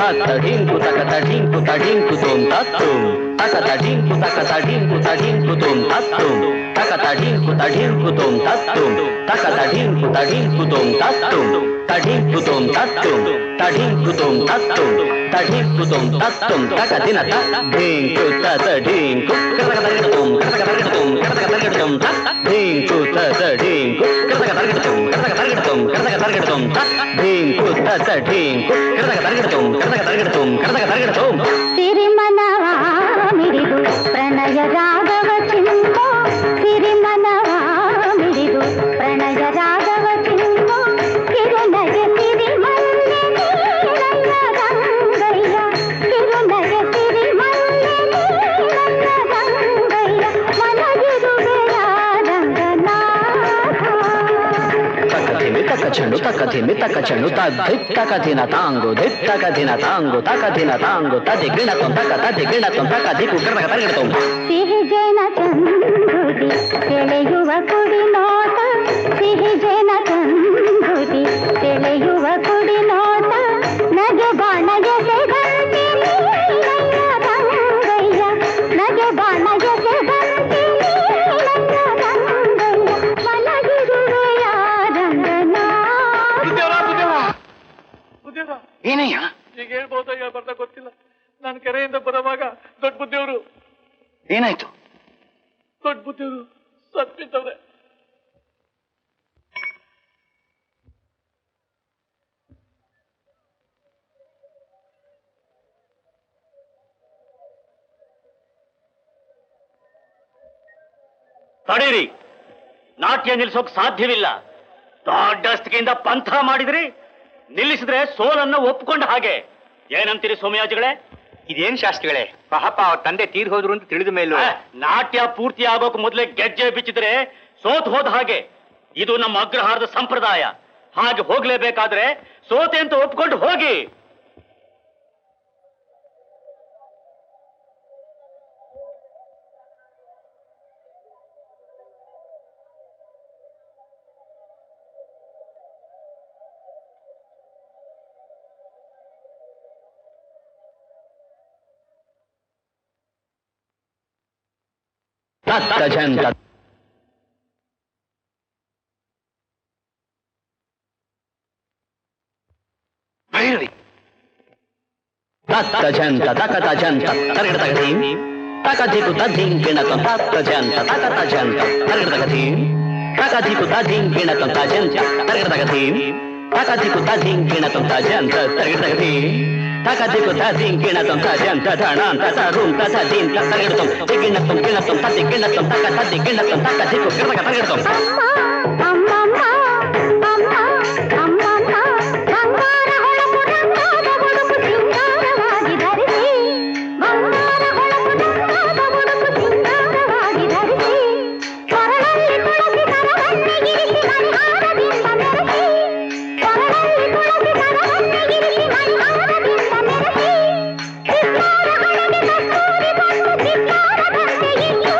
ತತ್ತ ಢೀಂಕು ತಕತ ಢೀಂಕು ತಢೀಂಕು ತೋಂ ತತ್ತುಂ ತಕತ ಢೀಂಕು ತಕತ ಢೀಂಕು ತಢೀಂಕು ತೋಂ ತತ್ತುಂ ತಕತ ಢೀಂಕು ತಢೀಂಕು ತೋಂ ತತ್ತುಂ ತಕತ ಢೀಂಕು ತಢೀಂಕು ತೋಂ ತತ್ತುಂ ತಢೀಂಕು ತೋಂ ತತ್ತುಂ ತಢೀಂಕು ತೋಂ ತತ್ತುಂ ತಢೀಂಕು ತೋಂ ತತ್ತುಂ ತಕ ದಿನ ತ ಢೀಂಕು ತತ ಢೀಂಕು ಕರಕ ತರಗಡತೋಂ ಕರಕ ತರಗಡತೋಂ ಕರಕ ತರಗಡತೋಂ ತ ಢೀಂಕು ತತ ಢೀಂಕು ಕರಕ ತರಗಡತೋಂ ಕರಕ ತರಗಡತೋಂ ಕರಕ ತರಗಡತೋಂ ತ ಢೀಂಕು ತತ ಢೀಂಕು ಕರಕ ತರಗಡತೋಂ ಕರಕ ತರಗಡತೋಂ ಕರಕ ತರಗಡತೋಂ
ಸಿರಿಮನವ ಮಿಡಿದು ಪ್ರಣಯ ರಾಗವ ಚಿಂತೋ ಸಿರಿಮನವ ಮಿಡಿದು ಪ್ರಣಯ ರಾಗವ ಚಿಂತೋ ಕಿರುನಗೆ ಸಿರಿಮಲ್ಲೆ ನೀರನ್ನ ರಂಗಯ್ಯ ಕಿರುನಗೆ ಸಿರಿಮಲ್ಲೆ ನೀರನ್ನ ರಂಗಯ್ಯ ಮನಗಿರುವೆಯ ರಂಗನಾಥ
ತಕಧಿಮಿ ತಕ ಚೆಂಡು ತಕಧಿಮಿ ತಕ ಚೆಂಡು ತಕಧಿನ ತಾಂಗು ತಕಧಿನ ತಾಂಗು ತಕಧಿನ ತಾಂಗು ತದಿ ಗಿಣತೊಂ ತಕ ತದಿ ಗಿಣತೊಂ ತಕ ದಿಕ್ಕು ಕರ್ನಕ ತರಗಿಡತೊಂ
ಸಿಹಿ ಜೇನ ಚಂದುದಿ ಸೆಳೆಯುವ ಕುಡಿ ನೋಟ ಸಿಹಿ ಜೇನ ಚಂದುದಿ ಸೆಳೆಯುವ ಕುಡಿ ನೋಟ ನಗೆ ಬಾಣ ಎಸೆದಂತೆ ನೀಲಯ್ಯ ರಂಗಯ್ಯ ನಗೆ ಬಾಣ ಎಸೆದಂತೆ ನೀಲಯ್ಯ ರಂಗಯ್ಯ ಮಲಗಿರುವೆಯ ರಂಗನಾಥ
ಏನಯ್ಯ
ಈಗ ಹೇಳ್ಬೋದ ಬರ್ತಾ ಗೊತ್ತಿಲ್ಲ. ನಾನು ಕೆರೆಯಿಂದ ಬರುವಾಗ ದೊಡ್ಡ ಬುದ್ಧಿಯವರು
ಏನಾಯ್ತು?
ದೊಡ್ಡ ಬುದ್ಧಿಯವರು ಸತ್ಬಿದ್ದವ್ರೆ.
ತಡೀರಿ, ನಾಟ್ಯ ನಿಲ್ಸೋಕ್ ಸಾಧ್ಯವಿಲ್ಲ. ದೊಡ್ಡಸ್ತಿಗೆಯಿಂದ ಪಂಥ ಮಾಡಿದ್ರಿ, ನಿಲ್ಲಿಸಿದ್ರೆ ಸೋಲನ್ನ ಒಪ್ಕೊಂಡ ಹಾಗೆ. ಏನಂತೀರಿ ಸೋಮಯಾಜಿಗಳೇ?
ಇದೇನ್ ಶಾಸ್ತ್ರಿಗಳೇ, ಪಾಪ ಅವ್ರ ತಂದೆ ತೀರ್ ಹೋದ್ರು ಅಂತ ತಿಳಿದ ಮೇಲೂ
ನಾಟ್ಯ ಪೂರ್ತಿ ಆಗೋಕ್ ಮೊದಲೇ ಗೆಜ್ಜೆ ಬಿಚ್ಚಿದ್ರೆ ಸೋತ್ ಹೋದ ಹಾಗೆ. ಇದು ನಮ್ಮ ಅಗ್ರಹಾರದ ಸಂಪ್ರದಾಯ. ಹಾಗೆ ಹೋಗ್ಲೇಬೇಕಾದ್ರೆ ಸೋತೆ ಅಂತ ಒಪ್ಕೊಂಡು ಹೋಗಿ.
ತತ್ತ ಜಂತ
ಭೈರವಿ
ತತ್ತ ಜಂತ ತಕತ ಜಂತ ತರಗಿಡ ತಗದೀಂ ತಕಧಿಕು ತದ್ಧಿಂ ಗಿಣತಂ ತತ್ತ ಜಂತ ತಕತ ಜಂತ ತರಗಿಡ ತಗದೀಂ ತಕಧಿಕು ತದ್ಧಿಂ ಗಿಣತಂ ತಜಂತ ತರಗಿಡ ತಗದೀಂ ತಕಧಿಕು ತದ್ಧಿಂ ಗಿಣತಂ ತಜಂತ ತರಗಿಡ ತಗದೀಂ ತಕಧಿಕು ತದ್ಧಿಂ ಗಿಣತಂ ತಜಂತ ಧಣಾಂತ ತರುಂ ತದ್ಧಿಂ ತರಗಿಡತಂ ದಿಗಿಣತಂ ಗಿಣತಂ ತದ್ದಿ ಗಿಣತಂ ತಕ ತದ್ದಿ ಗಿಣತಂ ತಕಧಿಕು ಗಿಣತಂ ತರಗಿಡತಂ
ಅಮ್ಮಮ್ಮ ಅಮ್ಮ ಅಮ್ಮಮ್ಮ ಬಂಗಾರ ಹೊಳಪು ರಂಗಾದ ಬುಡುಪು ಸಿಂಗಾರವಾಗಿ ಧರಿಸಿ ಬಂಗಾರ ಹೊಳಪು ರಂಗಾದ ಬುಡುಪು ಸಿಂಗಾರವಾಗಿ ಧರಿಸಿ ಕೊರಳಲ್ಲಿ ತುಳಸಿ ಕರವನ್ನೆಗಿರಿಸಿ ಮಣಿಹಾರದಿಂದ ಮೆರೆಸಿ ಕೊರಳಲ್ಲಿ ತುಳಸಿ ಕರವನ್ನೆಗಿರಿಸಿ ಮಣಿಹಾರದಿಂದ ಮೆರೆಸಿ ಚಿತ್ತಾರ ಹಣಗೆ ಕಸ್ತೂರಿ ಬಂದು ಚಿತ್ತಾರದಂತೆ ಇದ್ದು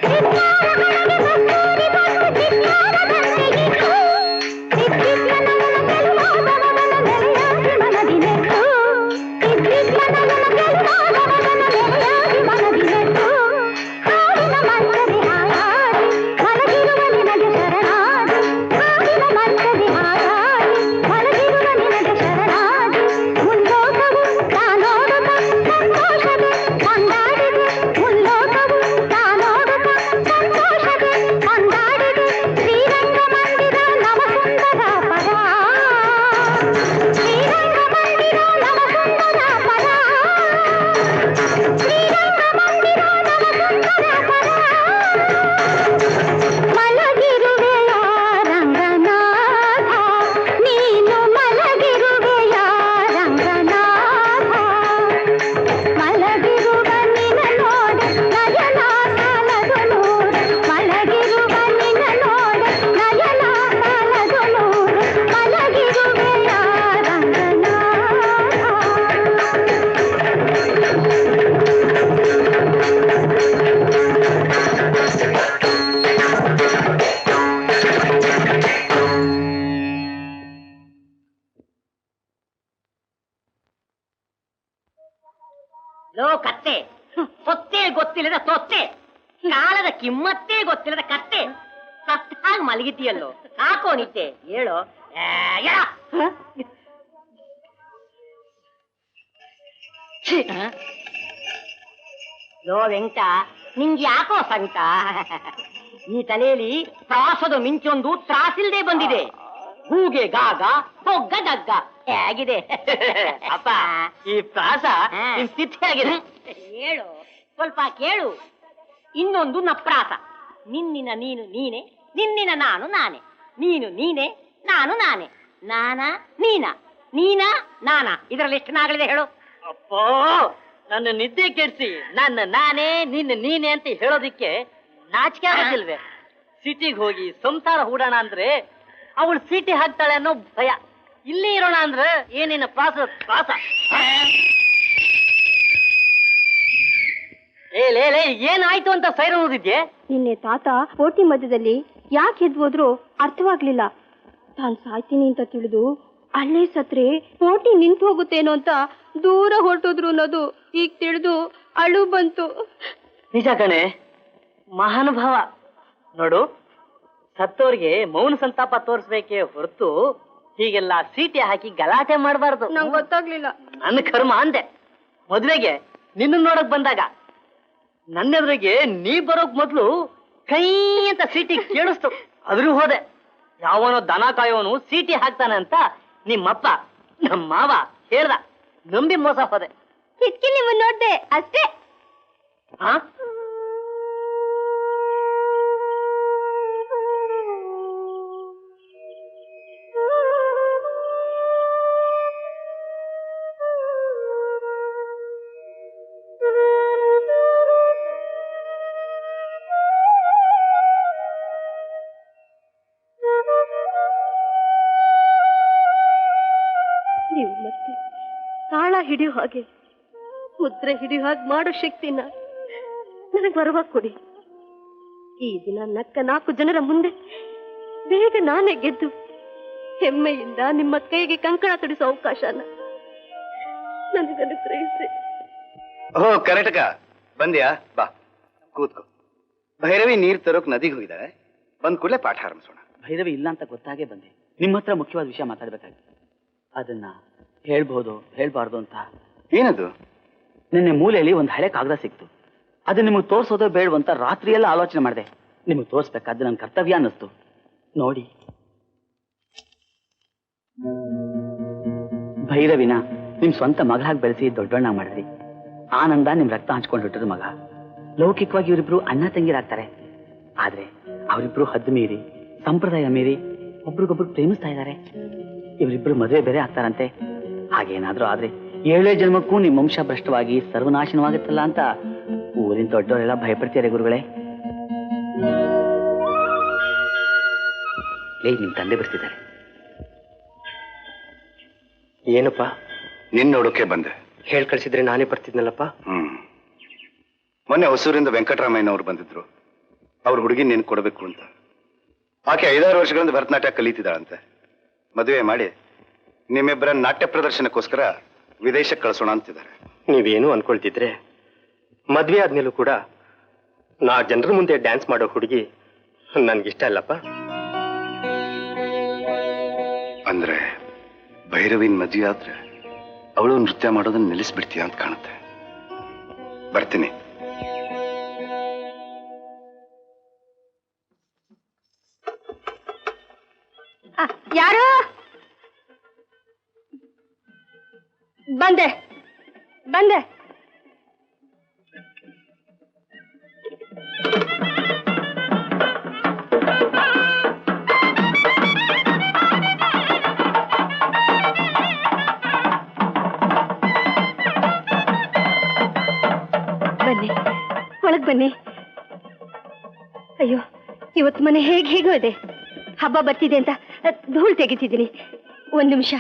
ಚಿತ್ತಾರ ಹಣಗೆ ಕಸ್ತೂರಿ ಬಂದು ಚಿತ್ತಾರ
ಲೋ ಕತ್ತೆ, ಸೊತ್ತೆ ಗೊತ್ತಿಲ್ಲದ ತೊತ್ತೆ, ಕಾಲದ ಕಿಮ್ಮತ್ತೇ ಗೊತ್ತಿಲ್ಲದ ಕತ್ತೆ, ಸತ್ತಾಗ ಮಲಗಿತೀಯಲ್ಲೋ, ಸಾಕೋ ನಿದ್ದೆ, ಹೇಳು. ಲೋ ವೆಂಕಟ, ನಿಂಗೆ ಯಾಕೋ ಸಂಕಟ? ಈ ತಲೆಯಲ್ಲಿ ಪ್ರಾಸದ ಮಿಂಚೊಂದು ತ್ರಾಸಿಲ್ದೆ ಬಂದಿದೆ. ಹೂಗೆ ಗಾಗ, ಹೊಗ್ಗ ದಗ್ಗ ಹೇಗಿದೆ?
ಅಪ್ಪ, ಈ ಪ್ರಾಸ ನಿಮ್ ಸ್ಥಿತಿ ಆಗಿದೆ.
ಹೇಳು, ಸ್ವಲ್ಪ ಕೇಳು. ಇನ್ನೊಂದು ನಪ್ರಾಸ. ನಿನ್ನಿನ ನೀನು ನೀನೆ, ನಿನ್ನಿನ ನಾನು ನಾನೆ, ನೀನು ನೀನೆ, ನಾನು ನಾನೆ, ನಾನಾ ನೀನಾ, ನೀನಾ ನಾನಾ. ಇದರಲ್ಲಿ ಎಷ್ಟು ನಾಗಳಿದೆ ಹೇಳು?
ಅಪ್ಪೋ, ನನ್ನ ನಿದ್ದೆ ಕೆಡಿಸಿ ನನ್ನ ನಾನೇ ನಿನ್ನ ನೀನೆ ಅಂತ ಹೇಳೋದಿಕ್ಕೆ ನಾಚಿಕೆ ಆಗೋದಿಲ್ವೇ? ಸಿಟಿಗೆ ಹೋಗಿ ಸಂಸಾರ ಹೂಡೋಣ ಅಂದ್ರೆ ಅವಳು ಸೀಟಿ ಹಾಕ್ತಾಳೆ ಅನ್ನೋ ಭಯ. ಇಲ್ಲಿ ಇರೋಣ ಅಂದ್ರೆ ಏನೇನ ಪ್ರಾಸ ಪ್ರಾಸ. ಏನಾಯ್ತು ಅಂತ ಸೈರನ್ ಓದಿದ್ಯೆ?
ನಿನ್ನೆ ತಾತ ಪೋಟಿ ಮಧ್ಯದಲ್ಲಿ ಯಾಕೆ ಎದ್ವೋದ್ರು ಅರ್ಥವಾಗ್ಲಿಲ್ಲ. ತಾನ್ ಸಾಯ್ತೀನಿ ಅಂತ ತಿಳಿದು ಅಲ್ಲೇ ಸತ್ರೆ ಪೋಟಿ ನಿಂತು ಹೋಗುತ್ತೇನೋ ಅಂತ ದೂರ ಹೊರಟೋದ್ರು ಅನ್ನೋದು ಈಗ ತಿಳಿದು ಅಳು ಬಂತು.
ನಿಜ ಕಣೆ, ಮಹಾನುಭಾವ. ನೋಡು, ಸತ್ತೋರ್ಗೆ ಮೌನ ಸಂತಾಪ ತೋರಿಸ್ಬೇಕೇ ಹೊರತು ಹೀಗೆಲ್ಲ ಸೀಟಿ ಹಾಕಿ ಗಲಾಟೆ ಮಾಡಬಾರ್ದು.
ನಂಗೆ ಗೊತ್ತಾಗ್ಲಿಲ್ಲ.
ನನ್ನ ಕರ್ಮ ಅಂದೆ. ಮದ್ವೆಗೆ ನಿನ್ನ ನೋಡಕ್ ಬಂದಾಗ ನನ್ನೆದ್ರಿಗೆ ನೀ ಬರೋಕ್ ಮೊದ್ಲು ಕೈ ಅಂತ ಸೀಟಿ ಕೇಳಿಸ್ತು. ಅದ್ರೂ ಹೋದೆ. ಯಾವನೋ ದನ ಕಾಯೋನು ಸೀಟಿ ಹಾಕ್ತಾನೆ ಅಂತ ನಿಮ್ಮಪ್ಪ ನಮ್ಮ ಮಾವ ಹೇಳ್ದ. ನಂಬಿ ಮೋಸ ಹೋದೆ.
ಕಿಟ್ಕಿ ನೀವು ನೋಡ್ದೆ ಅಷ್ಟೇ.
ಹಾ,
ನೀವು ಮತ್ತೆ ತಾಳ ಹಿಡಿಯೋ ಹಾಗೆ, ಮುದ್ರೆ ಹಿಡಿಯೋ ಹಾಗೆ ಮಾಡೋ ಶಕ್ತಿನ ನನಗೆ ಬರವಾಗಿ ಕೊಡಿ. ಈ ದಿನ ನಕ್ಕ 4 ಜನರ ಮುಂದೆ ಬೇಗ ನಾನೇ ಗೆದ್ದು ಹೆಮ್ಮೆಯಿಂದ ನಿಮ್ಮ ಕೈಗೆ ಕಂಕಣ ತೊಡಿಸೋ ಅವಕಾಶನ ನನಗೆ ಅನುಗ್ರಹಿಸಿ.
ಓ ಕರೆಕ್ಟಕ ಬಂದ್ಯಾ? ಬಾ ಕೂತ್ಕೋ. ಭೈರವಿ ನೀರ್ ತರೋಕ್ ನದಿಗೆ ಹೋಗಿದ್ದಾಳೆ. ಬಂದ್ ಕೂಡಲೇ ಪಾಠ ಆರಂಭಿಸೋಣ.
ಭೈರವಿ ಇಲ್ಲ ಅಂತ ಗೊತ್ತಾಗೇ ಬಂದೆ. ನಿಮ್ಮ ಹತ್ರ ಮುಖ್ಯವಾದ ವಿಷಯ ಮಾತಾಡ್ಬೇಕಾಗಿತ್ತು. ಅದನ್ನ ಹೇಳ್ಬೋದು ಹೇಳ್ಬಾರ್ದು ಅಂತ.
ಏನದು?
ನಿನ್ನೆ ಮೂಲೆಯಲ್ಲಿ ಒಂದು ಹಳೆ ಕಾಗದ ಸಿಕ್ತು. ಅದು ನಿಮಗೆ ತೋರಿಸೋದೇ ಬೇಡವು ಅಂತ ರಾತ್ರಿಯೆಲ್ಲ ಆಲೋಚನೆ ಮಾಡಿದೆ. ನಿಮಗೆ ತೋರಿಸ್ಬೇಕಾದ್ರೆ ನನ್ನ ಕರ್ತವ್ಯ ಅನ್ನಿಸ್ತು. ನೋಡಿ, ಭೈರವಿನ ನಿಮ್ ಸ್ವಂತ ಮಗಳಾಗಿ ಬೆಳೆಸಿ ದೊಡ್ಡಣ್ಣ ಮಾಡಿದ್ರಿ. ಆನಂದ ನಿಮ್ ರಕ್ತ ಹಂಚ್ಕೊಂಡು ಹುಟ್ಟಿದ ಮಗ. ಲೌಕಿಕವಾಗಿ ಇವರಿಬ್ರು ಅಣ್ಣ ತಂಗಿರಾಗ್ತಾರೆ. ಆದ್ರೆ ಅವರಿಬ್ರು ಹದ್ದು ಮೀರಿ ಸಂಪ್ರದಾಯ ಮೀರಿ ಒಬ್ರಿಗೊಬ್ರು ಪ್ರೇಮಿಸ್ತಾ ಇದ್ದಾರೆ. ಇವರಿಬ್ರು ಮದುವೆ ಬೇರೆ ಆಗ್ತಾರಂತೆ. ಹಾಗೇನಾದ್ರೂ ಆದ್ರೆ 7 ಜನ್ಮಕ್ಕೂ ನಿಮ್ ವಂಶ ಭ್ರಷ್ಟವಾಗಿ ಸರ್ವನಾಶನವಾಗುತ್ತಲ್ಲ ಅಂತ ಊರಿನ ದೊಡ್ಡವರೆಲ್ಲ ಭಯಪಡ್ತೀರಾ ಗುರುಗಳೇ. ನಿಮ್ ತಂದೆ ಬರ್ತಿದ್ದಾರೆ.
ಏನಪ್ಪ? ನಿನ್ ನೋಡೋಕೆ ಬಂದೆ.
ಹೇಳ್ ಕಳ್ಸಿದ್ರೆ ನಾನೇ ಬರ್ತಿದ್ನಲ್ಲಪ್ಪ.
ಮೊನ್ನೆ ಹೊಸೂರಿಂದ ವೆಂಕಟರಾಮಯ್ಯನವ್ರು ಬಂದಿದ್ರು. ಅವ್ರ ಹುಡುಗಿ ನೀನ್ ಕೊಡಬೇಕು ಅಂತ. ಆಕೆ 5-6 ವರ್ಷಗಳಿಂದ ಭರತನಾಟ್ಯ ಕಲಿತಿದ್ದಾಳಂತೆ. ಮದುವೆ ಮಾಡಿ ನಿಮ್ಮಿಬ್ಬರ ನಾಟ್ಯ ಪ್ರದರ್ಶನಕ್ಕೋಸ್ಕರ ವಿದೇಶಕ್ಕೆ ಕಳಿಸೋಣ ಅಂತಿದ್ದಾರೆ.
ನೀವೇನು ಅನ್ಕೊಳ್ತಿದ್ರೆ ಮದ್ವೆ ಆದ್ಮೇಲೂ ಕೂಡ ನಾ ಜನರ ಮುಂದೆ ಡ್ಯಾನ್ಸ್ ಮಾಡೋ ಹುಡುಗಿ ನನ್ಗಿಷ್ಟ ಅಲ್ಲಪ್ಪ.
ಅಂದ್ರೆ ಭೈರವಿನ ಮದುವೆ ಆದ್ರೆ ಅವಳು ನೃತ್ಯ ಮಾಡೋದನ್ನ ನಿಲ್ಲಿಸ್ಬಿಡ್ತೀಯ ಅಂತ ಕಾಣುತ್ತೆ. ಬರ್ತೀನಿ.
ಯಾರು? ಬಂದೆ ಬಂದೆ. ಬನ್ನಿ, ಒಳಗ್ ಬನ್ನಿ. ಅಯ್ಯೋ, ಇವತ್ತು ಮನೆ ಹೇಗೋ ಇದೆ. ಹಬ್ಬ ಬರ್ತಿದೆ ಅಂತ ಧೂಳು ತೆಗಿತಿದ್ದೀನಿ. 1 ನಿಮಿಷ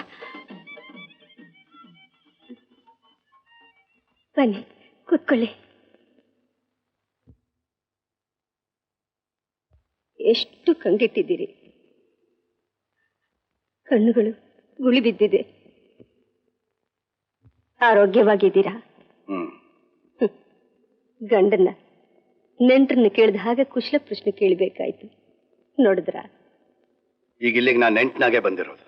ಬನ್ನಿ, ಕೂತ್ಕೊಳ್ಳಿ. ಎಷ್ಟು ಕಂಗೆಟ್ಟಿದ್ದೀರಿ. ಕಣ್ಣುಗಳು ಗುಳಿ ಬಿದ್ದಿದೆ. ಆರೋಗ್ಯವಾಗಿದ್ದೀರಾ? ಗಂಡನ್ನ ನೆಂಟ್ರನ್ನ ಕೇಳಿದ ಹಾಗೆ ಕುಶಲ ಪ್ರಶ್ನೆ ಕೇಳಬೇಕಾಯ್ತು. ನೋಡಿದ್ರ?
ಈಗ ಇಲ್ಲಿಗೆ ನಾನು ನೆಂಟನಾಗೆ ಬಂದಿರೋದು.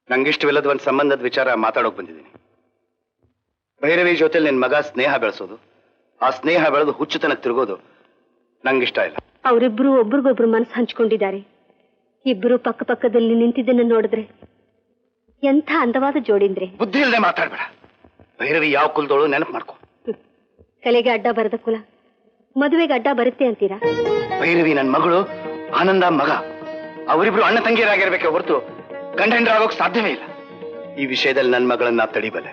ನಂಗಿಷ್ಟವಿಲ್ಲದ ಒಂದು ಸಂಬಂಧದ ವಿಚಾರ ಮಾತಾಡೋಕ್ ಬಂದಿದ್ದೀನಿ. ಭೈರವಿ ಜೊತೆಲಿ ನಿನ್ ಮಗ ಸ್ನೇಹ ಬೆಳೆಸೋದು, ಆ ಸ್ನೇಹ ಬೆಳೆದು ಹುಚ್ಚುತನಕ್ಕೆ ತಿರುಗೋದು ನಂಗಿಷ್ಟ ಇಲ್ಲ.
ಅವರಿಬ್ರು ಒಬ್ರಿಗೊಬ್ರು ಮನಸ್ಸು ಹಂಚ್ಕೊಂಡಿದ್ದಾರೆ. ಇಬ್ರು ಪಕ್ಕ ಪಕ್ಕದಲ್ಲಿ ನಿಂತಿದ್ದನ್ನ ನೋಡಿದ್ರೆ ಎಂಥ ಅಂದವಾದ ಜೋಡಿಂದ್ರೆ.
ಬುದ್ಧಿ ಇಲ್ಲದೆ ಮಾತಾಡ್ಬೇಡ. ಭೈರವಿ ಯಾವ ಕುಲದೋಳು ನೆನಪು ಮಾಡ್ಕೊ.
ಕಲೆಗೆ ಅಡ್ಡ ಬರದ ಕುಲ ಮದುವೆಗೆ ಅಡ್ಡ ಬರುತ್ತೆ ಅಂತೀರಾ?
ಭೈರವಿ ನನ್ನ ಮಗಳು, ಆನಂದ ಮಗ. ಅವರಿಬ್ರು ಅಣ್ಣ ತಂಗಿಯರಾಗಿರ್ಬೇಕೆ ಹೊರತು ಗಂಡ ಹೆಂಡರಾಗೋಕ್ ಸಾಧ್ಯವೇ ಇಲ್ಲ. ಈ ವಿಷಯದಲ್ಲಿ ನನ್ನ ಮಗಳನ್ನ ತಡಿಬಲ್ಲೆ.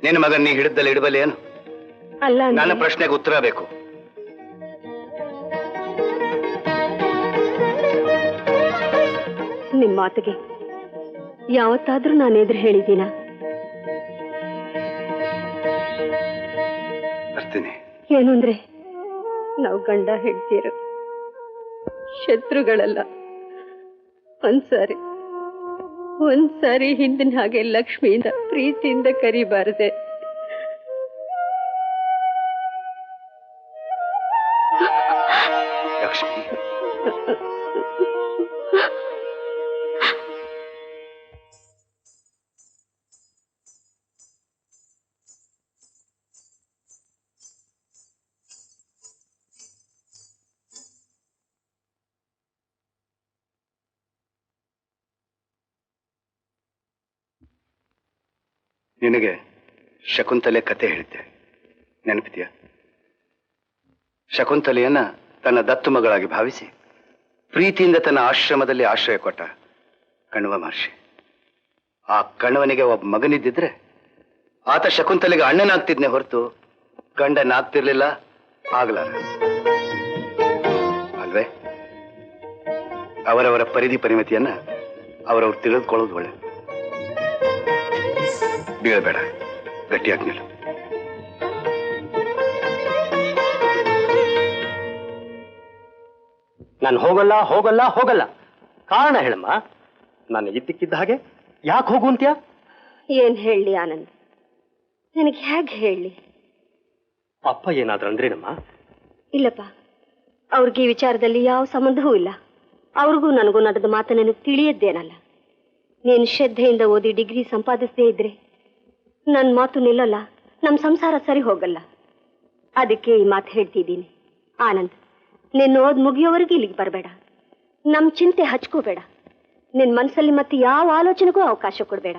ನಿನ್ನ ಮಗನ್ ನೀ ಹಿಡಿದಲ್ಲಿ ಇಡಬಲ್ಲೆ ಏನು?
ಅಲ್ಲ,
ನನ್ನ ಪ್ರಶ್ನೆಗೆ ಉತ್ತರ ಬೇಕು.
ನಿಮ್ ಮಾತಿಗೆ ಯಾವತ್ತಾದ್ರೂ ನಾನು ಎದುರು ಹೇಳಿದ್ದೀನ?
ಬರ್ತೀನಿ.
ಏನು ಅಂದ್ರೆ, ನಾವು ಗಂಡ ಹೆಂಡ್ತೀರು ಶತ್ರುಗಳಲ್ಲ. ಒಂದ್ಸಾರಿ ಹಿಂದಿನ ಹಾಗೆ ಲಕ್ಷ್ಮಿಯಿಂದ ಪ್ರೀತಿಯಿಂದ ಕರಿಬಾರದೆ.
ಲಕ್ಷ್ಮಿ, ನಿನಗೆ ಶಕುಂತಲೆ ಕತೆ ಹೇಳಿದ್ದೆ, ನೆನಪಿದೆಯಾ? ಶಕುಂತಲೆಯನ್ನ ತನ್ನ ದತ್ತು ಮಗಳಾಗಿ ಭಾವಿಸಿ ಪ್ರೀತಿಯಿಂದ ತನ್ನ ಆಶ್ರಮದಲ್ಲಿ ಆಶ್ರಯ ಕೊಟ್ಟ ಕಣ್ವ ಮಹರ್ಷಿ. ಆ ಕಣ್ವನಿಗೆ ಒಬ್ಬ ಮಗನಿದ್ದಿದ್ರೆ ಆತ ಶಕುಂತಲೆಗೆ ಅಣ್ಣನಾಗ್ತಿದ್ನೆ ಹೊರತು ಗಂಡನಾಗ್ತಿರ್ಲಿಲ್ಲ, ಆಗ್ಲಾರ ಅಲ್ವೇ? ಅವರವರ ಪರಿಮಿತಿಯನ್ನ ಅವರವ್ರು ತಿಳಿದುಕೊಳ್ಳೋದು ಒಳ್ಳೆ. ಬೀಳಬೇಡ, ಗಟ್ಟಿಯಾಗಿ ನಿಲ್ಲು.
ನಾನು ಹೋಗಲ್ಲ ಹೋಗಲ್ಲ ಹೋಗಲ್ಲ. ಕಾರಣ ಹೇಳಮ್ಮ. ನಾನು ಇದ್ದಕ್ಕಿದ್ದ ಹಾಗೆ ಯಾಕೆ ಹೋಗು ಅಂತ್ಯಾ?
ಏನ್ ಹೇಳಿ ಆನಂದ್, ನನಗೆ ಹೇಗೆ ಹೇಳಿ?
ಅಪ್ಪ ಏನಾದ್ರೂ ಅಂದ್ರೇನಮ್ಮ?
ಇಲ್ಲಪ್ಪ, ಅವ್ರಿಗೆ ಈ ವಿಚಾರದಲ್ಲಿ ಯಾವ ಸಂಬಂಧವೂ ಇಲ್ಲ. ಅವ್ರಿಗೂ ನನಗೂ ನಡೆದ ಮಾತು ನನಗೆ ತಿಳಿಯದ್ದೇನಲ್ಲ. ನೀನು ಶ್ರದ್ಧೆಯಿಂದ ಓದಿ ಡಿಗ್ರಿ ಸಂಪಾದಿಸದೇ ಇದ್ರೆ ನನ್ನ ಮಾತು ನಿಲ್ಲಲ್ಲ, ನಮ್ಮ ಸಂಸಾರ ಸರಿ ಹೋಗಲ್ಲ. ಅದಕ್ಕೆ ಈ ಮಾತು ಹೇಳ್ತಿದ್ದೀನಿ. ಆನಂದ್, ನಿನ್ನ ಓದ್ ಮುಗಿಯೋವರೆಗೂ ಇಲ್ಲಿಗೆ ಬರಬೇಡ. ನಮ್ಮ ಚಿಂತೆ ಹಚ್ಕೋಬೇಡ. ನಿನ್ನ ಮನಸ್ಸಲ್ಲಿ ಮತ್ತೆ ಯಾವ ಆಲೋಚನೆಗೂ ಅವಕಾಶ ಕೊಡಬೇಡ.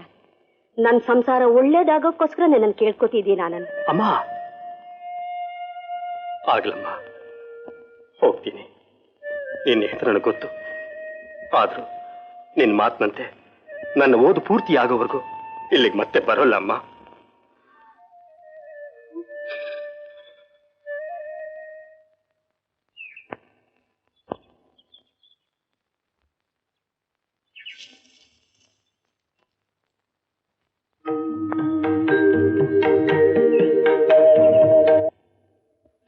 ನನ್ನ ಸಂಸಾರ ಒಳ್ಳೇದಾಗೋಕ್ಕೋಸ್ಕರ ನನ್ನನ್ನು ಕೇಳ್ಕೊತಿದ್ದೀನಿ ಆನಂದ್.
ಅಮ್ಮ, ಆಗ್ಲಮ್ಮ, ಹೋಗ್ತೀನಿ. ನಿನ್ನ ಹೆಸರು ನನಗೆ ಗೊತ್ತು. ಆದ್ರೂ ನಿನ್ನ ಮಾತಿನಂತೆ ನನ್ನ ಓದು ಪೂರ್ತಿ ಆಗೋವರೆಗೂ ಇಲ್ಲಿಗೆ ಮತ್ತೆ ಬರೋಲ್ಲ ಅಮ್ಮ.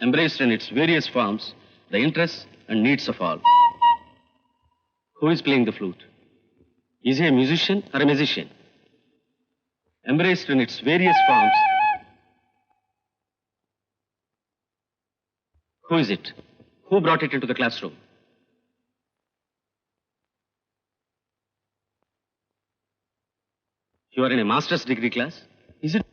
Embraced in its various forms, the interests and needs of all. Who is playing the flute? Is he a musician or a magician? Embraced in its various forms. Who is it? Who brought it into the classroom? You are in a master's degree class? Is it?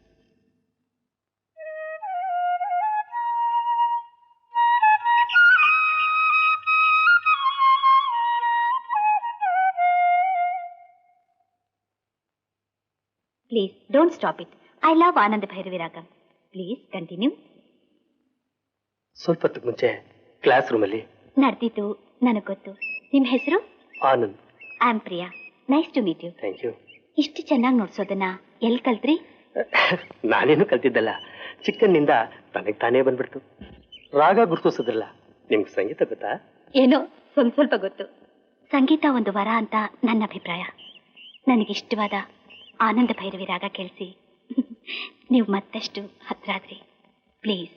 Please, don't stop it. I love Anand Bhairavi Ragam. Please, continue.
ಸ್ವಲ್ಪ ಹೊತ್ತಿಗೆ ಮುಂಚೆ ಕ್ಲಾಸ್ ರೂಮಲ್ಲಿ
ನಡೆದಿದ್ದು ನನಗೆ ಗೊತ್ತು. ನಿಮ್ಮ ಹೆಸರು?
Anand.
I am Priya. Nice to meet you.
Thank you.
ಇಷ್ಟು ಚೆನ್ನಾಗಿ ನೋಡ್ಸೋದನ್ನ ಎಲ್ಲಿ ಕಲ್ತ್ರಿ?
ನಾನೇನು ಕಲ್ತಿದ್ದಲ್ಲ, ಚಿಕ್ಕನ್ನಿಂದ ತನಗೆ ತಾನೇ ಬಂದ್ಬಿಡ್ತು. ರಾಗ ಗುರುತಿಸೋದ್ರಲ್ಲ. ನಿಮ್ಗೆ ಸಂಗೀತ ಗೊತ್ತಾ?
ಏನೋ ಸ್ವಲ್ಪ ಗೊತ್ತು. ಸಂಗೀತ ಒಂದು ವರ ಅಂತ ನನ್ನ ಅಭಿಪ್ರಾಯ. ನನಗಿಷ್ಟವಾದ ಆನಂದ ಭೈರವಿ ರಾಗ ಕೇಳಿಸಿ ನೀವು ಮತ್ತಷ್ಟು ಹತ್ರ ಆದ್ರಿ. ಪ್ಲೀಸ್.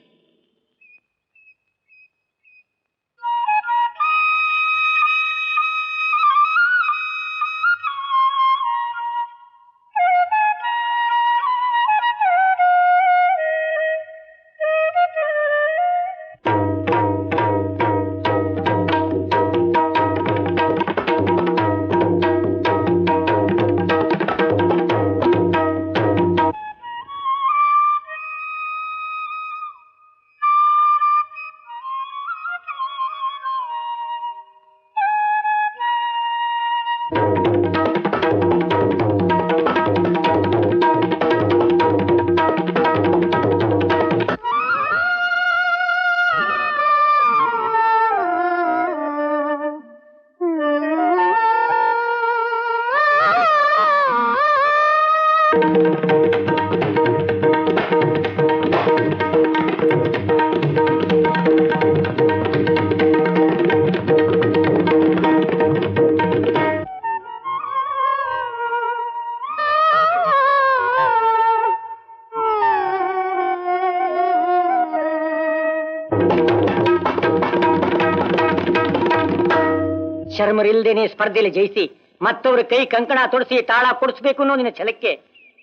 ಶರ್ಮರಿಲ್ದೇನೆ ಸ್ಪರ್ಧೆಯಲ್ಲಿ ಜಯಿಸಿ ಮತ್ತವರ ಕೈ ಕಂಕಣ ತೊಡಿಸಿ ತಾಳ ಕೊಡಿಸ್ಬೇಕು ಅನ್ನೋ ನಿನ್ನ ಛಲಕ್ಕೆ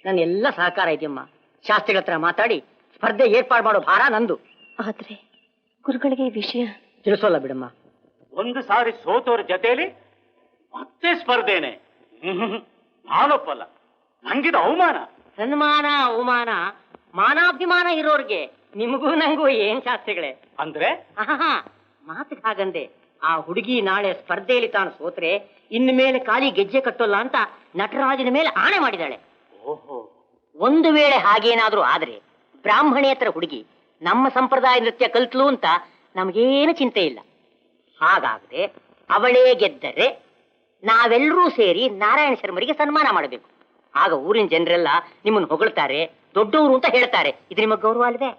ನನ್ನ ಎಲ್ಲ ಸಹಕಾರ ಇದೆಯಮ್ಮ. ಶಾಸ್ತ್ರಿಗಳ ಹತ್ರ ಮಾತಾಡಿ ಸ್ಪರ್ಧೆ ಏರ್ಪಾಡು ಮಾಡೋ ಭಾರ ನಂದು.
ಆದ್ರೆ ಗುರುಗಳಿಗೆ ವಿಷಯ
ತಿಳಿಸೋಲ್ಲ ಬಿಡಮ್ಮ.
ಒಂದು ಸಾರಿ ಸೋತವ್ರ ಜೊತೆಯಲ್ಲಿ ಮತ್ತೆ ಸ್ಪರ್ಧೆನೆ ನಾನೊಪ್ಪಲ್ಲ. ನಂಗಿದ ಅವಮಾನ.
ಸನ್ಮಾನ ಅವಮಾನ ಮಾನಾಭಿಮಾನ ಇರೋರ್ಗೆ ನಿಮಗೂ ನಂಗೂ ಏನ್ ಶಾಸ್ತ್ರಿಗಳೇ
ಅಂದ್ರೆ
ಮಾತಿಗೆ ಹಾಗಂದೆ. ಆ ಹುಡುಗಿ ನಾಳೆ ಸ್ಪರ್ಧೆಯಲ್ಲಿ ತಾನು ಸೋತ್ರೆ ಇನ್ನು ಮೇಲೆ ಕಾಲಿ ಗೆಜ್ಜೆ ಕಟ್ಟೋಲ್ಲ ಅಂತ ನಟರಾಜನ ಮೇಲೆ ಆಣೆ ಮಾಡಿದಾಳೆ. ಒಂದು ವೇಳೆ ಹಾಗೇನಾದ್ರೂ ಆದ್ರೆ ಬ್ರಾಹ್ಮಣೇತರ ಹುಡುಗಿ ನಮ್ಮ ಸಂಪ್ರದಾಯ ನೃತ್ಯ ಕಲ್ತ್ಲು ಅಂತ ನಮಗೇನು ಚಿಂತೆ ಇಲ್ಲ. ಹಾಗಾಗದೆ ಅವಳೇ ಗೆದ್ದರೆ ನಾವೆಲ್ಲರೂ ಸೇರಿ ನಾರಾಯಣ ಶರ್ಮರಿಗೆ ಸನ್ಮಾನ ಮಾಡಬೇಕು. ಆಗ ಊರಿನ ಜನರೆಲ್ಲ ನಿಮ್ಮನ್ನು ಹೊಗಳ್ತಾರೆ, ದೊಡ್ಡವರು ಅಂತ ಹೇಳ್ತಾರೆ. ಇದು ನಿಮಗೆ ಗೌರವ ಅಲ್ವೇ?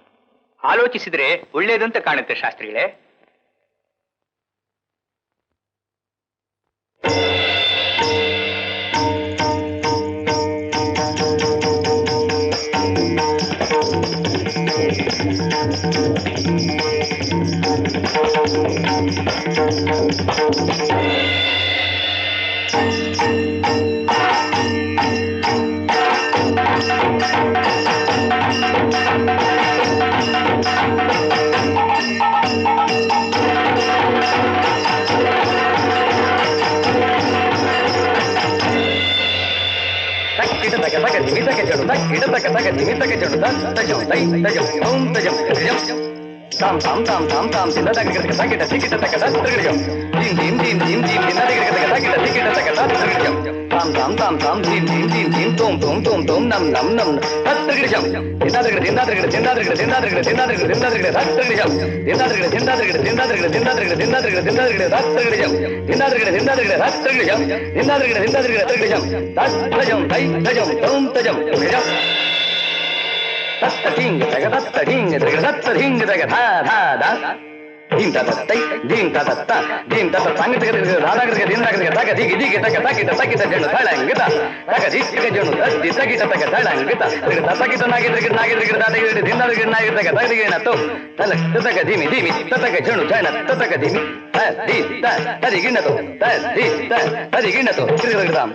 ಆಲೋಚಿಸಿದ್ರೆ ಒಳ್ಳೇದಂತ ಕಾಣುತ್ತೆ ಶಾಸ್ತ್ರಿಗಳೇ.
tam tam tam tam tam tinda taka taka taka tikita taka taka tirgam din din din din din tinda taka taka tikita taka taka tirgam tam tam tam tam din din din din tom tom tom tom nam nam nam tirgam tinda taka tinda taka tinda taka tinda taka tinda taka tinda taka tirgam tinda taka tinda taka tinda taka tinda taka tinda taka tinda taka tirgam tinda taka tinda taka tirgam tinda taka tinda taka tirgam tajam tai tajam tom tajam tirgam Ding daga datta ding daga datta ding daga tha tha da ding da da tai ding da da ta ding da da tang daga daga da daga ding daga daga digi digi daga daga daga daga jenu thalangita daga digi jenu di daga daga thalangita daga daga daga nagi daga nagi daga daga ding daga nagi daga daga na to thalak daga dimi dimi daga jenu chana daga dimi ha di da digi na to da di da digi na to daga dam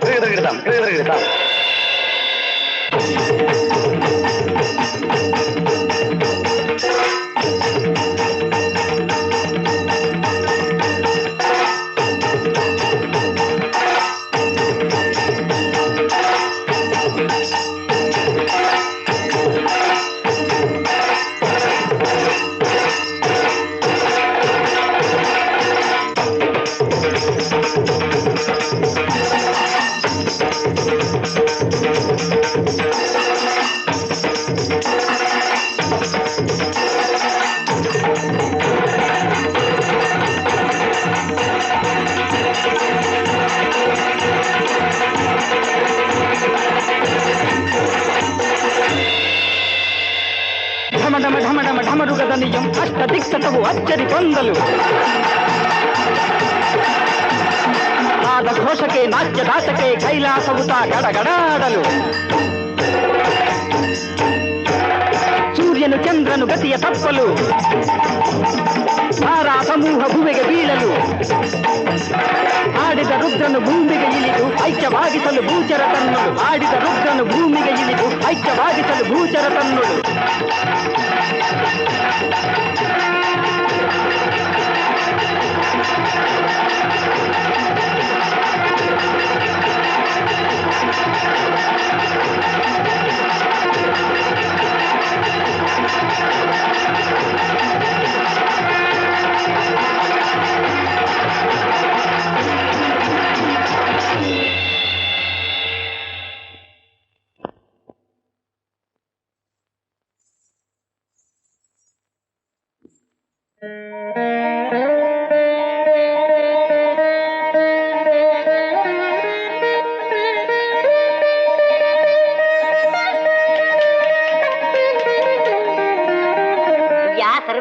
ಢಮರುಗದನಿಯಂ ಅಷ್ಟ ದಿಕ್ಕಟವು ಅಚ್ಚರಿ ಗೊಂದಲು ನಾದ ಘೋಷಕ್ಕೆ ನಾಟ್ಯ ದಾಟಕ್ಕೆ ಕೈಲಾಸವುತ ಗಡಗಡಾಡಲು ಸೂರ್ಯನು ಚಂದ್ರನು ಗತಿಯ ತಪ್ಪಲು ತಾರಾ ಸಮೂಹ ಭುವಿಗೆ ಬೀಳಲು ಆಡಿದ ರುದ್ರನು ಭೂಮಿಗೆ ಇಳಿದು ಐಕ್ಯವಾಗಿಸಲು ಭೂಚರ ತನ್ನಳು ಆಡಿದ ರುದ್ರನು ಭೂಮಿಗೆ ಇಳಿದು ಐಕ್ಯವಾಗಿಸಲು ಭೂಚರ ತನ್ನಳು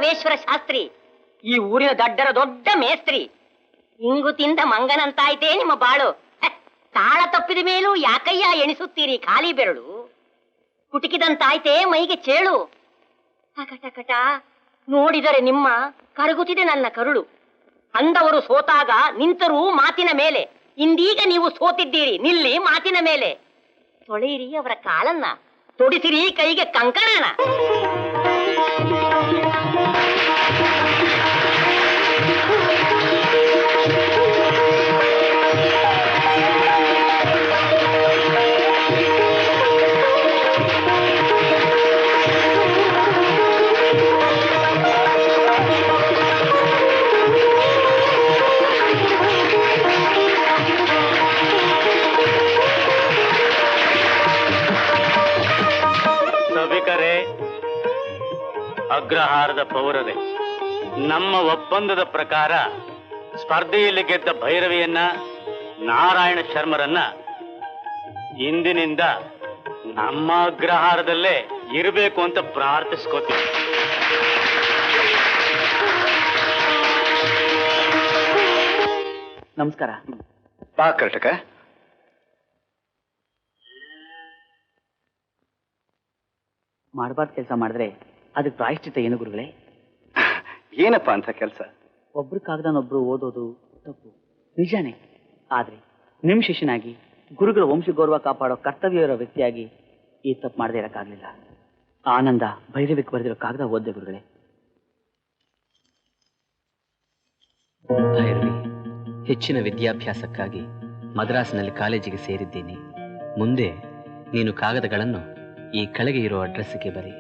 ಪರಮೇಶ್ವರ ಶಾಸ್ತ್ರಿ, ಈ ಊರಿನ ದಡ್ಡರ ದೊಡ್ಡ ಮೇಸ್ತ್ರಿ. ಇಂಗು ತಿಂದ ಮಂಗನಂತಾಯ್ತೇ ನಿಮ್ಮ ಬಾಳು. ತಾಳ ತಪ್ಪಿದ ಮೇಲೂ ಯಾಕಯ್ಯ ಎಣಿಸುತ್ತೀರಿ ಖಾಲಿ ಬೆರಳು? ಕುಟುಕಿದಂತಾಯ್ತೇ ಮೈಗೆ ಚೇಳು. ಟಕಟಕಟ ನೋಡಿದರೆ ನಿಮ್ಮ ಕರಗುತ್ತಿದೆ ನನ್ನ ಕರುಳು. ಅಂದವರು ಸೋತಾಗ ನಿಂತರೂ ಮಾತಿನ ಮೇಲೆ, ಇಂದೀಗ ನೀವು ಸೋತಿದ್ದೀರಿ, ನಿಲ್ಲಿ ಮಾತಿನ ಮೇಲೆ. ತೊಳೆಯಿರಿ ಅವರ ಕಾಲನ್ನ, ತೊಡಿಸಿರಿ ಕೈಗೆ ಕಂಕಣನ.
ಸಭಿಕರೇ, ಅಗ್ರಹಾರದ ಪೌರರೇ, ನಮ್ಮ ಒಪ್ಪಂದದ ಪ್ರಕಾರ ಸ್ಪರ್ಧೆಯಲ್ಲಿ ಗೆದ್ದ ಭೈರವಿಯನ್ನ, ನಾರಾಯಣ ಶರ್ಮರನ್ನ ಇಂದಿನಿಂದ ನಮ್ಮ ಅಗ್ರಹಾರದಲ್ಲೇ ಇರಬೇಕು ಅಂತ ಪ್ರಾರ್ಥಿಸ್ಕೋತೀವಿ.
ನಮಸ್ಕಾರ.
ಬಾ ಕರ್ಟಕ.
ಮಾಡಬಾರ್ದು ಕೆಲಸ ಮಾಡಿದ್ರೆ ಅದಕ್ಕೆ ಪ್ರಾಯಶ್ಚಿತ್ತ ಏನು ಗುರುಗಳೇ?
ಏನಪ್ಪಾ ಅಂತ ಕೆಲಸ?
ಒಬ್ರು ಕಾಗದನೊಬ್ರು ಓದೋದು ತಪ್ಪು ನಿಜಾನೇ. ಆದ್ರೆ ನಿಮ್ ಶಿಷ್ಯನಾಗಿ ಗುರುಗಳ ವಂಶ ಗೌರವ ಕಾಪಾಡೋ ಕರ್ತವ್ಯ ಇರೋ ವ್ಯಕ್ತಿಯಾಗಿ ಈ ತಪ್ಪು ಮಾಡದೇ ಇರಕ್ಕಾಗ್ಲಿಲ್ಲ. ಆನಂದ ಭೈರವಿಕ್ ಬರೆದಿರೋ ಕಾಗದ ಓದ್ದೆ ಗುರುಗಳೇ.
ಭೈರವಿ, ಹೆಚ್ಚಿನ ವಿದ್ಯಾಭ್ಯಾಸಕ್ಕಾಗಿ ಮದ್ರಾಸ್ನಲ್ಲಿ ಕಾಲೇಜಿಗೆ ಸೇರಿದ್ದೀನಿ. ಮುಂದೆ ನೀನು ಕಾಗದಗಳನ್ನು ಈ ಕೆಳಗೆ ಇರೋ ಅಡ್ರೆಸ್ಗೆ ಬರಿ.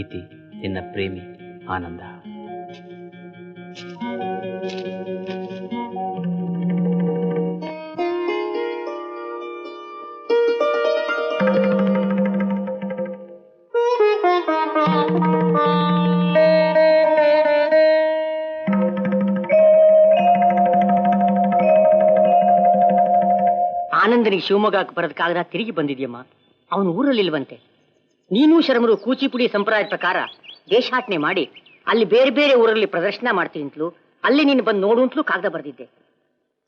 ಇತಿ ನಿನ್ನ ಪ್ರೇಮಿ ಆನಂದ.
ಆನಂದನಿಗೆ ಶಿವಮೊಗ್ಗಕ್ಕೆ ಬರದ ಕಾಗದ ತಿರುಗಿ ಬಂದಿದ್ಯಮ್ಮ. ಅವನು ಊರಲ್ಲಿಲ್ವಂತೆ. ನೀನು ಶರ್ಮರು ಕೂಚಿಪುಡಿ ಸಂಪ್ರದಾಯದ ಪ್ರಕಾರ ದೇಶಾಟನೆ ಮಾಡಿ ಅಲ್ಲಿ ಬೇರೆ ಬೇರೆ ಊರಲ್ಲಿ ಪ್ರದರ್ಶನ ಮಾಡ್ತೀನಿ ಅಂತಲೂ, ಅಲ್ಲಿ ನೀನು ಬಂದು ನೋಡು ಅಂತಲೂ ಕಾಗದ ಬರೆದಿದ್ದೆ.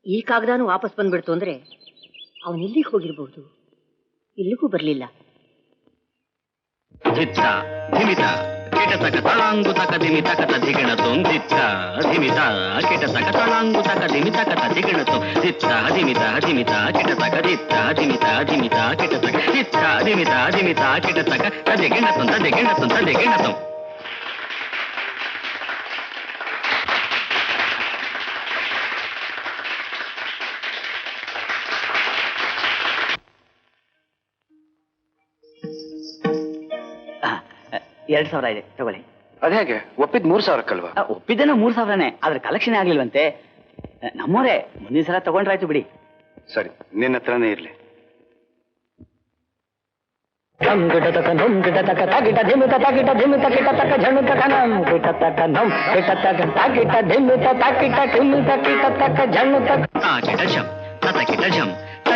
ಈ ಕಾಗದಾನು ವಾಪಸ್ ಬಂದ್ಬಿಡ್ತು ಅಂದ್ರೆ ಅವನು ಎಲ್ಲಿಗೆ ಹೋಗಿರ್ಬಹುದು? ಇಲ್ಲಿಗೂ ಬರಲಿಲ್ಲ.
ಧಿತ್ತ ಧಿಮಿತ ಕಿಟತಕ ತಳಾಂಗು ತಕ ಧಿಮಿತಕತ ಧಿಗಣತೋಂ ಧಿತ್ತ ಧಿಮಿತ ಕಿಟತಕ ತಳಾಂಗು ತಕ ಧಿಮಿತಕತ ಧಿಗಣತೋಂ ಧಿತ್ತ ಧಿಮಿತ ಧಿಮಿತ ಕಿಟತಕ ಧಿತ್ತ ಧಿಮಿತ ಧಿಮಿತ ಕಿಟತಕ ಧಿತ್ತ ಧಿಮಿತ ಧಿಮಿತ ಕಿಟತಕ ತದಿಗಣತೋಂ ತದಿಗಣತೋಂ ತದಿಗಣತೋಂ.
$2,000 ಇದೆ, ತಗೊಳ್ಳಿ.
ಅದೇಗೆ ಒಪ್ಪಿದ್ 3,000ಕ್ಕಲ್ವಾ?
ಒಪ್ಪಿದ್ದೇನೋ 3,000ನೇ, ಆದ್ರೆ ಕಲೆಕ್ಷನ್ ಆಗ್ಲಿಲ್ವಂತೆ. ನಮ್ಮೋರೇ, ಮುಂದಿನ ಸಲ ತಗೊಂಡ್ರಾಯ್ತು ಬಿಡಿ.
ಸರಿ, ನಿನ್ನ ಹತ್ರನೇ ಇರ್ಲಿ.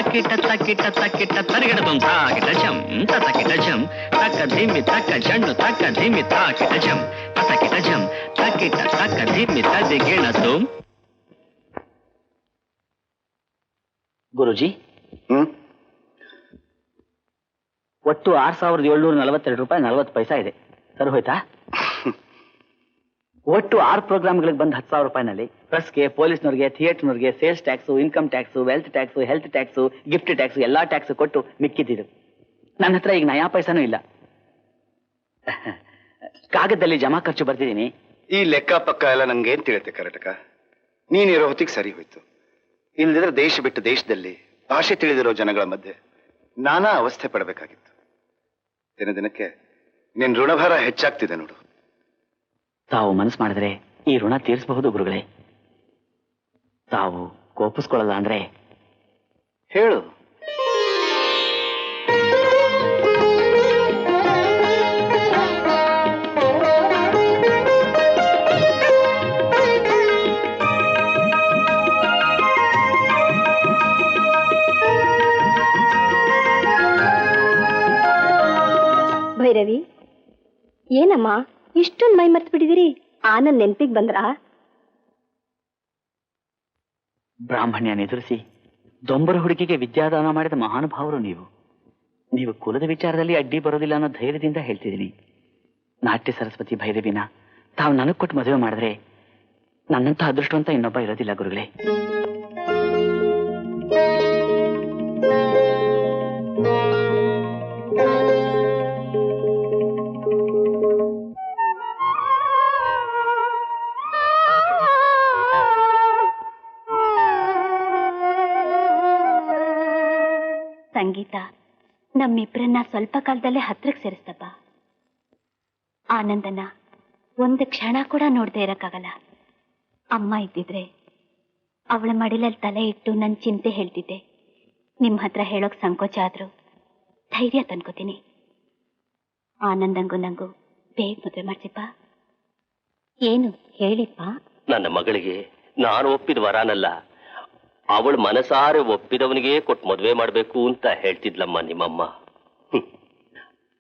ತಕಿಟ ತಕಿಟ ತಕಿಟ ತರಿಗಡತಂ ತಾಕಿಟ ಜಂ ತಕಿಟ ಜಂ ತಕ ಧಿಮಿ ತಕ ಜಣ್ಣು ತಕ ಧಿಮಿ ತಾಕಿಟ ಜಂ ತಕಿಟ ಜಂ ತಕಿಟ ತಕ ಧಿಮಿ ತದಿಗಿಣತು.
ಗುರುಜಿ, ಒಟ್ಟು $6,742.40 ಇದೆ. ಸರಿ ಹೋಯ್ತಾ? ಒಟ್ಟು 6 ಪ್ರೋಗ್ರಾಮ್ಗಳಿಗೆ ಬಂದು $10,000 ಪ್ರೆಸ್ಗೆ, ಪೊಲೀಸ್ನವ್ರಿಗೆ, ಥಿಯೇಟರ್ನವ್ರಿಗೆ, sales tax, income tax, wealth tax, health tax, gift tax, ಎಲ್ಲಾ ಟ್ಯಾಕ್ಸ್ ಕೊಟ್ಟು ಮಿಕ್ಕಿದ್ದು. ನನ್ನ ಹತ್ರ ಈಗ ನಯಾ ಪೈಸಾನೂ ಇಲ್ಲ. ಕಾಗದದಲ್ಲಿ ಜಮಾ ಖರ್ಚು ಬರ್ತಿದ್ದೀನಿ.
ಈ ಲೆಕ್ಕ ಪಕ್ಕ ಎಲ್ಲ ನಂಗೆ ಏನ್ ತಿಳಿಯುತ್ತೆ ಕರ್ನಾಟಕ? ನೀನಿರೋ ಹೊತ್ತಿಗೆ ಸರಿ ಹೋಯ್ತು. ಇಲ್ದಿದ್ರೆ ದೇಶ ಬಿಟ್ಟು ದೇಶದಲ್ಲಿ ಭಾಷೆ ತಿಳಿದಿರೋ ಜನಗಳ ಮಧ್ಯೆ ನಾನಾ ಅವಸ್ಥೆ ಪಡಬೇಕಾಗಿತ್ತು. ದಿನ ದಿನಕ್ಕೆ ನಿನ್ ಋಣಭಾರ ಹೆಚ್ಚಾಗ್ತಿದೆ ನೋಡು.
ತಾವು ಮನಸ್ಸು ಮಾಡಿದ್ರೆ ಈ ಋಣ ತೀರಿಸಬಹುದು ಗುರುಗಳೇ. ತಾವು ಕೋಪಿಸ್ಕೊಳ್ಳಲ್ಲ ಅಂದ್ರೆ
ಹೇಳು.
ಭೈರವಿ, ಏನಮ್ಮ ಇಷ್ಟೊಂದು ಮೈ ಮರ್ತು ಬಿಟ್ಟಿದಿರಿ? ಆನಂದ್ ನೆನ್ಪಿಗ್ ಬಂದ್ರಾ?
ಬ್ರಾಹ್ಮಣ್ಯನ ಎದುರಿಸಿ ದೊಂಬರ ಹುಡುಗಿಗೆ ವಿದ್ಯಾದಾನ ಮಾಡಿದ ಮಹಾನುಭಾವರು ನೀವು ಕುಲದ ವಿಚಾರದಲ್ಲಿ ಅಡ್ಡಿ ಬರೋದಿಲ್ಲ ಅನ್ನೋ ಧೈರ್ಯದಿಂದ ಹೇಳ್ತಿದ್ದೀನಿ. ನಾಟ್ಯ ಸರಸ್ವತಿ ಭೈರವಿನ ತಾವು ನನಗೆ ಕೊಟ್ಟು ಮದುವೆ ಮಾಡಿದ್ರೆ ನನ್ನಂತ ಅದೃಷ್ಟವಂತ ಇನ್ನೊಬ್ಬ ಇರೋದಿಲ್ಲ ಗುರುಗಳೇ.
ಸಂಗೀತ ನಮ್ಮಿಬ್ಬರನ್ನ ಸ್ವಲ್ಪ ಕಾಲದಲ್ಲೇ ಹತ್ರಕ್ಕೆ ಸೇರಿಸ್ತಪ್ಪ. ಆನಂದನ ಒಂದು ಕ್ಷಣ ಕೂಡ ನೋಡ್ದೇ ಇರಕ್ಕಾಗಲ್ಲ. ಅಮ್ಮ ಇದ್ದಿದ್ರೆ ಅವಳ ಮಡಿಲಲ್ಲಿ ತಲೆ ಇಟ್ಟು ನನ್ನ ಚಿಂತೆ ಹೇಳ್ತಿದ್ದೆ. ನಿಮ್ಮ ಹತ್ರ ಹೇಳೋಕ್ ಸಂಕೋಚ ಆದ್ರೂ ಧೈರ್ಯ ತಂದ್ಕೋತೀನಿ. ಆನಂದಂಗೂ ನಂಗೂ ಬೇಗ ಮದುವೆ ಮಾಡ್ಸಿಪ್ಪ. ಏನು ಹೇಳಿಪ್ಪ?
ನನ್ನ ಮಗಳಿಗೆ ನಾನು ಒಪ್ಪಿದ ವರಾನಲ್ಲ, ಅವಳು ಮನಸಾರೆ ಒಪ್ಪಿದವನಿಗೆ ಕೊಟ್ಟು ಮದುವೆ ಮಾಡಬೇಕು ಅಂತ ಹೇಳ್ತಿದ್ಲಮ್ಮ ನಿಮ್ಮಮ್ಮ.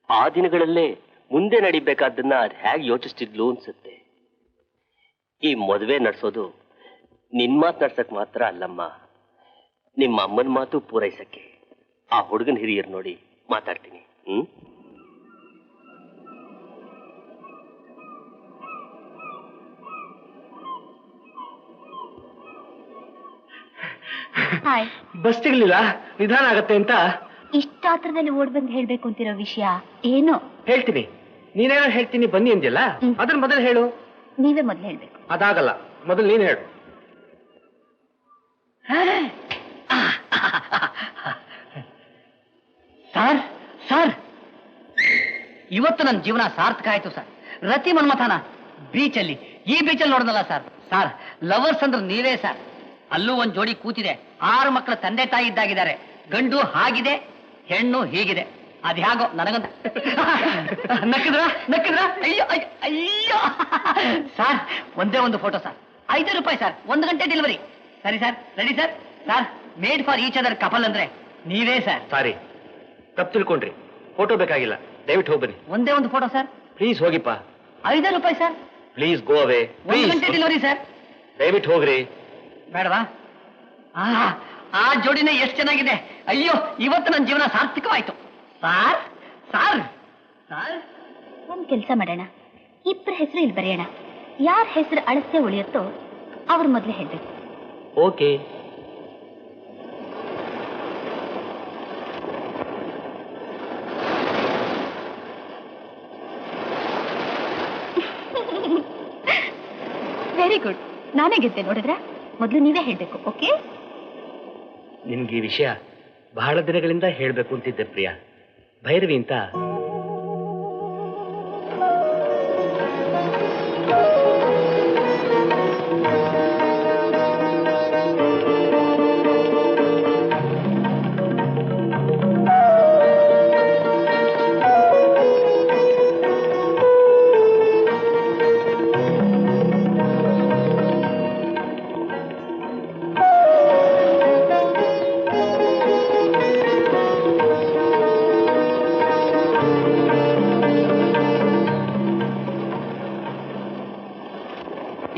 ಆ ದಿನಗಳಲ್ಲೇ ಮುಂದೆ ನಡಿಬೇಕಾದ್ದನ್ನ ಅದು ಹೇಗೆ ಯೋಚಿಸ್ತಿದ್ಲು ಅನ್ಸುತ್ತೆ. ಈ ಮದುವೆ ನಡೆಸೋದು ನಿನ್ ಮಾತು ನಡ್ಸಕ್ ಮಾತ್ರ ಅಲ್ಲಮ್ಮ, ನಿಮ್ಮ ಅಮ್ಮನ ಮಾತು ಪೂರೈಸಕ್ಕೆ. ಆ ಹುಡುಗನ ಹಿರಿಯರು ನೋಡಿ ಮಾತಾಡ್ತೀನಿ.
ಬಸ್ ಸಿಗ್ಲಿಲ್ಲ, ನಿಧಾನ ಆಗತ್ತೆ ಅಂತ
ಇಷ್ಟಾತ್ರದಲ್ಲಿ ಓಡ್ ಬಂದು ಹೇಳ್ಬೇಕು ಅಂತಿರೋ ವಿಷಯ ಏನು?
ಹೇಳ್ತೀನಿ. ನೀನೇನೋ ಹೇಳ್ತೀನಿ ಬನ್ನಿ ಅಂದಿಲ್ಲ, ಅದನ್ನ ಮೊದಲು ಹೇಳು.
ನೀವೇ ಮೊದಲು ಹೇಳ್ಬೇಕು.
ಅದಾಗಲ್ಲ, ಮೊದಲು ನೀನ್ ಹೇಳು.
ಸರ್ ಸರ್ ಇವತ್ತು ನನ್ನ ಜೀವನ ಸಾರ್ಥಕ ಆಯ್ತು ಸರ್. ರತಿ ಮನ್ಮಥನ ಬೀಚಲ್ಲಿ, ಈ ಬೀಚಲ್ಲಿ ನೋಡಿದ್ನಲ್ಲ ಸರ್. ಸರ್ ಲವರ್ಸ್ ಅಂದ್ರೆ ನೀವೇ ಸರ್. ಅಲ್ಲೂ ಒಂದ್ ಜೋಡಿ ಕೂತಿದೆ, 6 ಮಕ್ಕಳ ತಂದೆ ತಾಯಿ ಇದ್ದಾಗಿದ್ದಾರೆ. ಗಂಡು ಹಾಗಿದೆ, ಹೆಣ್ಣು ಹೀಗಿದೆ. ಅದ್ಯಾಗೋ ನನಗಂತ ನಕ್ಕಿದ್ರ ನಕ್ಕಿದ್ರ ಅಯ್ಯೋ ಅಯ್ಯೋ. ಸರ್ ಒಂದೇ ಒಂದು ಫೋಟೋ ಸರ್, 5 ರೂಪಾಯಿ ಸರ್, 1 ಗಂಟೆ ಡೆಲಿವರಿ. ಸರಿ sir, ready sir. Sir made for each other couple ಅಂದ್ರೆ ನೀವೇ ಸರ್.
ಸಾರಿ, ತಪ್ಪು ತಿಳ್ಕೊಂಡ್ರಿ. ಫೋಟೋ ಬೇಕಾಗಿಲ್ಲ, ದಯವಿಟ್ಟು ಹೋಗ್ಬನ್ನಿ.
ಒಂದೇ ಒಂದು ಫೋಟೋ ಸರ್.
ಪ್ಲೀಸ್ ಹೋಗಿಪ್ಪ.
5 ರೂಪಾಯಿ ಸರ್.
ಪ್ಲೀಸ್ ಗೋ ಅವೇ.
1 ಗಂಟೆ ಡೆಲಿವರಿ ಸರ್.
ದಯವಿಟ್ಟು ಹೋಗ್ರಿ.
ಬೇಡವಾ? ಆ ಜೋಡಿನೇ ಎಷ್ಟು ಚೆನ್ನಾಗಿದೆ. ಅಯ್ಯೋ ಇವತ್ತು ನನ್ನ ಜೀವನ ಸಾರ್ಥಕವಾಯ್ತು. ಸಾರ್ ಸಾರ್ ಸಾರ್
ಒಂದ್ ಕೆಲಸ ಮಾಡೋಣ, ಇಬ್ಬರ ಹೆಸರು ಇಲ್ಲಿ ಬರೆಯೋಣ. ಯಾರ ಹೆಸರು ಅಳಸೆ ಉಳಿಯುತ್ತೋ ಅವ್ರ ಮೊದಲೇ ಹೇಳ್ಬೇಕು.
ಓಕೆ.
Very good. ನಾನೇ ಗೆದ್ದೆ ನೋಡಿದ್ರ. ಮೊದಲು ನೀವೇ ಹೇಳ್ಬೇಕು. ಓಕೆ?
ನಿನ್ಗೆ ಈ ವಿಷಯ ಬಹಳ ದಿನಗಳಿಂದ ಹೇಳ್ಬೇಕು ಅಂತಿದ್ದೆ ಪ್ರಿಯಾ. ಭೈರವಿ ಅಂತ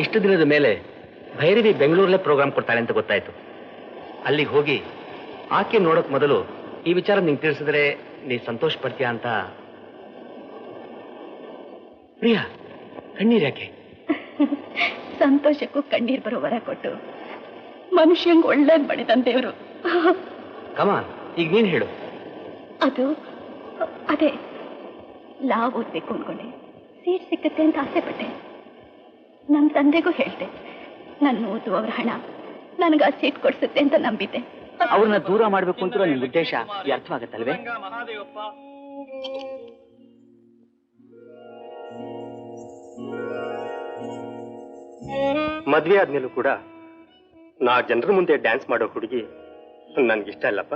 ಇಷ್ಟು ದಿನದ ಮೇಲೆ ಭೈರವಿ ಬೆಂಗಳೂರಲ್ಲೇ ಪ್ರೋಗ್ರಾಮ್ ಕೊಡ್ತಾಳೆ ಅಂತ ಗೊತ್ತಾಯ್ತು. ಅಲ್ಲಿಗೆ ಹೋಗಿ ಆಕೆ ನೋಡೋಕ್ ಮೊದಲು ಈ ವಿಚಾರ ನಿಂಗೆ ತಿಳಿಸಿದ್ರೆ ನೀ ಸಂತೋಷ ಪಡ್ತೀಯಾ ಅಂತ. ಪ್ರಿಯಾ, ಕಣ್ಣೀರ್ ಯಾಕೆ?
ಸಂತೋಷಕ್ಕೂ ಕಣ್ಣೀರ್ ಬರೋ ವರ ಕೊಟ್ಟು ಮನುಷ್ಯಂಗ್ ಒಳ್ಳೇದ್ ಮಾಡಿದಂತ ದೇವ್ರು.
ಕಮಾನ್, ಈಗ ನೀನ್ ಹೇಳು.
ಅದು ಅದೇ ಲಾ ಓದ್ಬೇಕು ಅನ್ಕೊಂಡೆ, ಸೀಟ್ ಸಿಕ್ಕತ್ತೆ ಅಂತ ಆಸೆ ಪಟ್ಟೆ. ನಮ್ಮ ತಂದೆಗೂ ಹೇಳ್ದೆ, ನನ್ನ ಓದುವವ್ರ ಹಣ ನನಗೆ ಆ ಸೀಟ್ ಕೊಡ್ಸುತ್ತೆ ಅಂತ ನಂಬಿದ್ದೆ.
ಅವ್ರನ್ನ ದೂರ ಮಾಡ್ಬೇಕು ಅಂತ ನಿಮ್ ಉದ್ದೇಶ ಅರ್ಥವಾಗತ್ತಲ್ವೇ?
ಮದ್ವೆ ಆದ್ಮೇಲೂ ಕೂಡ ನಾ ಜನರ ಮುಂದೆ ಡ್ಯಾನ್ಸ್ ಮಾಡೋ ಹುಡುಗಿ ನನ್ಗಿಷ್ಟ ಇಲ್ಲಪ್ಪ.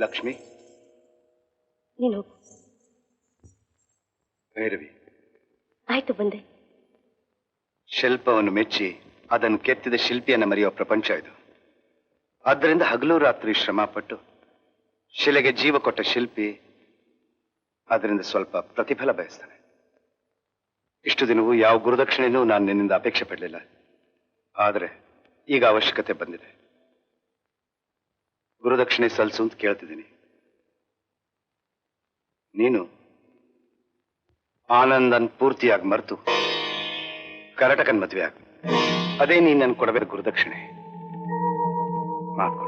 ಲಕ್ಷ್ಮಿ,
ನೀನು
ಭೈರವಿ.
ಆಯ್ತು, ಬಂದೆ.
ಶಿಲ್ಪವನ್ನು ಮೆಚ್ಚಿ ಅದನ್ನು ಕೆತ್ತಿದ ಶಿಲ್ಪಿಯನ್ನು ಮರೆಯುವ ಪ್ರಪಂಚ ಇದು. ಆದ್ದರಿಂದ ಹಗಲು ರಾತ್ರಿ ಶ್ರಮ ಪಟ್ಟು ಶಿಲೆಗೆ ಜೀವ ಕೊಟ್ಟ ಶಿಲ್ಪಿ ಅದರಿಂದ ಸ್ವಲ್ಪ ಪ್ರತಿಫಲ ಬಯಸ್ತಾನೆ. ಇಷ್ಟು ದಿನವೂ ಯಾವ ಗುರುದಕ್ಷಿಣೆನೂ ನಾನು ನಿನ್ನಿಂದ ಅಪೇಕ್ಷೆ ಪಡಲಿಲ್ಲ. ಆದರೆ ಈಗ ಅವಶ್ಯಕತೆ ಬಂದಿದೆ. ಗುರುದಕ್ಷಿಣೆ ಸಲ್ಲಿಸು ಅಂತ ಕೇಳ್ತಿದ್ದೀನಿ. ನೀನು ಆನಂದನ್ ಪೂರ್ತಿಯಾಗಿ ಮರೆತು ಕರಟಕನ್ ಮದುವೆ ಆಗ. ಅದೇ ನೀನು ನನ್ ಕೊಡಬೇಕು ಗುರುದಕ್ಷಿಣೆ. ಮಾತು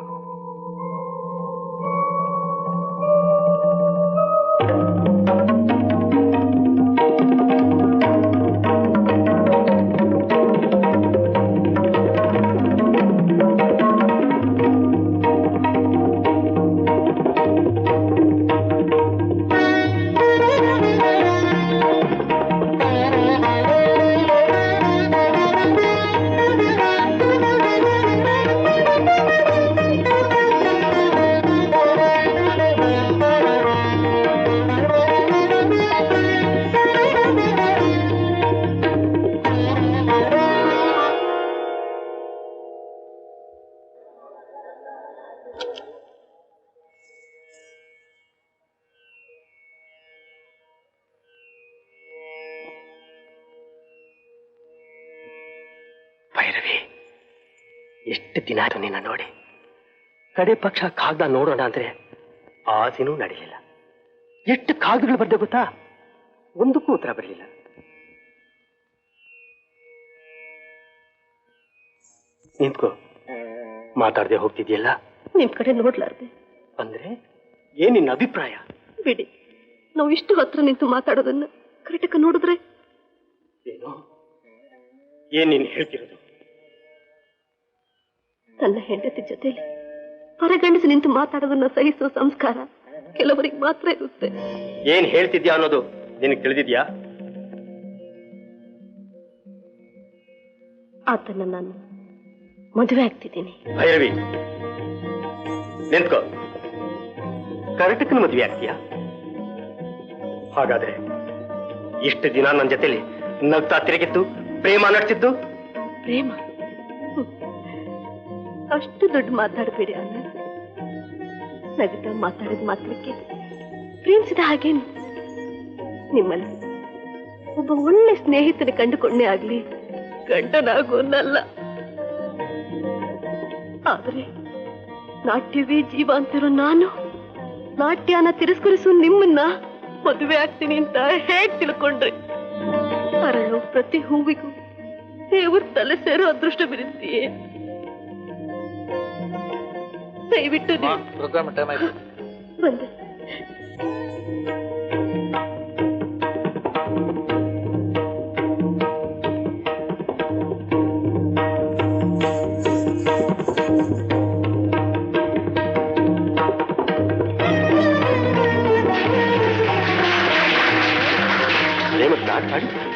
ಭೈರವಿ, ಎಷ್ಟು ದಿನ ಆಯ್ತು ನಿನ್ನ ನೋಡಿ. ಕಡೆ ಪಕ್ಷ ಕಾಗ್ದ ನೋಡೋಣ ಅಂದ್ರೆ ಆಸೆನೂ ನಡೀಲಿಲ್ಲ. ಎಷ್ಟು ಕಾಗದಗಳು ಬರ್ದೆ ಗೊತ್ತಾ, ಒಂದಕ್ಕೂ ಉತ್ತರ ಬರಲಿಲ್ಲ. ನಿಂತ್ಕೋ, ಮಾತಾಡದೆ ಹೋಗ್ತಿದ್ಯಲ್ಲ.
ನಿಮ್ ಕಡೆ ನೋಡ್ಲಾರ್ದೆ
ಅಂದ್ರೆ ಏನ್ ನಿನ್ನ ಅಭಿಪ್ರಾಯ?
ಬಿಡಿ, ನಾವು ಇಷ್ಟು ಹತ್ರ ನಿಂತು ಮಾತಾಡೋದನ್ನ ಕರೆಕ್ಟಕ ನೋಡಿದ್ರೆ
ಏನು, ಏನ್ ನೀನ್ ಹೇಳ್ತಿರೋದು?
ತನ್ನ ಹೆಂಡತಿ ಜೊತೆಲಿ ಹೊರಗಂಡಿಸಿ ನಿಂತು ಮಾತಾಡೋದನ್ನ ಸಹಿಸುವ ಸಂಸ್ಕಾರ ಕೆಲವರಿಗೆ ಮಾತ್ರ ಇರುತ್ತೆ.
ಏನ್ ಹೇಳ್ತಿದ್ಯಾ ಅನ್ನೋದು ನಿನಗೆ ತಿಳಿದಿದ್ಯಾ?
ಆತನ್ನ ನಾನು ಮದುವೆ ಆಗ್ತಿದ್ದೀನಿ.
ಭೈರವಿ, ನಿಂತ್ಕೋ. ಕರೆಕ್ಟಕ್ಕನ ಮದುವೆ ಆಗ್ತೀಯಾ? ಹಾಗಾದ್ರೆ ಇಷ್ಟು ದಿನ ನನ್ನ ಜೊತೆಲಿ ನಗ್ತಾ ತಿರುಗಿತ್ತು, ಪ್ರೇಮ ನಡೆಸಿದ್ದು?
ಪ್ರೇಮ? ಅಷ್ಟು ದೊಡ್ಡ ಮಾತಾಡಬೇಡಿ ಅಣ್ಣ. ನಗುತ್ತಾ ಮಾತಾಡಿದ ಮಾತ್ರಕ್ಕೆ ಪ್ರೇಮಿಸಿದ ಹಾಗೇನು? ನಿಮ್ಮಲ್ಲಿ ಒಬ್ಬ ಒಳ್ಳೆ ಸ್ನೇಹಿತನ ಕಂಡುಕೊಂಡೇ ಆಗ್ಲಿ ಗಂಡನಾಗೋನಲ್ಲ. ಆದ್ರೆ ನಾಟ್ಯವೇ ಜೀವ ಅಂತಿರೋ ನಾನು ನಾಟ್ಯನ ತಿರಸ್ಕರಿಸು ನಿಮ್ಮನ್ನ ಮದುವೆ ಆಗ್ತೀನಿ ಅಂತ ಹೇಗ್ ತಿಳ್ಕೊಂಡ್ರಿ? ಅರಳು ಪ್ರತಿ ಹೂವಿಗೂ ದೇವ್ರ ತಲೆ ಸೇರೋ ಅದೃಷ್ಟ ಬಿರುತ್ತೀಯೇ? ದಯವಿಟ್ಟು ಬಂದೆ.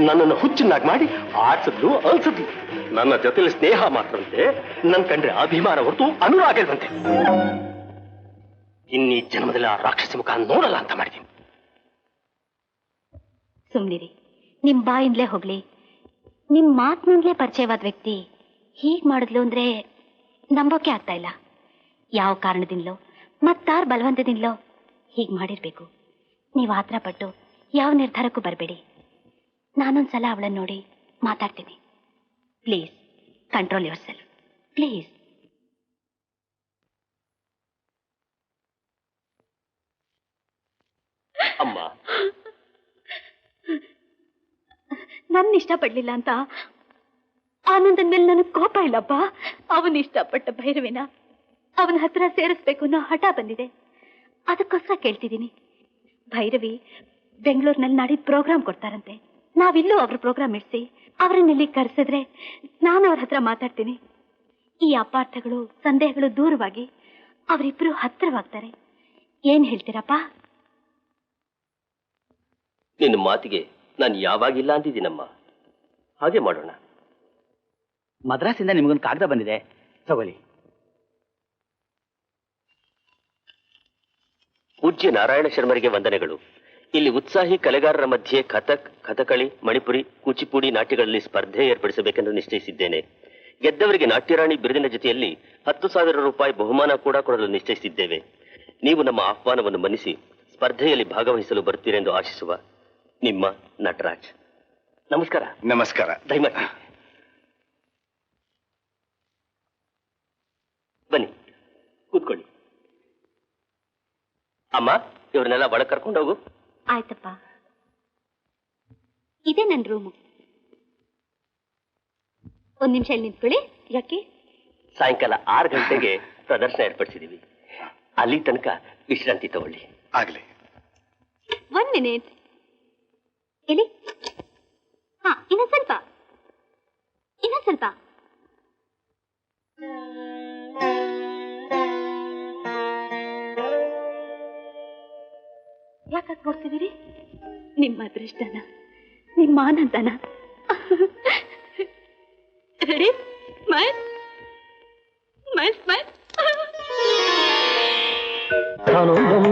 ನನ್ನನ್ನು ಹುಚ್ಚನ್ನಾಗಿ ಮಾಡಿ ಆಡ್ಸಿದ್ಲು, ಅಲ್ಸಿದ್ಲು. ನನ್ನ ಜೊತೆಲಿ ಸ್ನೇಹ ಮಾತ್ರವಂತೆ, ನನ್ ಕಂಡ್ರೆ ಅಭಿಮಾನ ಹೊರತು ಅನುರಾಗ ಇಲ್ವಂತೆ. ಇನ್ನೀ ಜನ್ಮದಲ್ಲಿ ಆ ರಾಕ್ಷಸಿ ಮುಖ ನೋಡಲ್ಲ ಅಂತ ಮಾಡಿದ್ದೀನಿ.
ಸುಮ್ನಿರಿ, ನಿಮ್ ಬಾಯಿಂದಲೇ ಹೋಗ್ಲಿ. ನಿಮ್ ಮಾತಿನಿಂದಲೇ ಪರಿಚಯವಾದ ವ್ಯಕ್ತಿ ಹೀಗ್ ಮಾಡಿದ್ಲು ಅಂದ್ರೆ ನಂಬೋಕೆ ಆಗ್ತಾ ಇಲ್ಲ. ಯಾವ ಕಾರಣದಿಂದಲೋ ಮತ್ತಾರ್ ಬಲವಂತದಿಂದಲೋ ಹೀಗ್ ಮಾಡಿರ್ಬೇಕು. ನೀವು ಆತರ ಪಟ್ಟು ಯಾವ ನಿರ್ಧಾರಕ್ಕೂ ಬರಬೇಡಿ. ನಾನೊಂದ್ಸಲ ಅವಳನ್ನ ನೋಡಿ ಮಾತಾಡ್ತೀನಿ. Please control your self, please.
ಅಮ್ಮ,
ನನ್ನ ಇಷ್ಟಪಡ್ಲಿಲ್ಲ ಅಂತ ಆನಂದನ್ ಮೇಲೆ ನನಗೆ ಕೋಪ ಇಲ್ಲಪ್ಪ. ಅವನ್ ಇಷ್ಟಪಟ್ಟ ಭೈರವಿನ ಅವನ ಹತ್ರ ಸೇರಿಸ್ಬೇಕು ಅನ್ನೋ ಹಠ ಬಂದಿದೆ. ಅದಕ್ಕೋಸ್ಕರ ಕೇಳ್ತಿದ್ದೀನಿ. ಭೈರವಿ ಬೆಂಗಳೂರಿನಲ್ಲಿ ನಾಡಿದ್ದು ಪ್ರೋಗ್ರಾಮ್ ಕೊಡ್ತಾರಂತೆ. ನಾವಿಲ್ಲೂ ಅವ್ರ ಪ್ರೋಗ್ರಾಮ್ ಇಡ್ಸಿ ಅವರನ್ನೆಲ್ಲಿ ಕರೆಸಿದ್ರೆ ನಾನು ಅವ್ರ ಹತ್ರ ಮಾತಾಡ್ತೀನಿ. ಈ ಅಪಾರ್ಥಗಳು ಸಂದೇಹಗಳು ದೂರವಾಗಿ ಅವರಿಬ್ರು ಹತ್ತಿರವಾಗ್ತಾರೆ. ಏನ್ ಹೇಳ್ತೀರಪ್ಪ?
ನಿನ್ನ ಮಾತಿಗೆ ನಾನು ಯಾವಾಗಿಲ್ಲ ಅಂತಿದ್ದೀನಮ್ಮ. ಹಾಗೆ ಮಾಡೋಣ.
ಮದ್ರಾಸಿಂದ ನಿಮಗೊಂದು ಕಾಗದ ಬಂದಿದೆ, ತಗೊಳ್ಳಿ.
ಪೂಜ್ಯ ನಾರಾಯಣ ಶರ್ಮರಿಗೆ ವಂದನೆಗಳು. ಇಲ್ಲಿ ಉತ್ಸಾಹಿ ಕಲೆಗಾರರ ಮಧ್ಯೆ ಕಥಕ್, ಕಥಕಳಿ, ಮಣಿಪುರಿ, ಕೂಚಿಪುಡಿ ನಾಟ್ಯಗಳಲ್ಲಿ ಸ್ಪರ್ಧೆ ಏರ್ಪಡಿಸಬೇಕೆಂದು ನಿಶ್ಚಯಿಸಿದ್ದೇನೆ. ಗೆದ್ದವರಿಗೆ ನಾಟ್ಯರಾಣಿ ಬಿರುದಿನ ಜೊತೆಯಲ್ಲಿ 10,000 ರೂಪಾಯಿ ಬಹುಮಾನ ಕೂಡ ಕೊಡಲು ನಿಶ್ಚಯಿಸಿದ್ದೇವೆ. ನೀವು ನಮ್ಮ ಆಹ್ವಾನವನ್ನು ಮನ್ನಿಸಿ ಸ್ಪರ್ಧೆಯಲ್ಲಿ ಭಾಗವಹಿಸಲು ಬರ್ತೀರೆಂದು ಆಶಿಸುವ ನಿಮ್ಮ ನಟರಾಜ್. ನಮಸ್ಕಾರ.
ನಮಸ್ಕಾರ.
ದಯಮಾಡಿ ಬನ್ನಿ, ಕೂತ್ಕೊಳ್ಳಿ. ಅಮ್ಮ, ಇವ್ರನ್ನೆಲ್ಲ ಒಳಗೆ ಕರ್ಕೊಂಡು ಹೋಗು.
ಆಯ್ತಪ್ಪ. ಇದೇ ನನ್ನ ರೂಮು. ಒಂದ್ ನಿಮಿಷ ಇಲ್ಲಿ ನಿಂತ್ಕೊಳ್ಳಿ. ಯಾಕೆ?
ಸಾಯಂಕಾಲ 6 ಗಂಟೆಗೆ ಪ್ರದರ್ಶನ ಏರ್ಪಡಿಸಿದೀವಿ. ಅಲ್ಲಿ ತನಕ ವಿಶ್ರಾಂತಿ ತಗೊಳ್ಳಿ.
ಆಗ್ಲಿ.
1 ಮಿನಿಟ್. ಎಲ್ಲಿ? ಹಾ, ಇನ್ನೊಂದ್ ಸ್ವಲ್ಪ. ಯಾಕಾಗ್ ನೋಡ್ತಿದ್ದೀರಿ? ನಿಮ್ಮ ಅದೃಷ್ಟನ, ನಿಮ್ಮ ಆನಂದನ. ರೆಡಿ? ಸ್ಮೈಲ್.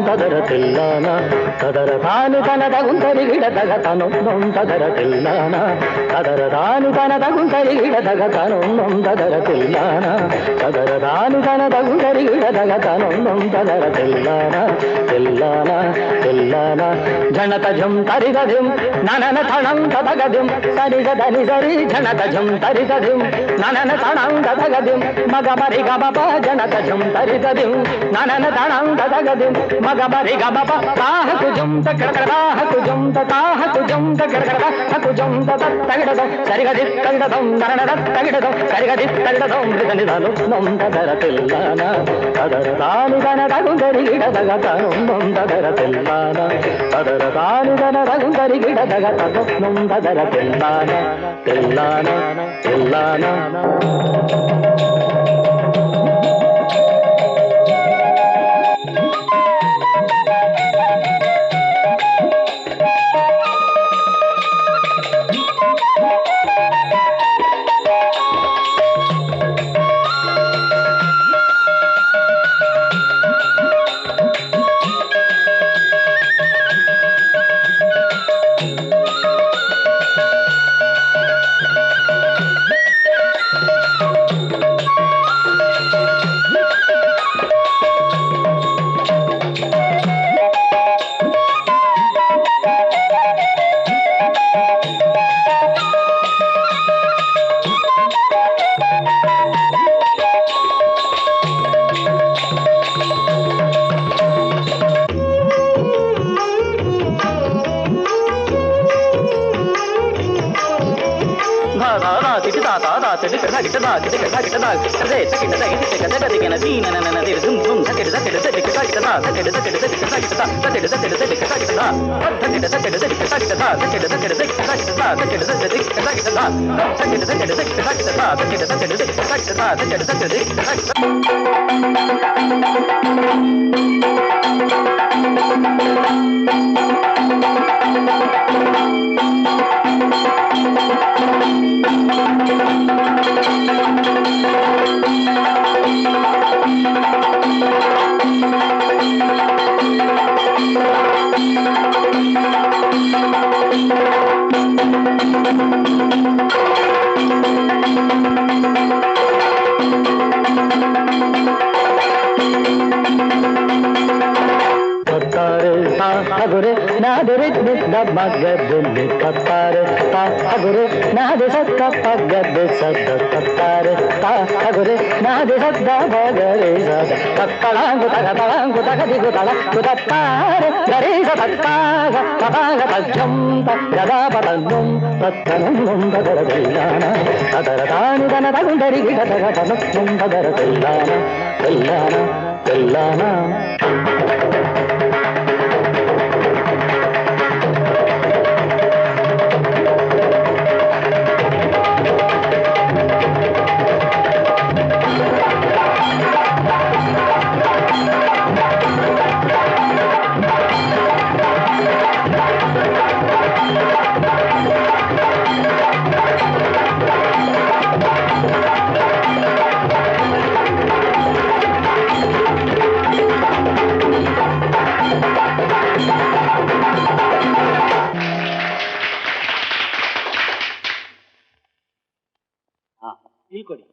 ತದರ ತಿಲ್ಲಾನ ತದರ ತಾನು ತನದ ಗುಂತರಿ ಗಿಡದಗ ತನೊಂದರ ತಿಲ್ಲಾನ ತದರ ತಾನು ತನದ ಗುಂತರಿ ಗಿಡದಗ ತನೊಂದರ ತಿಲ್ಲಾನ ತದರ ತಾನು ತನದ ಗುಂತರಿ ಗಿಡದಗ ತನೊಂದರ ತಿಲ್ಲಾನ ತಿಲ್ಲಾನ ತಿಲ್ಲಾನ ಜನತ ಝಂ ತರಿದ ಧಿಂ ನನನ ಥಣಂ ತದಗದಿಂ ಸರಿಗ ಧನಿ ಸರಿ ಜನತ ಝಂ ತರಿದ ಧಿಂ ನನನ ಥಣಂ ತದಗದಿಂ ಮಗ ಮರಿ ಗಬಪ ಜನತ ಝಂ ತರಿದ ಧಿಂ ನನನ ಥಣಂ ತದಗದಿಂ ಮಗ ಮರಿ ಗಬಪ ತಾಹ ಕುಜಂ ತಕಡಕಡಾಹ ಕುಜಂ ತಾಹ ಕುಜಂ ತಕಡಕಡಾಹ ಕುಜಂ ತಗಡದ ಸರಿಗದಿ ತಗಡದಂ ನರಣದ ತಗಡದ ಸರಿಗದಿ ತಗಡದಂ ಮೃದನಿದನು ನೊಂದದರ ತಿಲ್ಲಾನ ಅದರ ತಾನು ದನದ ಗುಂದರಿ ಗಿಡದಗ ತನೊಂದರ ತಿಲ್ಲಾನ ಅದರ ತಾನು ದನದ ಗುಂದರಿ ಗಿಡದಗ ತನೊಂದರ ತಿಲ್ಲಾನ ತಿಲ್ಲಾನ ತಿಲ್ಲಾನ. ಮಗದಲ್ಲಿ ಕತ್ತಾರೆ ಹಗುರೆ ನಾದೆ ಸತ್ತ ಪಗದೆ ಸದ್ದ ಕತ್ತಾರೆ ಹಗುರೆ ನಾದೆ ಸದ್ದ ಬಗರೆ ಸದ ಕತ್ತಳಾಂಗು ತಗದಿಗು ತಳ ಕುತ್ತಾರೆ ಗರೀಸ ತತ್ತಾಗ ತದಾಗ ತಜ್ಜಂತ ಗದಾ ಪತನ್ನುಂ ತತ್ತನುಂದರ ತೆಲ್ಲಾನ ಅದರ ತಾನು ದನ ತಗುಂದರಿ ಗಿಡದಗ ತನುಂದರ ತೆಲ್ಲಾನ ತೆಲ್ಲಾನ ತೆಲ್ಲಾನ.
ಕೊಡಿ.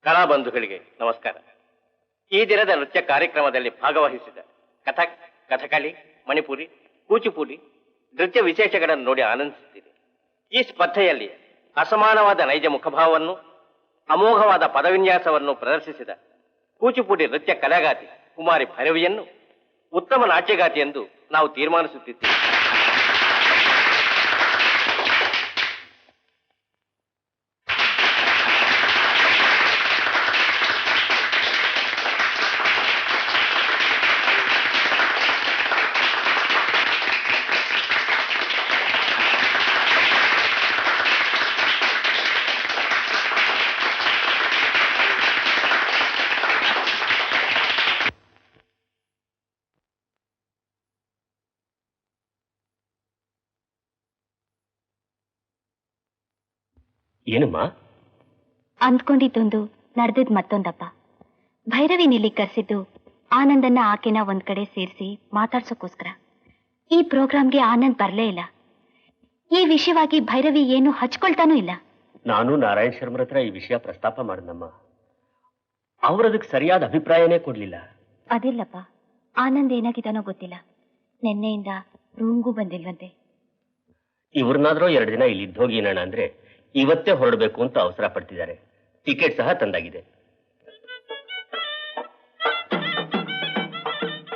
ಕಲಾಬಂಧುಗಳಿಗೆ ನಮಸ್ಕಾರ. ಈ ದಿನದ ನೃತ್ಯ ಕಾರ್ಯಕ್ರಮದಲ್ಲಿ ಭಾಗವಹಿಸಿದ ಕಥಕ್, ಕಥಕಳಿ, ಮಣಿಪುರಿ, ಕೂಚಿಪುಡಿ ನೃತ್ಯ ವಿಶೇಷಗಳನ್ನು ನೋಡಿ ಆನಂದಿಸುತ್ತಿದೆ. ಈ ಸ್ಪರ್ಧೆಯಲ್ಲಿ ಅಸಮಾನವಾದ ನೈಜ ಮುಖಭಾವವನ್ನು, ಅಮೋಘವಾದ ಪದವಿನ್ಯಾಸವನ್ನು ಪ್ರದರ್ಶಿಸಿದ ಕೂಚಿಪುಡಿ ನೃತ್ಯ ಕಲಾಗಾತಿ ಕುಮಾರಿ ಭೈರವಿಯನ್ನು ಉತ್ತಮ ನಾಟ್ಯಗಾತಿ ಎಂದು ನಾವು ತೀರ್ಮಾನಿಸುತ್ತಿದ್ದೇವೆ. ಏನಮ್ಮ?
ಅಂದ್ಕೊಂಡಿದ್ದೊಂದು ನಡೆದಿದ್ ಮತ್ತೊಂದಪ್ಪ. ಭೈರವಿನಿಲ್ಲಿ ಕರೆಸಿದ್ದು ಆನಂದನ್ನ ಆಕೆನ ಒಂದ್ ಕಡೆ ಸೇರಿಸಿ ಮಾತಾಡ್ಸೋಕ್ಕೋಸ್ಕರ. ಈ ಪ್ರೋಗ್ರಾಮ್ಗೆ ಆನಂದ್ ಬರ್ಲೇ ಇಲ್ಲ. ಈ ವಿಷಯವಾಗಿ ಭೈರವಿ ಏನು ಹಚ್ಕೊಳ್ತಾನೂ ಇಲ್ಲ.
ನಾನು ನಾರಾಯಣ್ ಶರ್ಮರ ಹತ್ರ ಈ ವಿಷಯ ಪ್ರಸ್ತಾಪ ಮಾಡಿದಮ್ಮ. ಅವರದಕ್ಕೆ ಸರಿಯಾದ ಅಭಿಪ್ರಾಯನೇ ಕೊಡ್ಲಿಲ್ಲ.
ಅದಿಲ್ಲಪ್ಪ, ಆನಂದ್ ಏನಾಗಿದ್ದಾನೋ ಗೊತ್ತಿಲ್ಲ. ನಿನ್ನೆಯಿಂದ ರೂಮ್ಗೂ ಬಂದಿಲ್ವಂತೆ.
ಇವ್ರನ್ನಾದ್ರೂ 2 ದಿನ ಇಲ್ಲಿ ಇದ್ದೋಗಿ ಏನಣ್ಣ ಅಂದ್ರೆ ಇವತ್ತೇ ಹೊರಡಬೇಕು ಅಂತ ಅವಸರ ಪಡ್ತಿದ್ದಾರೆ. ಟಿಕೆಟ್ ಸಹ ತಂದಾಗಿದೆ.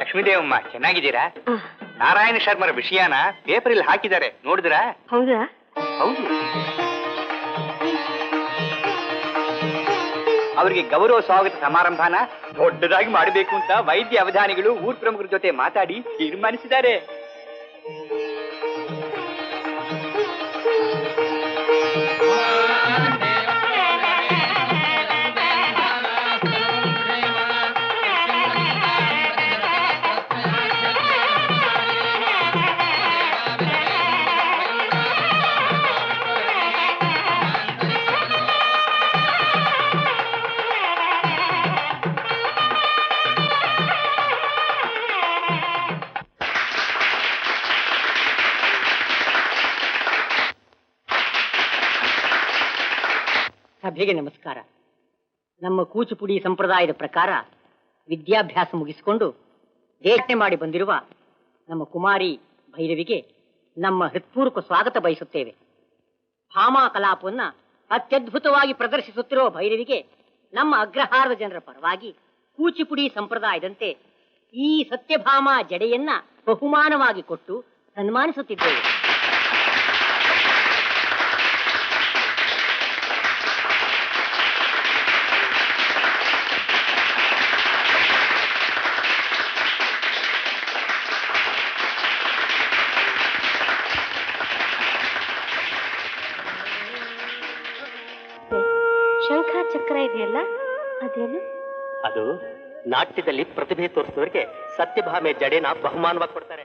ಲಕ್ಷ್ಮೀದೇವಮ್ಮ, ಚೆನ್ನಾಗಿದ್ದೀರಾ? ನಾರಾಯಣ ಶರ್ಮರ ವಿಷಯನ ಪೇಪರ್ ಇಲ್ಲಿ ಹಾಕಿದ್ದಾರೆ, ನೋಡಿದ್ರಾ?
ಹೌದಾ?
ಹೌದು. ಅವರಿಗೆ ಗೌರವ ಸ್ವಾಗತ ಸಮಾರಂಭನ ದೊಡ್ಡದಾಗಿ ಮಾಡಬೇಕು ಅಂತ ವೈದ್ಯ ಅವಧಾನಿಗಳು ಊರ್ ಪ್ರಮುಖರ ಜೊತೆ ಮಾತಾಡಿ ತೀರ್ಮಾನಿಸಿದ್ದಾರೆ.
ಸಭೆಗೆ ನಮಸ್ಕಾರ. ನಮ್ಮ ಕೂಚಿಪುಡಿ ಸಂಪ್ರದಾಯದ ಪ್ರಕಾರ ವಿದ್ಯಾಭ್ಯಾಸ ಮುಗಿಸಿಕೊಂಡು ದೇಶನೆ ಮಾಡಿ ಬಂದಿರುವ ನಮ್ಮ ಕುಮಾರಿ ಭೈರವಿಗೆ ನಮ್ಮ ಹೃತ್ಪೂರ್ವಕ ಸ್ವಾಗತ ಬಯಸುತ್ತೇವೆ. ಭಾಮಾ ಕಲಾಪವನ್ನ ಅತ್ಯದ್ಭುತವಾಗಿ ಪ್ರದರ್ಶಿಸುತ್ತಿರುವ ಭೈರವಿಗೆ ನಮ್ಮ ಅಗ್ರಹಾರದ ಜನರ ಪರವಾಗಿ ಕೂಚಿಪುಡಿ ಸಂಪ್ರದಾಯದಂತೆ ಈ ಸತ್ಯಭಾಮಾ ಜಡೆಯನ್ನ ಬಹುಮಾನವಾಗಿ ಕೊಟ್ಟು ಸನ್ಮಾನಿಸುತ್ತಿದ್ದೇವೆ.
ಶಂಖ ಚಕ್ರ ಇದೆಯಲ್ಲ, ಅದೇನು?
ಅದು ನಾಟ್ಯದಲ್ಲಿ ಪ್ರತಿಭೆ ತೋರಿಸಿದವರಿಗೆ ಸತ್ಯಭಾಮೆ ಜಡೆನ ಬಹುಮಾನವಾಗಿ ಕೊಡ್ತಾರೆ.